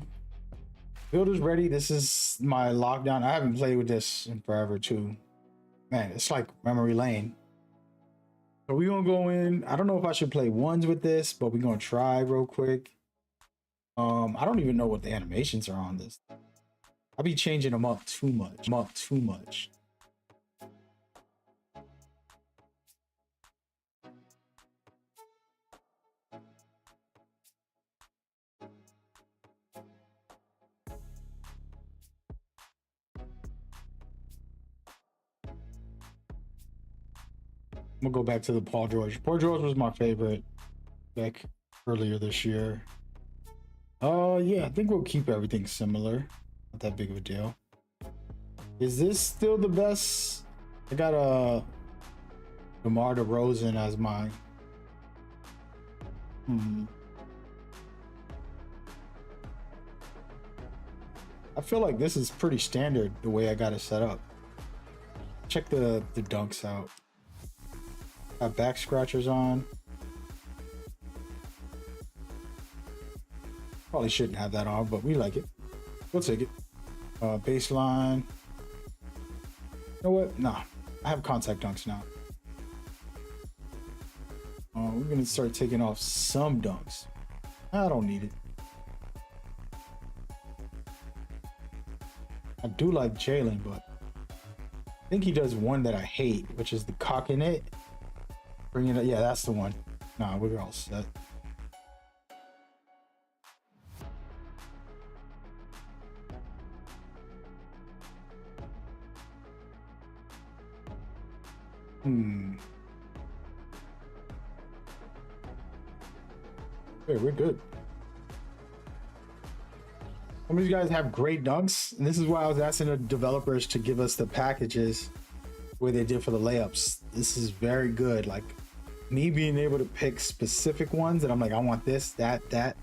Speaker 1: build is ready. This is my lockdown. I haven't played with this in forever, too. Man, it's like memory lane. So we're gonna go in. I don't know if I should play ones with this, but we're gonna try real quick. I don't even know what the animations are on this. I'll be changing them up too much. I'm gonna go back to the Paul George. Paul George was my favorite back earlier this year. Yeah, I think we'll keep everything similar. Not that big of a deal. Is this still the best? I got a DeMar DeRozan as my I feel like this is pretty standard the way I got it set up. Check the dunks out. Got back scratchers on. Probably shouldn't have that on, but we like it. We'll take it. Baseline. You know what? Nah, I have contact dunks now. We're gonna start taking off some dunks. I don't need it. I do like Jalen, but I think he does one that I hate, which is the cocking it. Bring it up. Yeah, that's the one. Nah, we're all set. Okay, we're good. Some of you guys have great dunks, and this is why I was asking the developers to give us the packages where they did for the layups. This is very good. Like me being able to pick specific ones that I'm like, I want this, that, so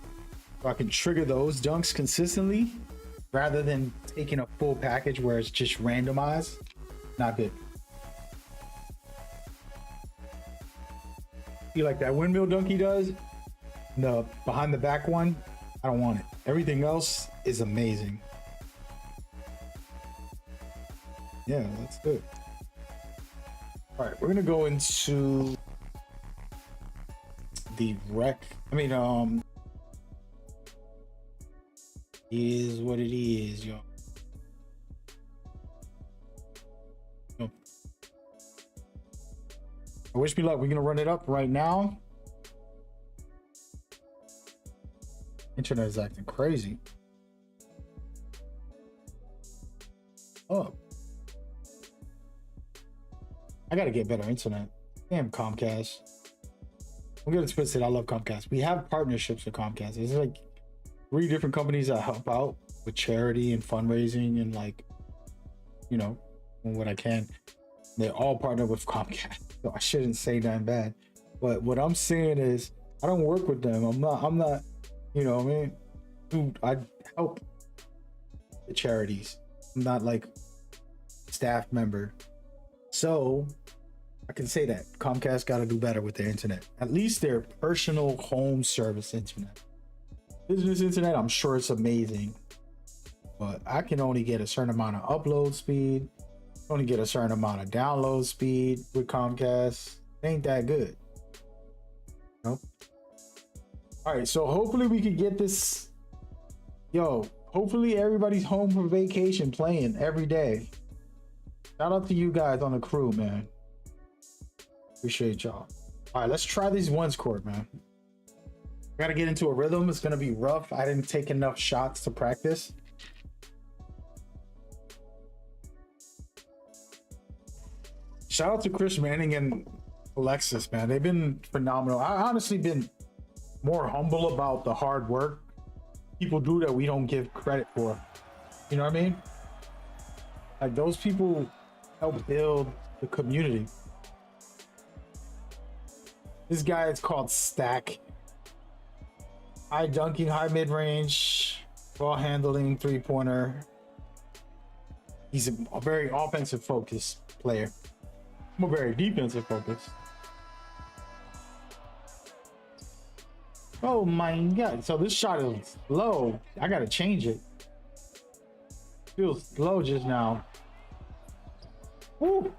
Speaker 1: I can trigger those dunks consistently rather than taking a full package where it's just randomized. Not good. You like that windmill dunk he does? The behind the back one, I don't want it. Everything else is amazing. Yeah, that's good. All right, we're gonna go into the rec. Is what it is, yo. Wish me luck. We're gonna run it up right now. Internet is acting crazy. up. I gotta get better internet. Damn Comcast. I'm gonna twist it. I love Comcast. We have partnerships with Comcast. There's like 3 different companies that help out with charity and fundraising and like, you know, what I can. They all partner with Comcast. So I shouldn't say that bad. But what I'm saying is I don't work with them. I'm not, you know what I mean? Dude, I help the charities. I'm not like staff member. So I can say that Comcast got to do better with their internet, at least their personal home service internet. Business internet, I'm sure it's amazing, but I can only get a certain amount of upload speed, only get a certain amount of download speed with Comcast. It ain't that good. Nope. All right, so hopefully we can get this. Yo, hopefully everybody's home for vacation playing every day. Shout out to you guys on the crew, man. Appreciate y'all. All right, let's try these ones court, man. I gotta get into a rhythm. It's gonna be rough. I didn't take enough shots to practice. Shout out to Chris Manning and Alexis, man. They've been phenomenal. I honestly been more humble about the hard work people do that we don't give credit for. You know what I mean? Like those people help build the community. This guy is called Stack. High dunking, high mid-range, ball handling, 3-pointer. He's a very offensive focused player. I'm a very defensive focused. Oh my God. So this shot is low. I gotta change it. Feels low just now. Woo.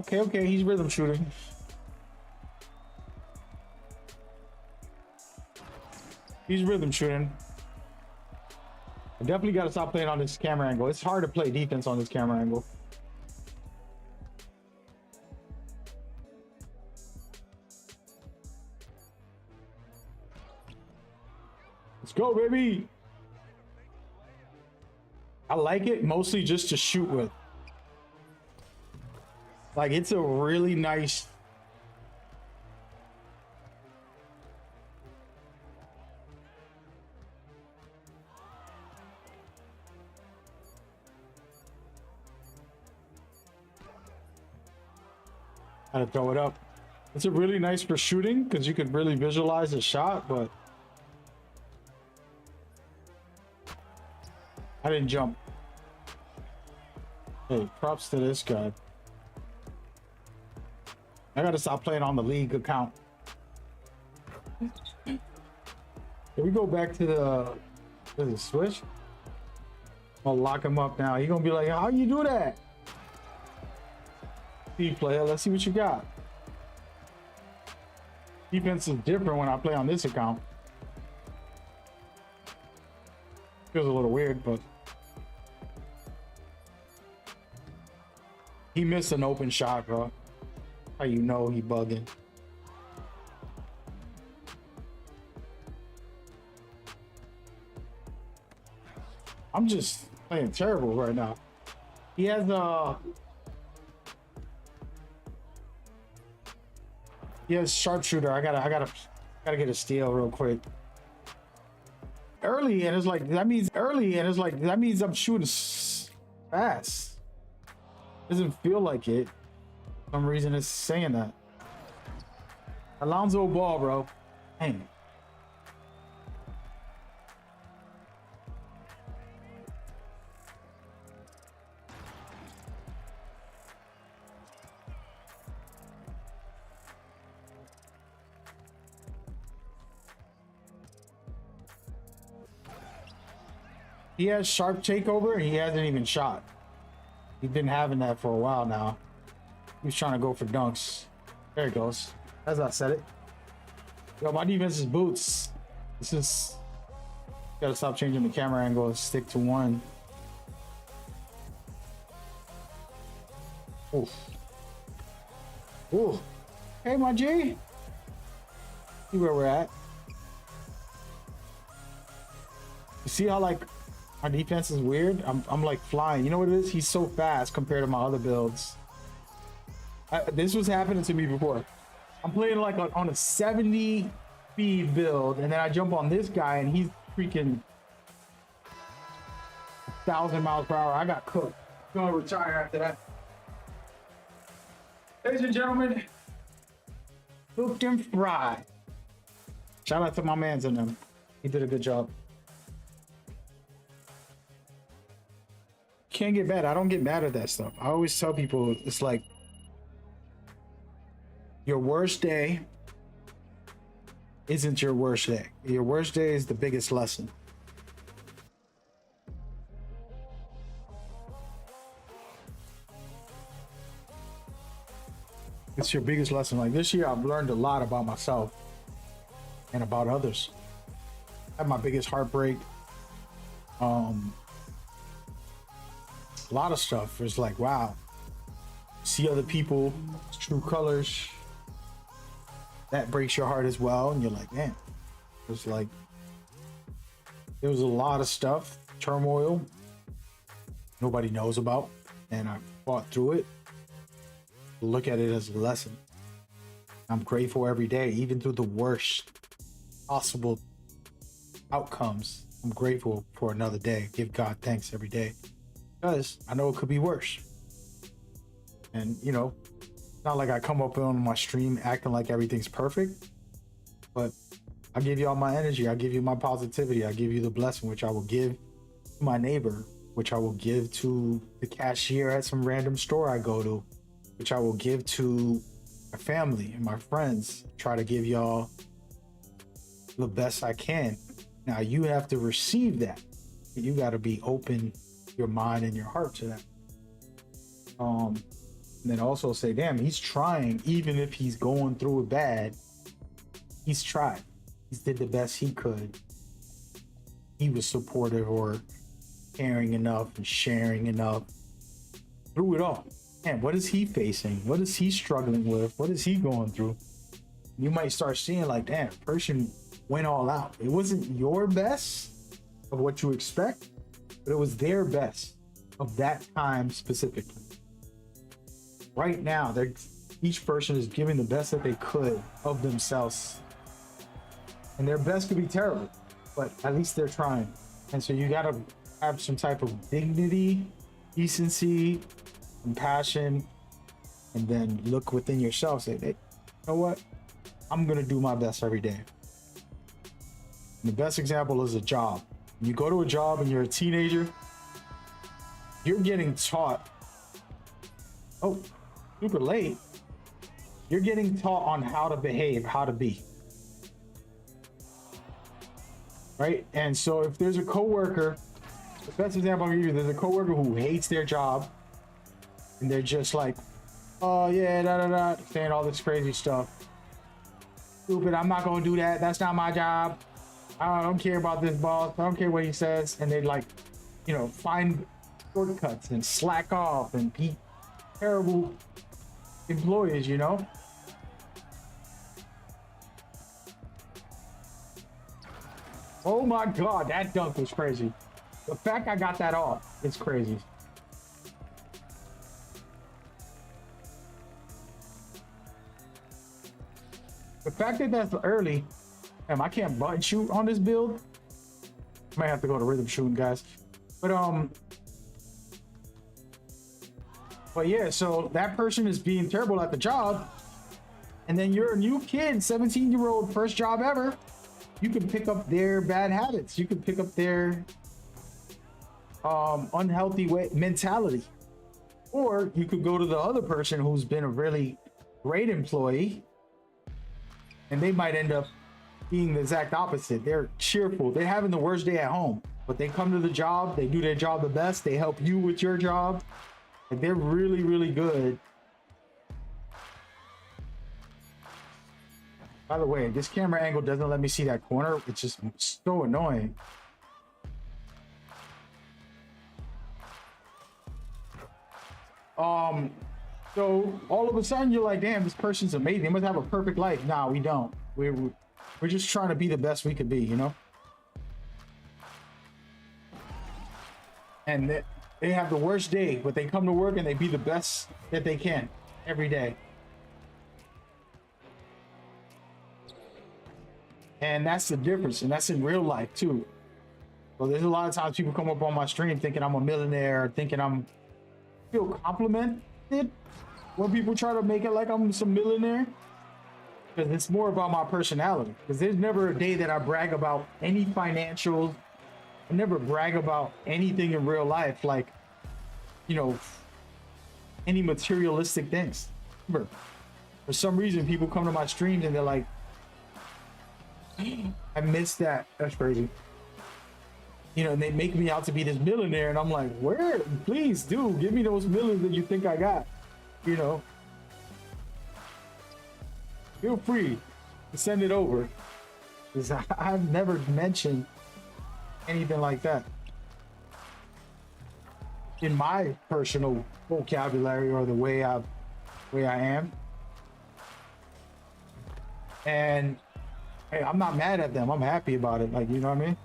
Speaker 1: Okay, he's rhythm shooting. He's rhythm shooting. I definitely got to stop playing on this camera angle. It's hard to play defense on this camera angle. Let's go, baby. I like it mostly just to shoot with. Like, it's a really nice. How to throw it up. It's a really nice for shooting because you can really visualize the shot, but I didn't jump. Hey, props to this guy. I gotta stop playing on the league account. Can we go back to the switch? I'll lock him up now. He's gonna be like, how you do that? Player, let's see what you got. Defense is different when I play on this account. Feels a little weird, but he missed an open shot, bro. How you know he bugging? I'm just playing terrible right now. He has sharpshooter. I gotta get a steal real quick. Early, and it's like that means I'm shooting fast. Doesn't feel like it. For some reason it's saying that. Alonzo Ball, bro. Dang. He has sharp takeover and he hasn't even shot. He's been having that for a while now. He's trying to go for dunks. There he goes. As I said it. Yo, my defense is boots. This is... Gotta stop changing the camera angle and stick to one. Oof. Ooh. Hey, my G. See where we're at. You see how, like, Our defense is weird. I'm like flying. You know what it is? He's so fast compared to my other builds. This was happening to me before. I'm playing like on a 70 speed build, and then I jump on this guy, and he's freaking 1,000 miles per hour. I got cooked. I'm gonna retire after that. Ladies and gentlemen, cooked and fried. Shout out to my mans in them. He did a good job. Can't get mad. I don't get mad at that stuff. I always tell people it's like your worst day isn't your worst day. Your worst day is the biggest lesson. It's your biggest lesson. Like this year, I've learned a lot about myself and about others. I had my biggest heartbreak. A lot of stuff. It's like, wow, see other people, true colors. That breaks your heart as well. And you're like, man, it's like, there was a lot of stuff, turmoil, nobody knows about. And I fought through it. Look at it as a lesson. I'm grateful every day, even through the worst possible outcomes. I'm grateful for another day. Give God thanks every day, because I know it could be worse. And you know, it's not like I come up on my stream acting like everything's perfect, but I give you all my energy. I give you my positivity. I give you the blessing, which I will give to my neighbor, which I will give to the cashier at some random store I go to, which I will give to my family and my friends. Try to give y'all the best I can. Now you have to receive that. You got to be open your mind and your heart to that. And then also say, damn, he's trying. Even if he's going through it bad, he's tried. He's did the best he could. He was supportive or caring enough and sharing enough through it all. Man, what is he facing? What is he struggling with? What is he going through? You might start seeing like, damn, person went all out. It wasn't your best of what you expect, but it was their best of that time specifically. Right now, each person is giving the best that they could of themselves. And their best could be terrible, but at least they're trying. And so you gotta have some type of dignity, decency, compassion, and then look within yourself. Say, hey, you know what? I'm gonna do my best every day. And the best example is a job. When you go to a job and you're a teenager, you're getting taught, oh, super late. You're getting taught on how to behave, how to be. Right? And so if there's a coworker, the best example I'll give you, there's a coworker who hates their job, and they're just like, oh yeah, saying all this crazy stuff. Stupid, I'm not gonna do that. That's not my job. I don't care about this boss. I don't care what he says. And they like, you know, find shortcuts and slack off and be terrible employees, you know? Oh my God, that dunk was crazy. The fact I got that off is crazy. The fact that that's early, damn, I can't button shoot on this build. Might have to go to rhythm shooting, guys. But yeah, so that person is being terrible at the job, and then you're a new kid, 17-year-old, first job ever. You can pick up their bad habits. You can pick up their unhealthy mentality, or you could go to the other person who's been a really great employee, and they might end up being the exact opposite. They're cheerful. They're having the worst day at home, but they come to the job. They do their job the best. They help you with your job. And they're really, really good. By the way, this camera angle doesn't let me see that corner. It's just so annoying. So all of a sudden you're like, damn, this person's amazing. They must have a perfect life. Nah, we don't. We're just trying to be the best we could be, you know? and they have the worst day, but they come to work and they be the best that they can every day. And that's the difference, and that's in real life too. So there's a lot of times people come up on my stream thinking I'm a millionaire, thinking I'm feel complimented when people try to make it like I'm some millionaire, because it's more about my personality. Because there's never a day that I brag about any financials. I never brag about anything in real life, like, you know, any materialistic things. Remember, for some reason, people come to my streams and they're like, I missed that. That's crazy. You know, and they make me out to be this millionaire, and I'm like, where? Please, dude, give me those millions that you think I got. You know, feel free to send it over, because I've never mentioned anything like that in my personal vocabulary or the way I am. And hey, I'm not mad at them. I'm happy about it. Like, you know what I mean?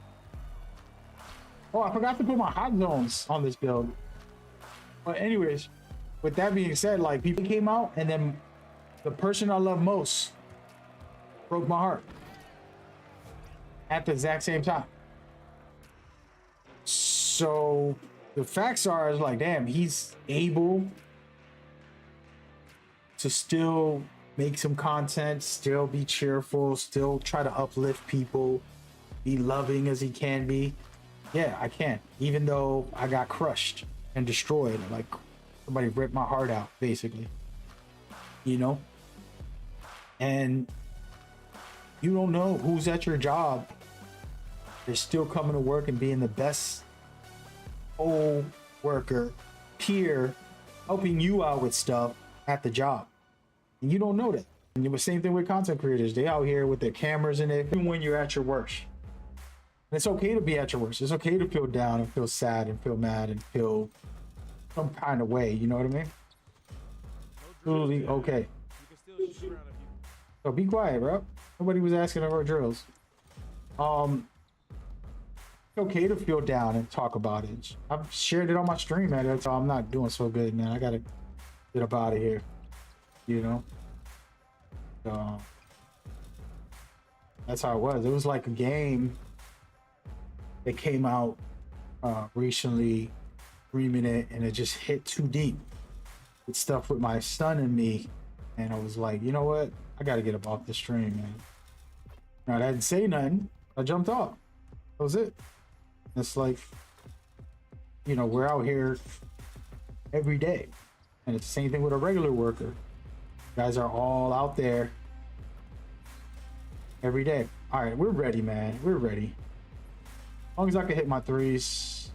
Speaker 1: Oh, I forgot to put my hot zones on this build. But anyways, with that being said, like, people came out, and then the person I love most broke my heart at the exact same time. So the facts are, is like, damn, he's able to still make some content, still be cheerful, still try to uplift people, be loving as he can be. Yeah, I can, even though I got crushed and destroyed, like somebody ripped my heart out, basically, you know. And you don't know who's at your job. They're still coming to work and being the best worker, peer, helping you out with stuff at the job. And you don't know that. And the same thing with content creators. They out here with their cameras in it, even when you're at your worst. And it's okay to be at your worst. It's okay to feel down and feel sad and feel mad and feel some kind of way. You know what I mean? Absolutely okay. So be quiet, bro. Nobody was asking for drills. It's okay to feel down and talk about it. I've shared it on my stream, man. That's all. I'm not doing so good, man. I gotta get up out of here. You know? That's how it was. It was like a game that came out recently, streaming it, and it just hit too deep with stuff with my son and me. And I was like, you know what? I gotta get up off the stream, man. Now, I didn't say nothing. I jumped off. That was it. It's like, you know, we're out here every day. And it's the same thing with a regular worker. You guys are all out there every day. All right, we're ready, man. We're ready. As long as I can hit my threes,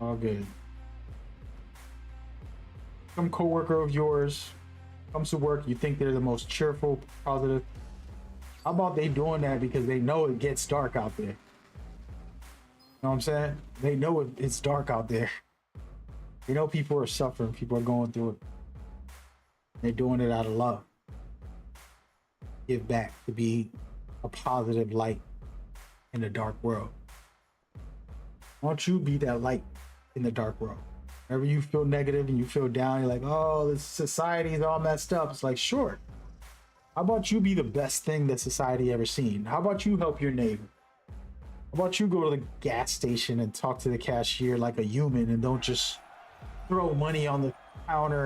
Speaker 1: all good. Some coworker of yours comes to work, you think they're the most cheerful, positive. How about they doing that because they know it gets dark out there? You know what I'm saying? They know it's dark out there. They know people are suffering, people are going through it. They're doing it out of love. Give back, to be a positive light in the dark world. Why don't you be that light in the dark world? Whenever you feel negative and you feel down, you're like, oh, this society is all messed up. It's like, sure. How about you be the best thing that society ever seen? How about you help your neighbor? How about you go to the gas station and talk to the cashier like a human and don't just throw money on the counter